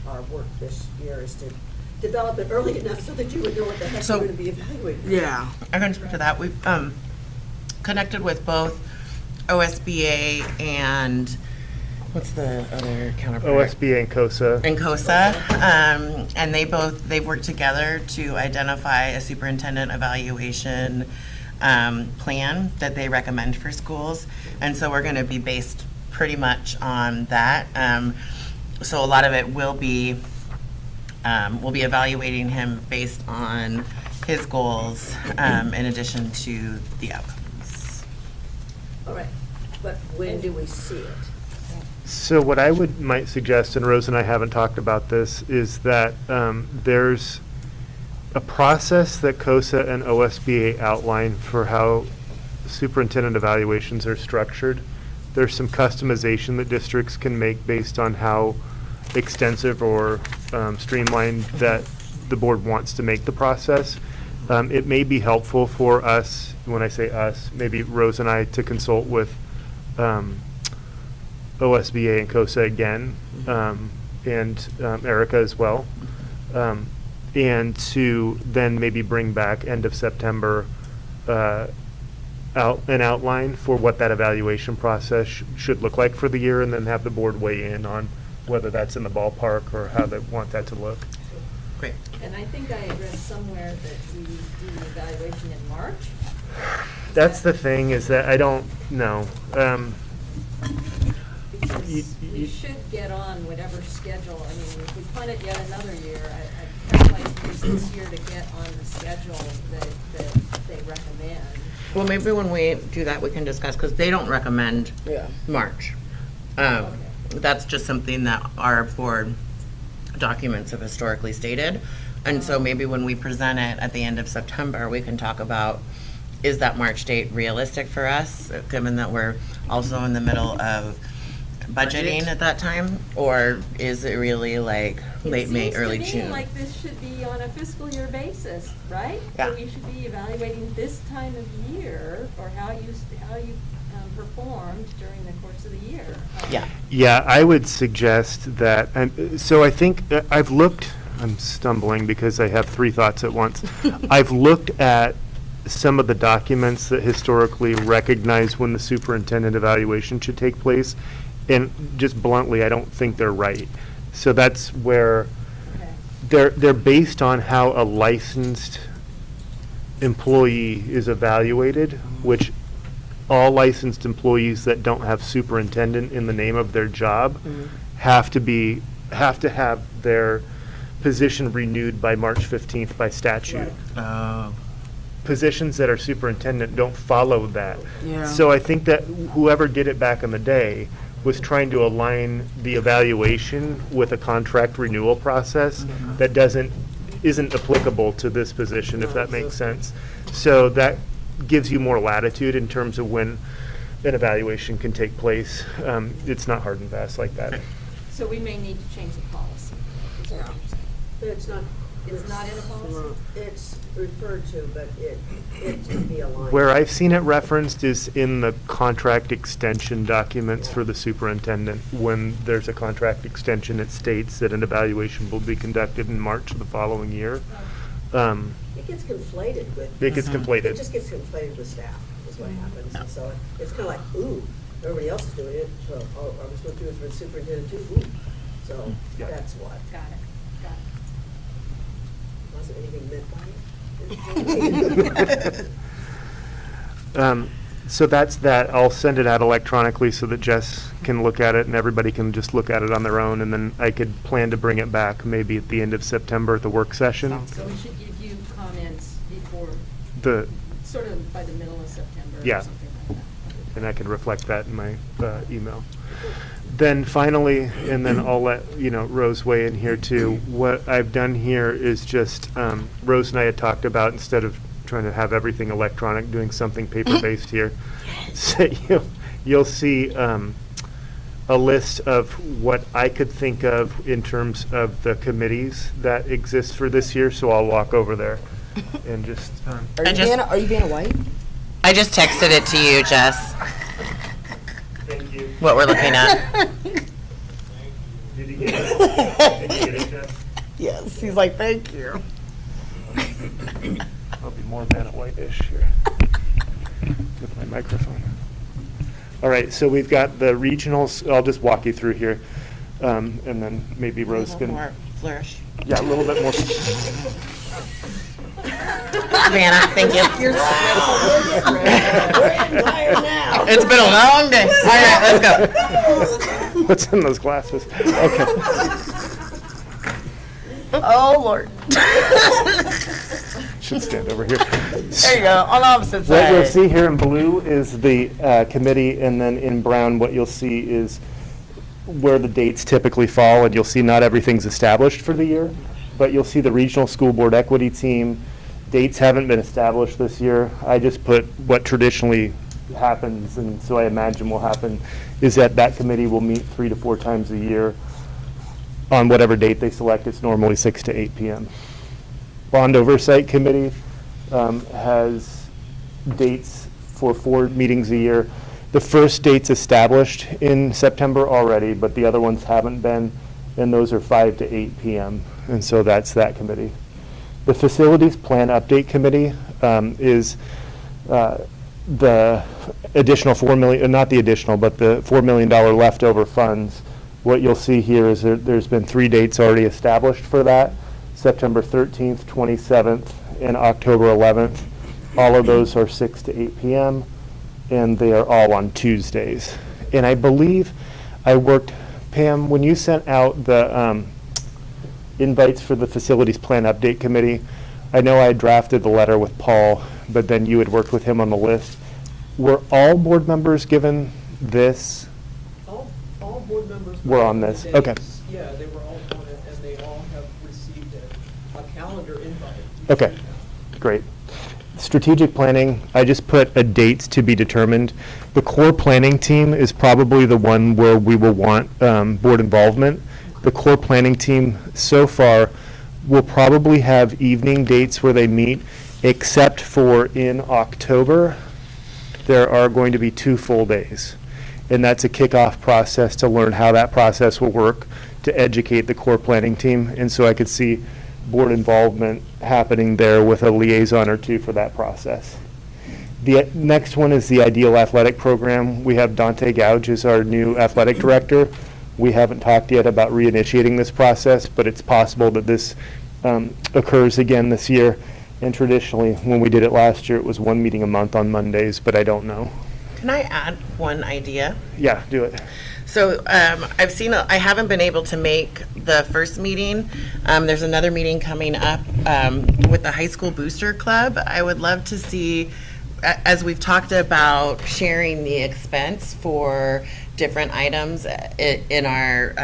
our work this year, is to develop it early enough so that you would know what the heck So- you're going to be evaluating? Yeah. I'm going to speak to that. We've connected with both OSBA and what's the other counterpart? OSBA and COSA. And COSA, and they've worked together to identify a superintendent evaluation plan that they recommend for schools, and so we're going to be based pretty much on that. So a lot of it will be we'll be evaluating him based on his goals in addition to the outcomes. All right, but when do we see it? So what I might suggest, and Rose and I haven't talked about this, is that there's a process that COSA and OSBA outline for how superintendent evaluations are structured. There's some customization that districts can make based on how extensive or streamlined that the board wants to make the process. It may be helpful for us, when I say us, maybe Rose and I, to consult with OSBA and COSA again, and Erica as well, and to then maybe bring back end of September an outline for what that evaluation process should look like for the year, and then have the board weigh in on whether that's in the ballpark or how they want that to look. Great. And I think I read somewhere that we do the evaluation in March. That's the thing, is that I don't know. Because we should get on whatever schedule. I mean, if we punt it yet another year, I'd kind of like to use this year to get on the schedule that they recommend. Well, maybe when we do that, we can discuss, because they don't recommend March. That's just something that our board documents have historically stated. And so maybe when we present it at the end of September, we can talk about, is that March date realistic for us, given that we're also in the middle of budgeting at that time? Or is it really like late May, early It seems to June? me like this should be on a fiscal year basis, right? Yeah. So we should be evaluating this time of year for how you performed during the course of the year. Yeah. Yeah, I would suggest that, and so I think I've looked, I'm stumbling because I have three thoughts at once. I've looked at some of the documents that historically recognize when the superintendent evaluation should take place, and just bluntly, I don't think they're right. So that's where they're based on how a licensed employee is evaluated, which all licensed employees that don't have superintendent in the name of their job have to have their position renewed by March 15th by statute. Positions that are superintendent don't follow that. Yeah. So I think that whoever did it back in the day was trying to align the evaluation with a contract renewal process that isn't applicable to this position, if that makes sense. So that gives you more latitude in terms of when an evaluation can take place. It's not hard and fast like that. So we may need to change the policy. is what you're saying. But it's not. It's not in a policy? It's referred to, but it can be aligned. Where I've seen it referenced is in the contract extension documents for the superintendent. When there's a contract extension, it states that an evaluation will be conducted in March of the following year. It gets conflated with. It gets conflated. It just gets conflated with staff, is what happens. And so it's kind of like, ooh, everybody else is doing it, so, oh, are we supposed to do it for the superintendent too? Ooh. So Yeah. that's what. Got it, got it. Wasn't anything meant by it. So that's that. I'll send it out electronically so that Jess can look at it and everybody can just look at it on their own. And then I could plan to bring it back maybe at the end of September at the work session. So we should give you comments before, The, sort of by the middle of September or Yeah. something like that. and I can reflect that in my email. Then finally, and then I'll let, Rose weigh in here too. What I've done here is just, Rose and I had talked about, instead of trying to have everything electronic, doing something paper-based here. So you'll see a list of what I could think of in terms of the committees that exist for this year, so I'll walk over there and just. Are you being white? I just texted it to you, Jess, Thank you. what we're looking at. Did you get it? Did you get it, Jess? Yes, he's like, thank you. I'll be more than a white-ish here with my microphone. All right, so we've got the regionals. I'll just walk you through here, and then maybe Rose A can. little more flourish. Yeah, a little bit more. Savannah, thank you. It's been a long day. All right, let's go. What's in those glasses? Okay. Oh, Lord. Should stand over here. There you go, on the opposite What you'll side. see here in blue is the committee, and then in brown, what you'll see is where the dates typically fall, and you'll see not everything's established for the year, but you'll see the regional school board equity team. Dates haven't been established this year. I just put what traditionally happens, and so I imagine will happen, is that committee will meet 3 to 4 times a year on whatever date they select. It's normally 6 to 8 p.m. Bond Oversight Committee has dates for 4 meetings a year. The first date's established in September already, but the other ones haven't been, and those are 5 to 8 p.m., and so that's that committee. The Facilities Plan Update Committee is the additional $4 million, not the additional, but the $4 million leftover funds. What you'll see here is there's been 3 dates already established for that: September 13th, 27th, and October 11th. All of those are 6 to 8 p.m., and they are all on Tuesdays. And I believe Pam, when you sent out the invites for the Facilities Plan Update Committee, I know I drafted the letter with Paul, but then you had worked with him on the list. Were all board members given this? All board members Were on this, the okay. dates. Yeah, they were all on it, and they all have received a calendar invite. Okay, great. Strategic planning, I just put a date to be determined. The core planning team is probably the one where we will want board involvement. The core planning team so far will probably have evening dates where they meet, except for in October, there are going to be 2 full days. And that's a kickoff process to learn how that process will work, to educate the core planning team. And so I could see board involvement happening there with a liaison or two for that process. The next one is the Ideal Athletic Program. We have Dante Gouge as our new athletic director. We haven't talked yet about reinitiating this process, but it's possible that this occurs again this year. And traditionally, when we did it last year, it was one meeting a month on Mondays, but I don't know. Can I add one idea? Yeah, do it. So I haven't been able to make the first meeting. There's another meeting coming up with the high school booster club. I would love to see, as we've talked about sharing the expense for different items in our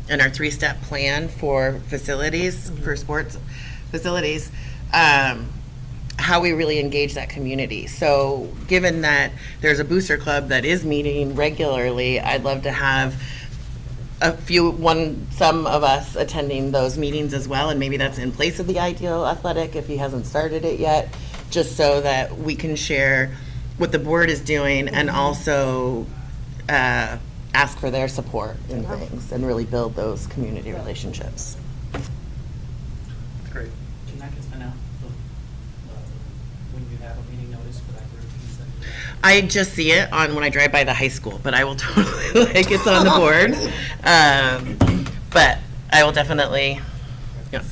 3-step plan for facilities, for sports facilities, how we really engage that community. So given that there's a booster club that is meeting regularly, I'd love to have some of us attending those meetings as well, and maybe that's in place of the Ideal Athletic if he hasn't started it yet, just so that we can share what the board is doing and also ask for their support in things and really build those community relationships. Great. Can I get sent out when you have a meeting notice for that group? I just see it when I drive by the high school, but I will totally, it's on the board. But I will definitely, yeah.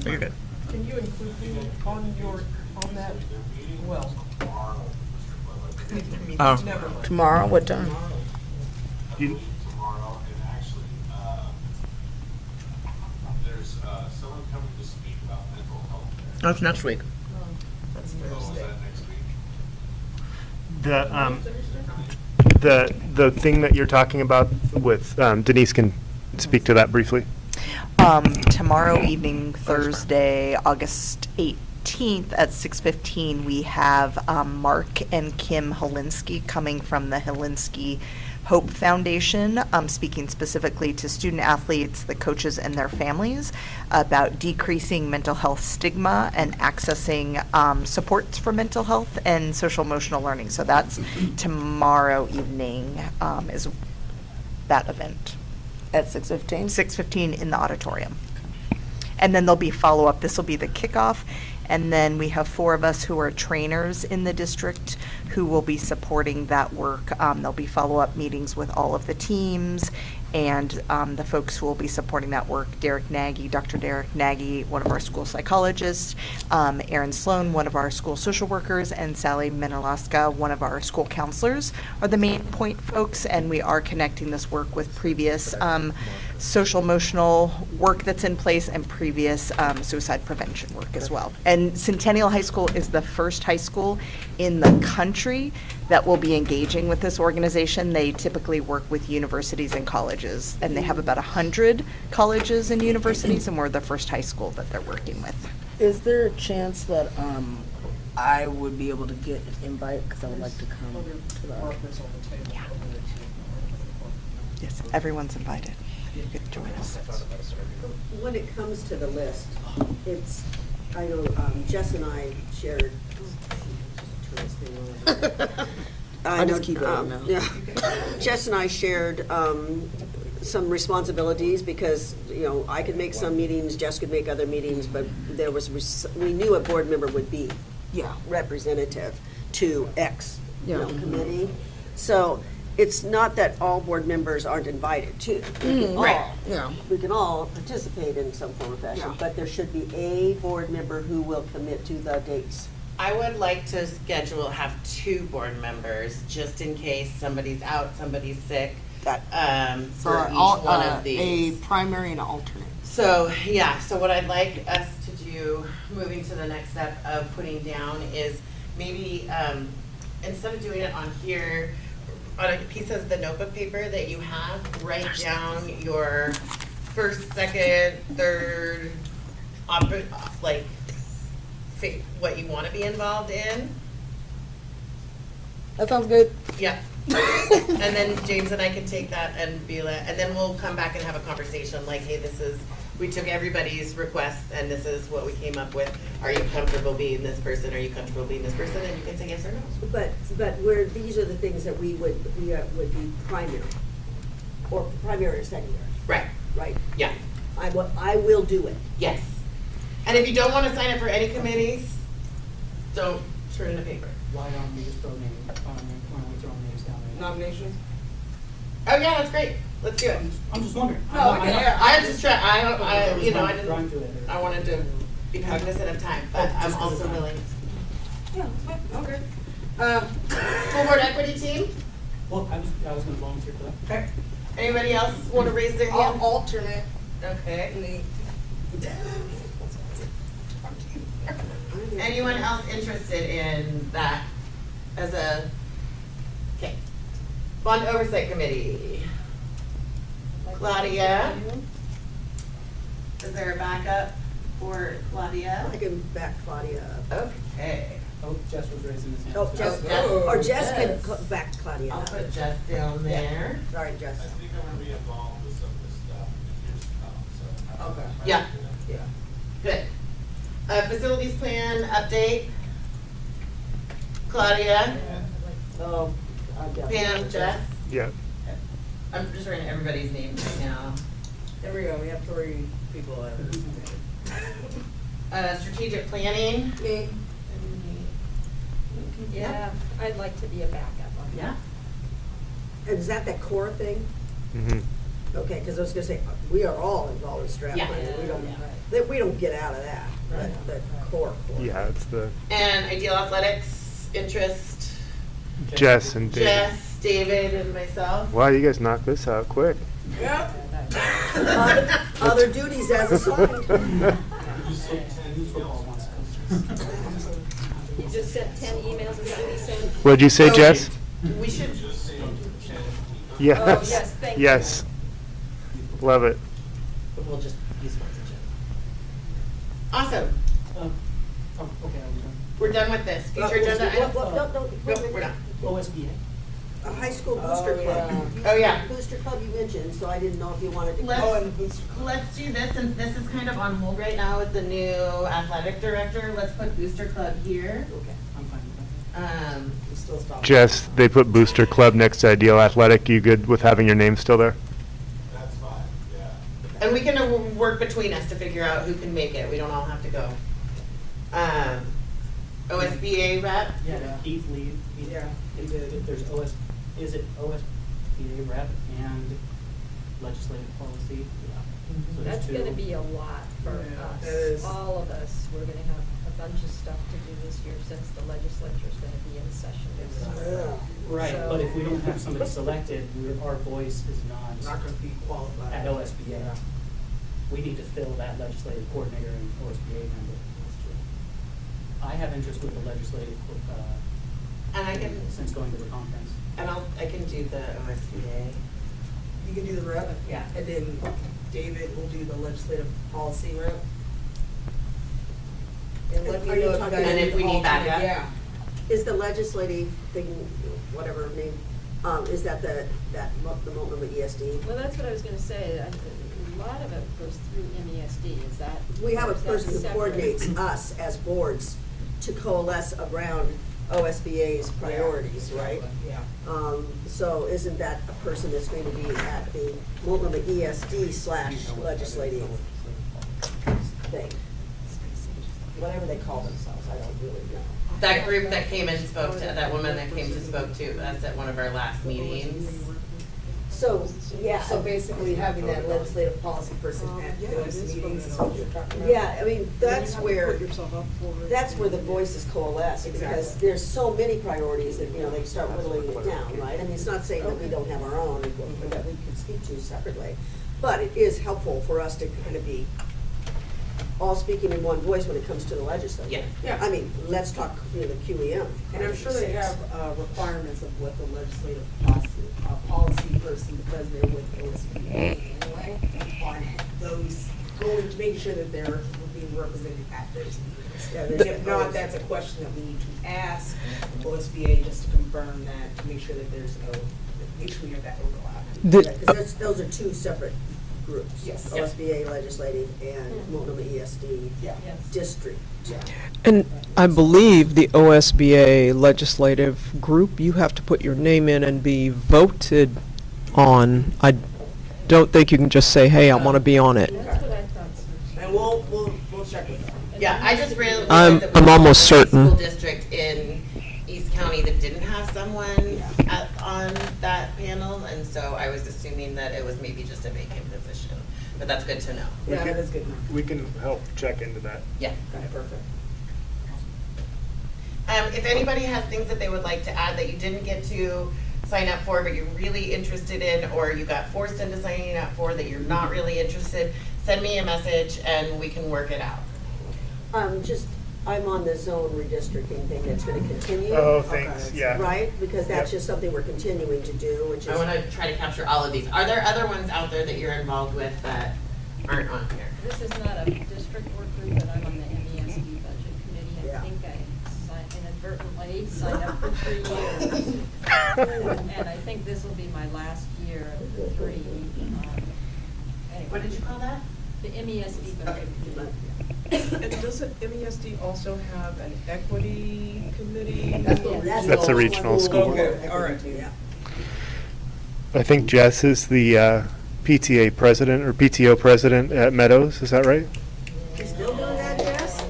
You're good. Can you include me on that? Well. Oh, tomorrow, what time? Tomorrow, and actually, there's someone coming to speak about mental health there. That's next week. That's Thursday. Is that next week? The thing that you're talking about with, Denise can speak to that briefly. Tomorrow evening, Thursday, August 18th at 6:15, we have Mark and Kim Helinski coming from the Helinski Hope Foundation, speaking specifically to student athletes, the coaches, and their families about decreasing mental health stigma and accessing supports for mental health and social emotional learning. So that's tomorrow evening is that event. At 6:15? 6:15 in the auditorium. And then there'll be follow-up. This will be the kickoff. And then we have 4 of us who are trainers in the district who will be supporting that work. There'll be follow-up meetings with all of the teams and the folks who will be supporting that work. Derek Nagy, Dr. Derek Nagy, one of our school psychologists, Erin Sloan, one of our school social workers, and Sally Menelaska, one of our school counselors, are the main point folks. And we are connecting this work with previous social emotional work that's in place and previous suicide prevention work as well. And Centennial High School is the first high school in the country that will be engaging with this organization. They typically work with universities and colleges, and they have about 100 colleges and universities, and we're the first high school that they're working with. Is there a chance that I would be able to get an invite, because I would like to come to that? Yeah. Yes, everyone's invited. You could join us. When it comes to the list, I know Jess and I shared, turn this thing on. I'll just keep it on now. Yeah. Jess and I shared some responsibilities because, I could make some meetings, Jess could make other meetings, but we knew a board member would be representative to X committee. So it's not that all board members aren't invited to. We can all participate in some form or fashion, but there should be a board member who will commit to the dates. I would like to have 2 board members, just in case somebody's out, somebody's sick, for each one of these. A primary and an alternate. So, so what I'd like us to do, moving to the next step of putting down, is maybe, instead of doing it on here, on a piece of the notebook paper that you have, write down your first, second, third, what you want to be involved in. That sounds good. Yeah. And then James and I can take that and and then we'll come back and have a conversation like, hey, we took everybody's requests and this is what we came up with. Are you comfortable being this person? Are you comfortable being this person? And you can say yes or no. But these are the things that we would be primary, or primary or secondary. Right. Right? Yeah. I will do it. Yes. And if you don't want to sign up for any committees, don't turn in a paper. Why don't we just throw names, why don't we throw names down there? Nominations? Oh, yeah, that's great. Let's do it. I'm just wondering. No, I'm not- I just try, I was you know, I going- going didn't, through it. I wanted to be cognizant of time, but I'm Just 'cause of also time. willing. Yeah, okay. School board equity team? Well, I was gonna volunteer for that. Okay. Anybody else want to raise their hand? Alternate. Okay. Anyone else interested in that as a, okay. Bond Oversight Committee. Claudia? Is there a backup for Claudia? I can back Claudia up. Okay. Oh, Jess was raising his hand. Oh, too. Jess, Jess. or Jess can Jess. back Claudia I'll up. put Jess down there. Sorry, Jess. I think I'm gonna be involved with some of this stuff in years to come, so. Okay. Yeah. Yeah. Good. Facilities plan update. Claudia, Oh, I've got. Pam, Jess. Yeah. I'm just writing everybody's names right now. There we go, we have 3 people Strategic planning. Me. Yeah, I'd like to be a backup on that. Yeah. And is that core thing? Mhm. Okay, because I was gonna say, we are all involved in strat Yeah. planning. We don't, Yeah. that we don't get out of that, Right. the core. Yeah, it's the And ideal athletics interest. Jess and David. Jess, David, and myself. Wow, you guys knocked this out quick. Yep. Other duties as assigned. Who's football wants to come? You just sent 10 emails, is that what you said? What'd you say, Oh, Jess? We should, Yes. Oh, yes, thank you. Yes. Love it. we'll just use sponsorship. Awesome. Oh, okay, are we done? We're done with this. Future agenda items? No, Nope, we're not. OSBA? A high school booster club. Oh, yeah. Booster club you mentioned, so I didn't know if you wanted to. Let's do this, since this is kind of on hold right now with the new athletic director. Let's put Booster Club here. Okay. I'm fine with that. We still stop. Jess, they put Booster Club next to Ideal Athletic. You good with having your name still there? That's fine, yeah. And we can work between us to figure out who can make it. We don't all have to go. OSBA rep? Yeah, Keith Lee. Yeah, he did. If there's is it OSBA rep and legislative policy? Yeah. So there's That's 2. gonna be a lot for Yeah, it us, is. all of us. We're gonna have a bunch of stuff to do this year since the legislature's gonna be in session this summer. Right, So- but if we don't have somebody selected, our voice is not Not gonna be qualified. at OSBA. We need to fill that legislative coordinator and OSBA member. I have interest with the legislative, And I can, since going to the conference. and I can do the OSBA. You can do the rep? Yeah. And then David will do the legislative policy rep? And let me Are know you if you talking guys. And if we need backup? Yeah. Is the legislative thing, whatever name, is that the Multnomah ESD? Well, that's what I was gonna say. A lot of it goes through MESD, is that? We have a or is that person who separate? coordinates us as boards to coalesce around OSBA's priorities, right? Yeah. So isn't that a person that's going to be at the Multnomah ESD/legislative thing? Whatever they call themselves, I don't really know. That group that came and spoke to, that woman that came to spoke to us at one of our last meetings. So, yeah. So basically having that legislative policy person at those meetings is what you're talking about? Yeah, I mean, that's where, Put yourself up for it. that's where the voices coalesce, because Exactly. there's so many priorities that, they start whittling it down, right? I mean, it's not saying that we don't have our own, and that we could speak to separately, but it is helpful for us to kind of be all speaking in one voice when it comes to the legislature. Yeah. Yeah. I mean, let's talk, the QEM. And I'm sure they have requirements of what the legislative policy person, because they're with OSBA anyway, on those, going to make sure that they're being represented at those meetings. Yeah, there's If not, that's a question that we need to ask OSBA just to confirm that, to make sure that there's no, make sure we have that overlap. Because those are two separate groups. Yes. OSBA legislative and Multnomah ESD Yeah. district. And I believe the OSBA legislative group, you have to put your name in and be voted on. I don't think you can just say, hey, I want to be on it. That's what I thought. And we'll check with them. Yeah, I just realized I'm- that we I'm almost had a certain. school district in East County that didn't have someone on that panel, and so I was assuming that it was maybe just a vacant position. But that's good to know. Yeah, that is good enough. We can help check into that. Yeah. Okay, perfect. If anybody has things that they would like to add that you didn't get to sign up for, but you're really interested in, or you got forced into signing up for that you're not really interested, send me a message and we can work it out. I'm on the zone redistricting thing that's gonna continue. Oh, thanks, yeah. Right, because that's Yep. just something we're continuing to do, which is. I want to try to capture all of these. Are there other ones out there that you're involved with that aren't on here? This is not a district work group, but I'm on the MESD budget committee. Yeah. I think I inadvertently signed up for 3 years. And I think this will be my last year of the 3. Anyway. What did you call that? The MESD budget committee. And doesn't MESD also have an equity committee? That's a regional school. Okay, all right. Yeah. I think Jess is the PTA president or PTO president at Meadows, is that right? You still doing that, Jess?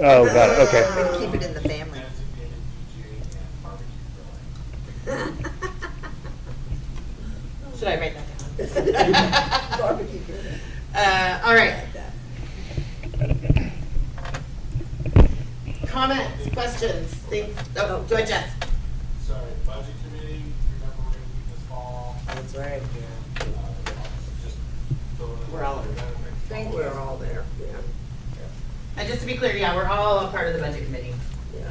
Oh, got it, okay. Keep it in the family. Should I write that down? All right. Comments, questions, things? Oh, go ahead, Jeff. Sorry, budget committee, remember we're gonna meet this fall. That's right. Just throwing it We're all out there. Thank you. We're all there, yeah. And just to be clear, yeah, we're all a part of the budget committee.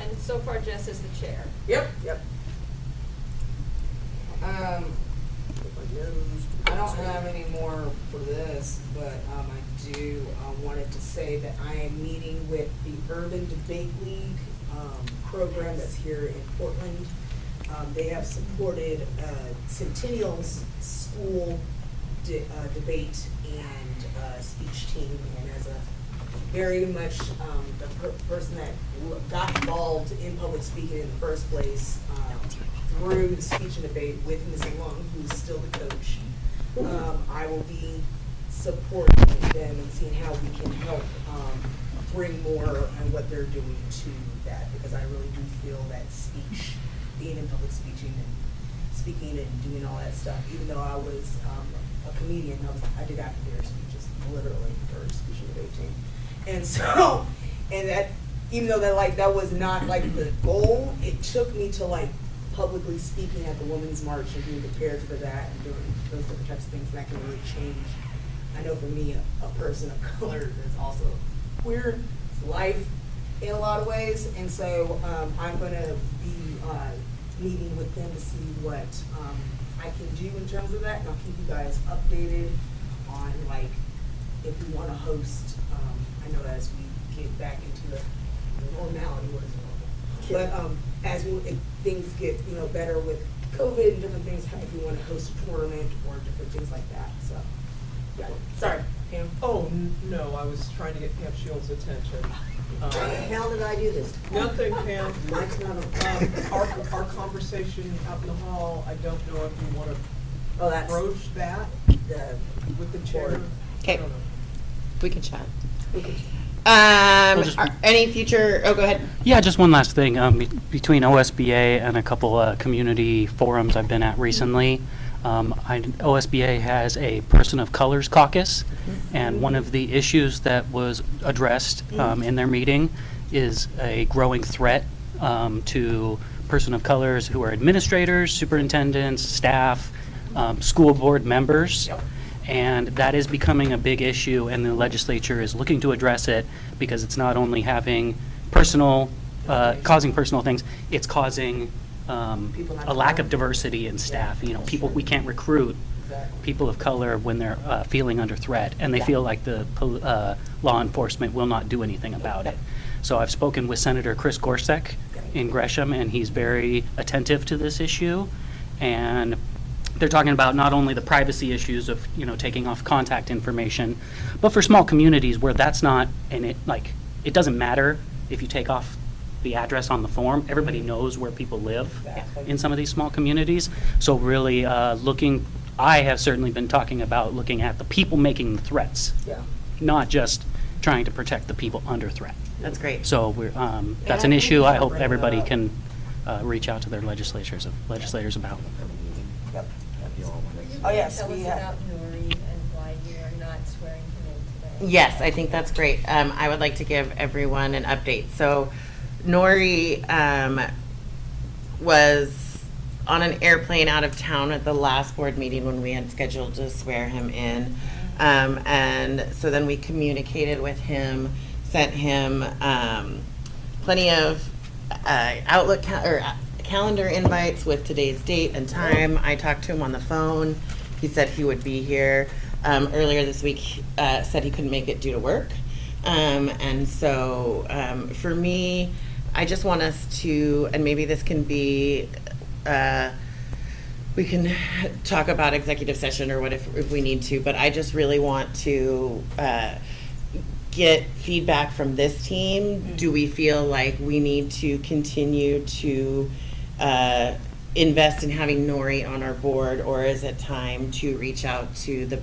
And so far Jess is the chair. Yep. I don't have any more for this, but I do wanted to say that I am meeting with the Urban Debate League program that's here in Portland. They have supported Centennial's school debate and speech team, and as a very much the person that got involved in public speaking in the first place through the speech and debate with Ms. Long, who's still the coach. I will be supporting them and seeing how we can help bring more on what they're doing to that, because I really do feel that speech, being in public speaking and speaking and doing all that stuff, even though I was a comedian, I did academic speeches literally for speech and debate team. And so, and that, even though that was not like the goal, it took me to like publicly speaking at the Women's March and being prepared for that and doing those different types of things that can really change. I know for me, a person of color that's also queer, it's life in a lot of ways. And so I'm going to be meeting with them to see what I can do in terms of that. And I'll keep you guys updated on like if we want to host. I know as we get back into the normality, what is normal? But as if things get better with COVID and different things, if we want to host a tournament or different things like that. So, yeah. Sorry, Pam. Oh, no, I was trying to get Pam Shields' attention. How the hell did I do this? Nothing, Pam. Mike's not a. Our conversation out in the hall, I don't know if you want Oh, to that's broach that with the chair. Okay. I don't know. We can chat. just- Any future, oh, go ahead. Yeah, just one last thing. Between OSBA and a couple community forums I've been at recently, OSBA has a Person of Colors caucus, and one of the issues that was addressed in their meeting is a growing threat to person of colors who are administrators, superintendents, staff, school board members. And that is becoming a big issue, and the legislature is looking to address it because it's not only having causing personal things, it's causing a lack of diversity in staff. People we can't recruit people of color when they're feeling under threat, and they feel like the law enforcement will not do anything about it. So I've spoken with Senator Chris Gorsuch in Gresham, and he's very attentive to this issue, and they're talking about not only the privacy issues of taking off contact information, but for small communities where that's not, and it doesn't matter if you take off the address on the form. Everybody knows where people live in some of these small communities. So really I have certainly been talking about looking at the people making the threats, not just trying to protect the people under threat. That's great. So we're, that's an issue I hope everybody can reach out to their legislators about. Yep. Oh, yes, Tell we us have- about Nori and why you are not swearing him in today. Yes, I think that's great. I would like to give everyone an update. So Nori was on an airplane out of town at the last board meeting when we had scheduled to swear him in. And so then we communicated with him, sent him plenty of Outlook calendar invites with today's date and time. I talked to him on the phone. He said he would be here. Earlier this week, said he couldn't make it due to work. And so for me, I just want us to, and maybe this can be, we can talk about executive session or what if we need to, but I just really want to get feedback from this team. Do we feel like we need to continue to invest in having Nori on our board, or is it time to reach out to the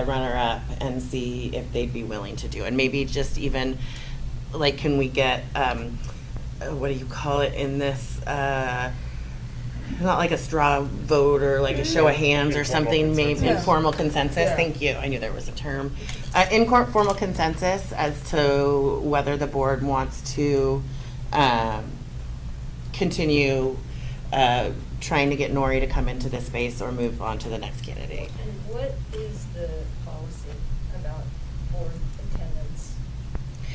runner-up and see if they'd be willing to do? And maybe just even, like, can we get, what do you call it in this, not like a straw vote or like a show of hands or something, maybe informal consensus. Thank you. I knew there was a term. Informal consensus as to whether the board wants to continue trying to get Nori to come into this space or move on to the next candidate. And what is the policy about board attendance?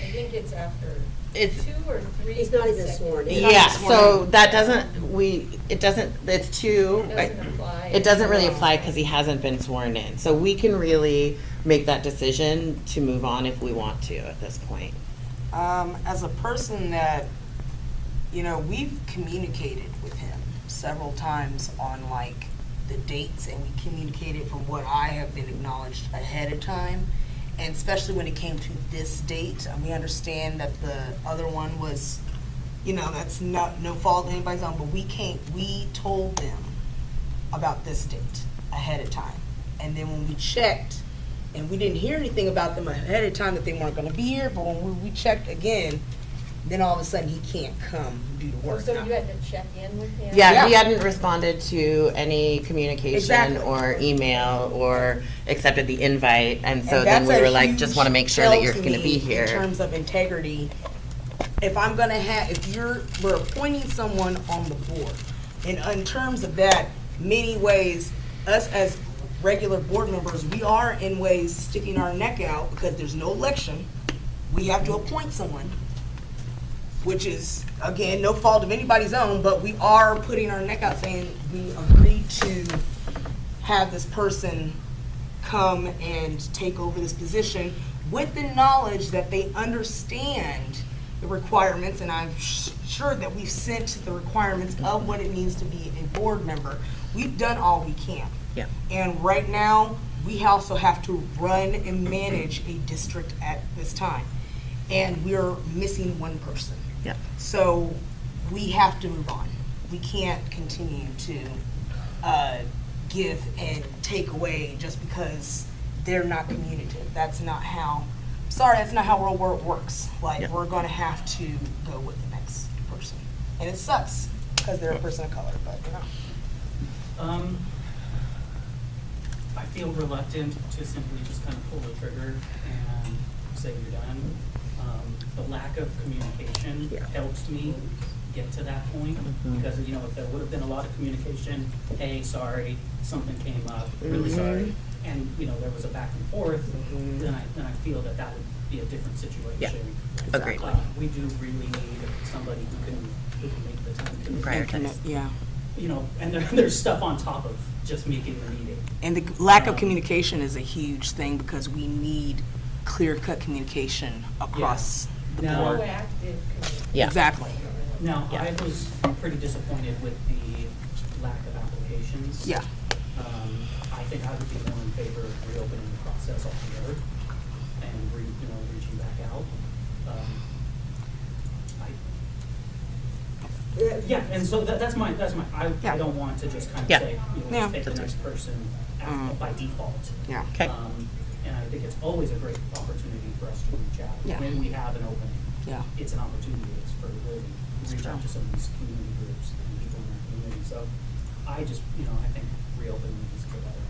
I think it's after It's 2 or 3. He's not even sworn in. Yeah, so that doesn't, it's two. It doesn't apply. It doesn't really apply because he hasn't been sworn in. So we can really make that decision to move on if we want to at this point. As a person that, we've communicated with him several times on like the dates, and we communicated from what I have been acknowledged ahead of time. And especially when it came to this date, and we understand that the other one was, that's not no fault of anybody's own, but we told them about this date ahead of time. And then when we checked, and we didn't hear anything about them ahead of time that they weren't gonna be here, but when we checked again, then all of a sudden he can't come due to work. So you had to check in with him? Yeah, he hadn't responded to any communication Exactly. or email or accepted the invite. And so And then that's we a were like, huge just want to make sure that tell you're to going to be me here. In terms of integrity, if we're appointing someone on the board, and in terms of that, many ways, us as regular board members, we are in ways sticking our neck out because there's no election. We have to appoint someone, which is, again, no fault of anybody's own, but we are putting our neck out saying we agreed to have this person come and take over this position with the knowledge that they understand the requirements, and I'm sure that we've sent the requirements of what it means to be a board member. We've done all we can. Yeah. And right now, we also have to run and manage a district at this time. And we're missing one person. Yeah. So we have to move on. We can't continue to give and take away just because they're not communicative. That's not how our world works. Like, we're gonna have to go with the next person. And it sucks because they're a person of color, but I feel reluctant to simply just kind of pull the trigger and say you're done. The lack of communication helps me get to that point, because, if there would have been a lot of communication, hey, sorry, something came up, really sorry, and, there was a back and forth, then I feel that would be a different situation. Yeah, agreed. We do really need somebody who can make the time to Prioritize. yeah. And there's stuff on top of just making the meeting. And the lack of communication is a huge thing because we need clear-cut communication across the board. Proactive communication. Yeah. Exactly. Now, I was pretty disappointed with the lack of applications. Yeah. I think I would be more in favor of reopening the process altogether and reaching back out. Yeah, and so that's my, I don't want to just kind of say, take the next person by default. Yeah. Okay. And I I think it's always a great opportunity for us to reach out. Yeah. When we have an opening, Yeah. it's an opportunity for really to reach out to some of these community groups and people in our community. So I just, I think reopening is a good idea.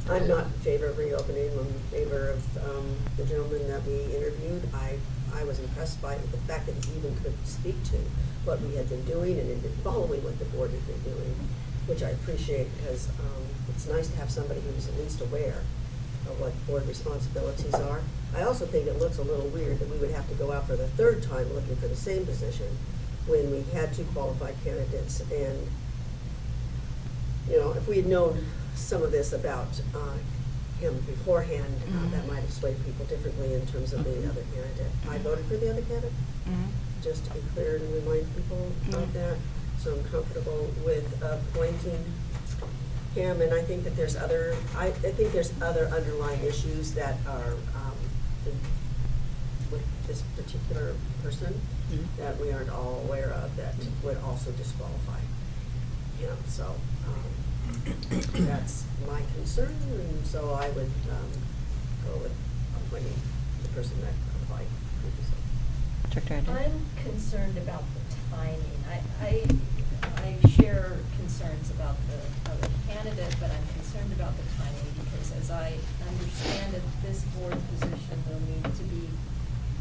I'm not in favor of reopening. I'm in favor of the gentleman that we interviewed. I was impressed by the fact that he even could speak to what we had been doing and had been following what the board had been doing, which I appreciate because it's nice to have somebody who's at least aware of what board responsibilities are. I also think it looks a little weird that we would have to go out for the third time looking for the same position when we had 2 qualified candidates. And, if we had known some of this about him beforehand, that might have swayed people differently in terms of the other candidate. I voted for the other candidate, just to be clear and remind people of that. So I'm comfortable with appointing him, and I think that there's other, I think there's other underlying issues that are with this particular person that we aren't all aware of that would also disqualify him. So that's my concern, and so I would go with appointing the person that applied previously. I'm concerned about the timing. I share concerns about the other candidate, but I'm concerned about the timing because as I understand it, this board position will need to be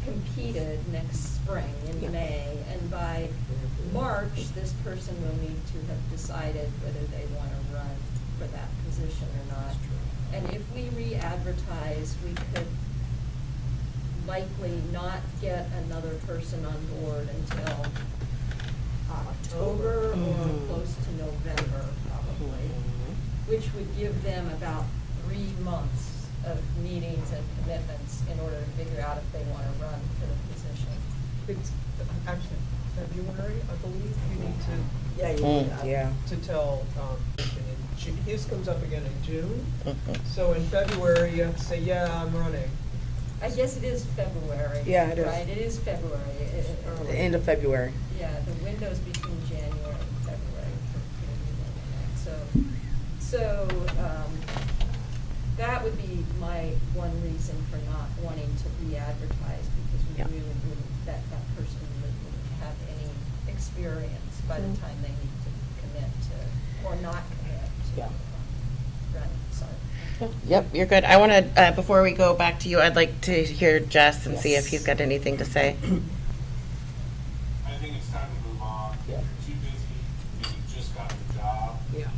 competed next spring in May, and by March, this person will need to have decided whether they want to run for that position or not. And if we re-advertise, we could likely not get another person on board until October or close to November, probably, which would give them about 3 months of meetings and commitments in order to figure out if they want to run for the position. It's actually February, I believe, you need to. To tell, his comes up again in June. So in February, you have to say, yeah, I'm running. I guess it is February. Yeah, it is. Right, it is February. The end of February. Yeah, the window's between January and February for community meeting. So that would be my one reason for not wanting to re-advertise because we really wouldn't, that person wouldn't have any experience by the time they need to commit to, or not commit to running. Sorry. Yep, you're good. I want to, before we go back to you, I'd like to hear Jess and see if he's got anything to say. I think it's time to move on. If you're too busy, and you just got the job, then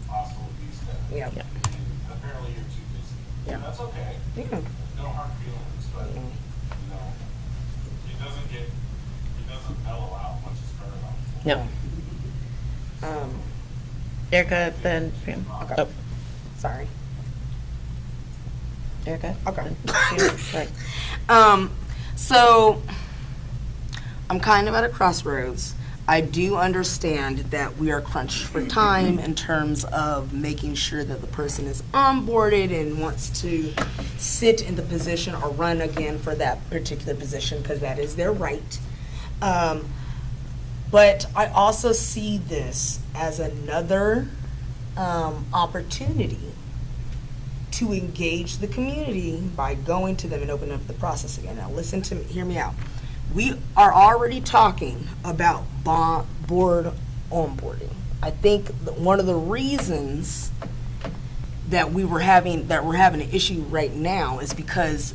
possible abuse that. Yeah. And apparently you're too busy. Yeah. That's okay. No hard feelings, but, it doesn't mellow out once you start about. Yep. Erica, then Pam. Okay. Oh, Sorry. Erica? Okay. Right. So I'm kind of at a crossroads. I do understand that we are crunched for time in terms of making sure that the person is onboarded and wants to sit in the position or run again for that particular position because that is their right. But I also see this as another opportunity to engage the community by going to them and opening up the process again. Now listen to me, hear me out. We are already talking about board onboarding. I think that one of the reasons that we're having an issue right now is because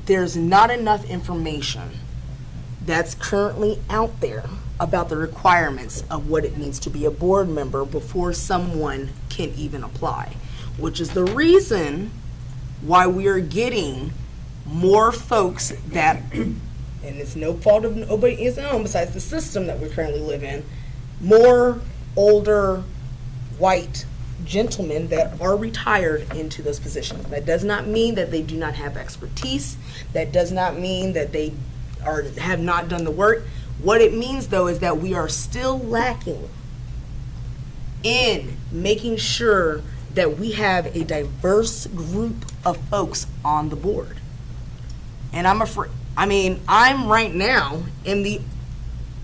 there's not enough information that's currently out there about the requirements of what it means to be a board member before someone can even apply, which is the reason why we are getting more folks that, and it's no fault of nobody's own besides the system that we currently live in, more older white gentlemen that are retired into those positions. That does not mean that they do not have expertise. That does not mean that they have not done the work. What it means, though, is that we are still lacking in making sure that we have a diverse group of folks on the board. And I'm right now in the,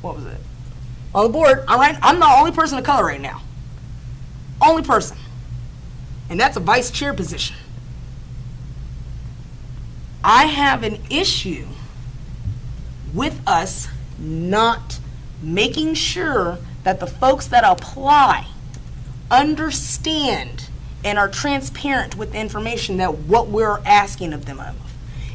on the board, I'm the only person of color right now. Only person. and that's a vice chair position. I have an issue with us not making sure that the folks that apply understand and are transparent with the information that what we're asking of them of.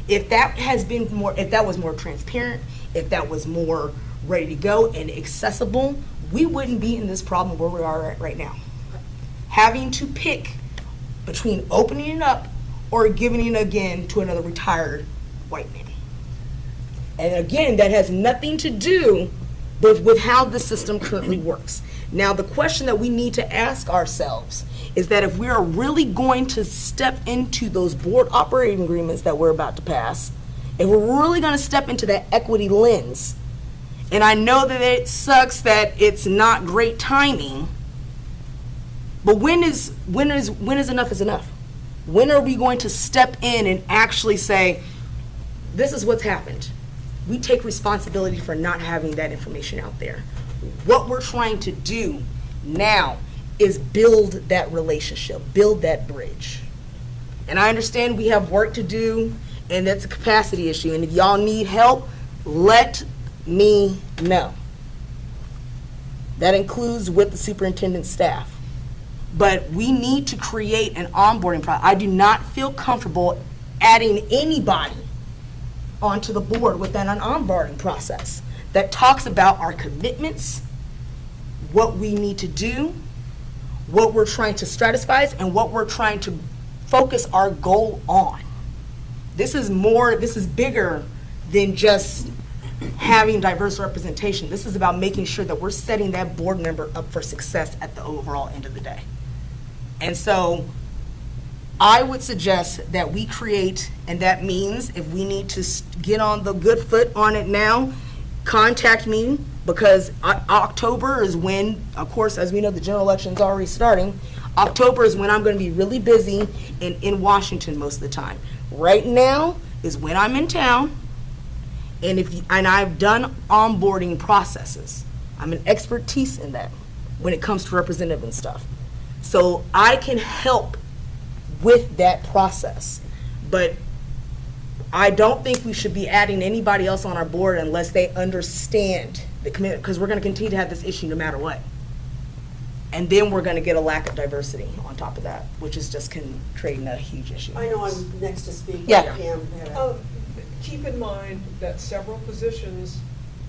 If that was more transparent, if that was more ready to go and accessible, we wouldn't be in this problem where we are at right now. Having to pick between opening it up or giving it again to another retired white man. And again, that has nothing to do with how the system currently works. Now, the question that we need to ask ourselves is that if we are really going to step into those board operating agreements that we're about to pass, if we're really going to step into that equity lens, and I know that it sucks that it's not great timing, but when is enough is enough? When are we going to step in and actually say, this is what's happened? We take responsibility for not having that information out there. What we're trying to do now is build that relationship, build that bridge. And I understand we have work to do, and that's a capacity issue. And if y'all need help, let me know. That includes with the superintendent's staff. But we need to create an onboarding process. I do not feel comfortable adding anybody onto the board within an onboarding process that talks about our commitments, what we need to do, what we're trying to strategize, and what we're trying to focus our goal on. This is bigger than just having diverse representation. This is about making sure that we're setting that board member up for success at the overall end of the day. And so I would suggest that we create, and that means if we need to get on the good foot on it now, contact me, because October is when, of course, as we know, the general election is already starting. October is when I'm going to be really busy and in Washington most of the time. Right now is when I'm in town, and I've done onboarding processes. I'm an expertise in that when it comes to representative and stuff. So I can help with that process. But I don't think we should be adding anybody else on our board unless they understand the commitment, because we're going to continue to have this issue no matter what. And then we're going to get a lack of diversity on top of that, which is just creating a huge issue. I know I'm next to speak. Yeah. Pam. Keep in mind that several positions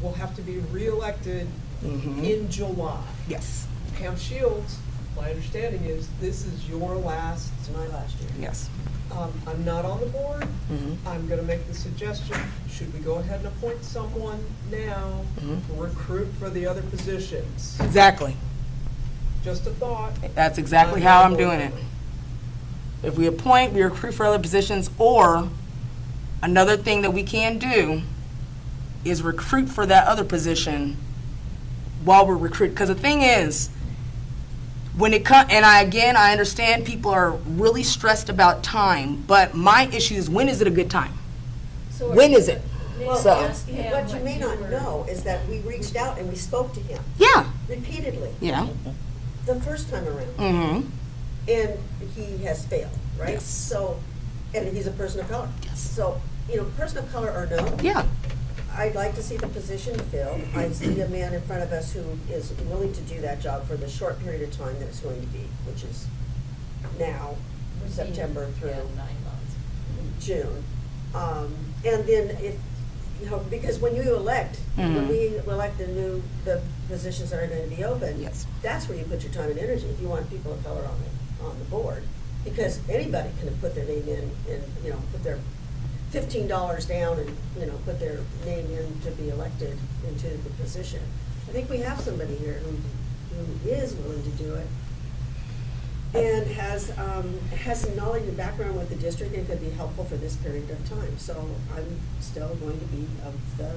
will have to be reelected in July. Yes. Pam Shields, my understanding is this is your last. It's my last year. Yes. I'm not on the board. I'm going to make the suggestion, should we go ahead and appoint someone now to recruit for the other positions? Exactly. Just a thought. That's exactly how I'm doing it. If we appoint, we recruit for other positions, or another thing that we can do is recruit for that other position while we're recruiting. Because the thing is, when it comes, and I understand people are really stressed about time, but my issue is, when is it a good time? So When is it? Well, So, what you may not know is that we reached out and we spoke to him. Yeah. Repeatedly. Yeah. The first time around. Mm-hmm. And he has failed, right? Yes. So, and he's a person of color. Yes. So, person of color or no. Yeah. I'd like to see the position filled. I see a man in front of us who is willing to do that job for the short period of time that it's going to be, which is now, September through 9 months. June. And then because when you elect, when we elect the positions that are going to be open, Yes. that's where you put your time and energy if you want people of color on the board. Because anybody can put their name in and, put their $15 down and, put their name in to be elected into the position. I think we have somebody here who is willing to do it and has some knowledge and background with the district and could be helpful for this period of time. So I'm still going to be of the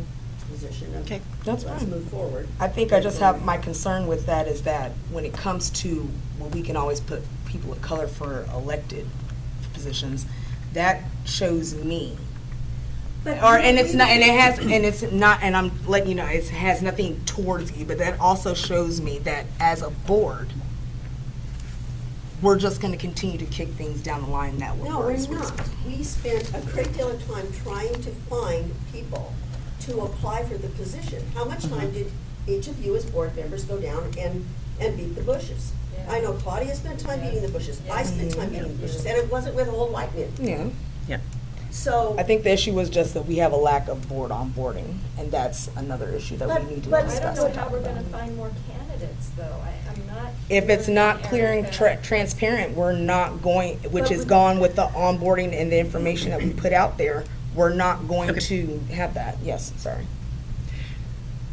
position of, Okay, that's let's fine. move forward. I think I just have, my concern with that is that when it comes to, we can always put people of color for elected positions, that shows me. And I'm letting you know, it has nothing towards you, but that also shows me that as a board, we're just gonna continue to kick things down the line that way. No, we're not. We spent a great deal of time trying to find people to apply for the position. How much time did each of you as board members go down and beat the bushes? I know Claudia spent time beating the bushes. I spent time beating the bushes, and it wasn't with a whole lot in. Yeah. Yeah. So. I think the issue was just that we have a lack of board onboarding, and that's another issue that we need to But I discuss. don't know how we're gonna find more candidates, though. I'm not. If it's not clear and Erica. transparent, we're not going, which But is we- gone with the onboarding and the information that we put out there, we're not going to have that. Yes, sorry.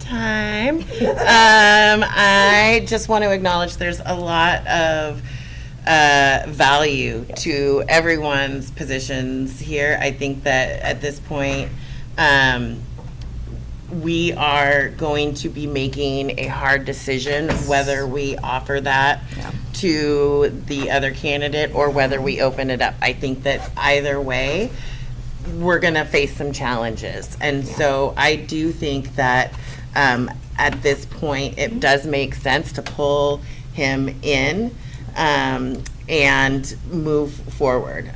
Time. I just want to acknowledge there's a lot of value to everyone's positions here. I think that at this point, we are going to be making a hard decision whether we offer that to the other candidate or whether we open it up. I think that either way, we're going to face some challenges. And so I do think that at this point, it does make sense to pull him in and move forward.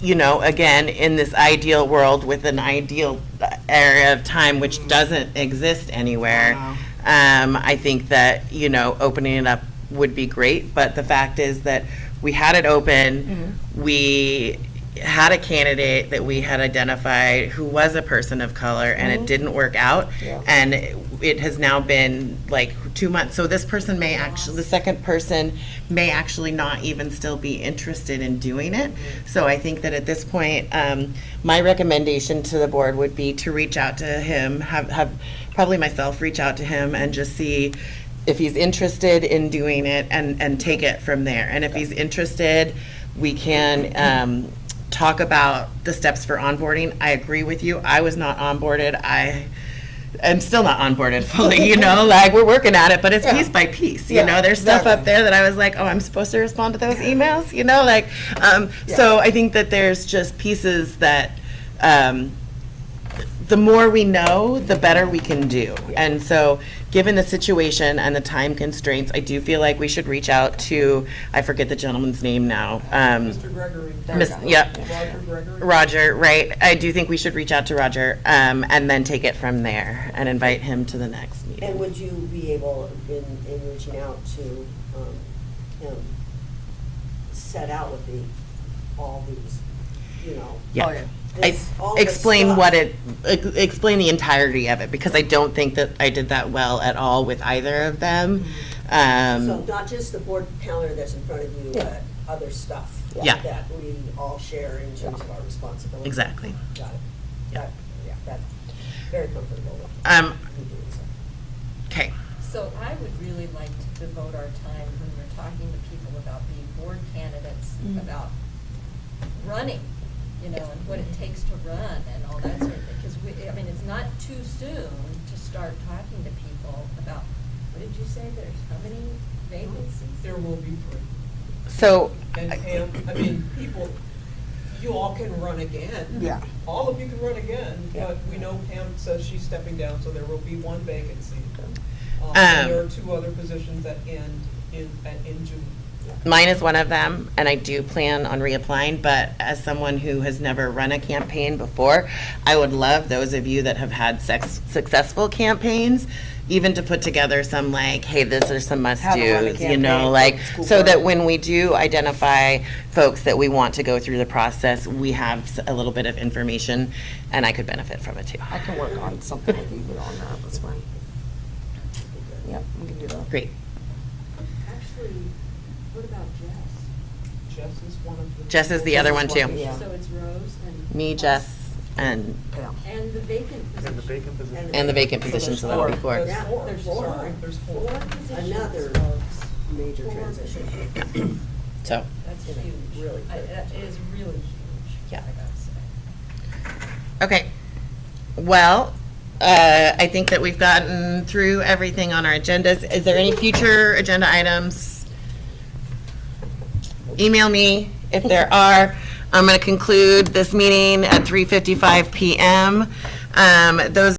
Again, in this ideal world with an ideal area of time which doesn't exist anywhere, I think that, opening it up would be great. But the fact is that we had it open, we had a candidate that we had identified who was a person of color, and it didn't work out. And it has now been like 2 months. So this person may actually, the second person may actually not even still be interested in doing it. So I think that at this point, my recommendation to the board would be to reach out to him, have probably myself reach out to him and just see if he's interested in doing it and take it from there. And if he's interested, we can talk about the steps for onboarding. I agree with you. I was not onboarded. I'm still not onboarded fully, like we're working at it, but it's piece by piece, there's stuff up there that I was like, oh, I'm supposed to respond to those emails, So I think that there's just pieces that, the more we know, the better we can do. And so given the situation and the time constraints, I do feel like we should reach out to, I forget the gentleman's name now. Mr. Gregory. Roger Gregory. Roger, right. I do think we should reach out to Roger and then take it from there and invite him to the next meeting. And would you be able, in reaching out to him, set out with all these, Yeah. Explain explain the entirety of it, because I don't think that I did that well at all with either of them. So not just the board calendar that's in front of you, but other stuff that we all share in terms of our responsibility. Exactly. Got it. That's very comfortable with doing so. Okay. So I would really like to devote our time when we're talking to people about being board candidates, about running, and what it takes to run and all that sort of thing. Because it's not too soon to start talking to people about, what did you say, there's how many vacancies? There will be 3. So. And people, you all can run again. Yeah. All of you can run again, but we know Pam says she's stepping down, so there will be 1 vacancy. And there are 2 other positions that end in June. Mine is one of them, and I do plan on reapplying, but as someone who has never run a campaign before, I would love those of you that have had successful campaigns, even to put together some hey, this are some must-dos, so that when we do identify folks that we want to go through the process, we have a little bit of information, and I could benefit from it too. I can work on something with you on that, that's fine. Yep, we can do that. Great. Actually, what about Jess? Jess is one of the. Jess is the other one too. Yeah. So it's Rose and. Me, Jess, and. And the vacant position. And the vacant position. And the vacant position, so that'll be 4. There's 4. There's Sorry, 4. there's 4. Another major transition. So. That's huge. Really It is really huge. Yeah. I gotta say. Okay. Well, I think that we've gotten through everything on our agendas. Is there any future agenda items? Email me if there are. I'm going to conclude this meeting at 3:55 p.m. Those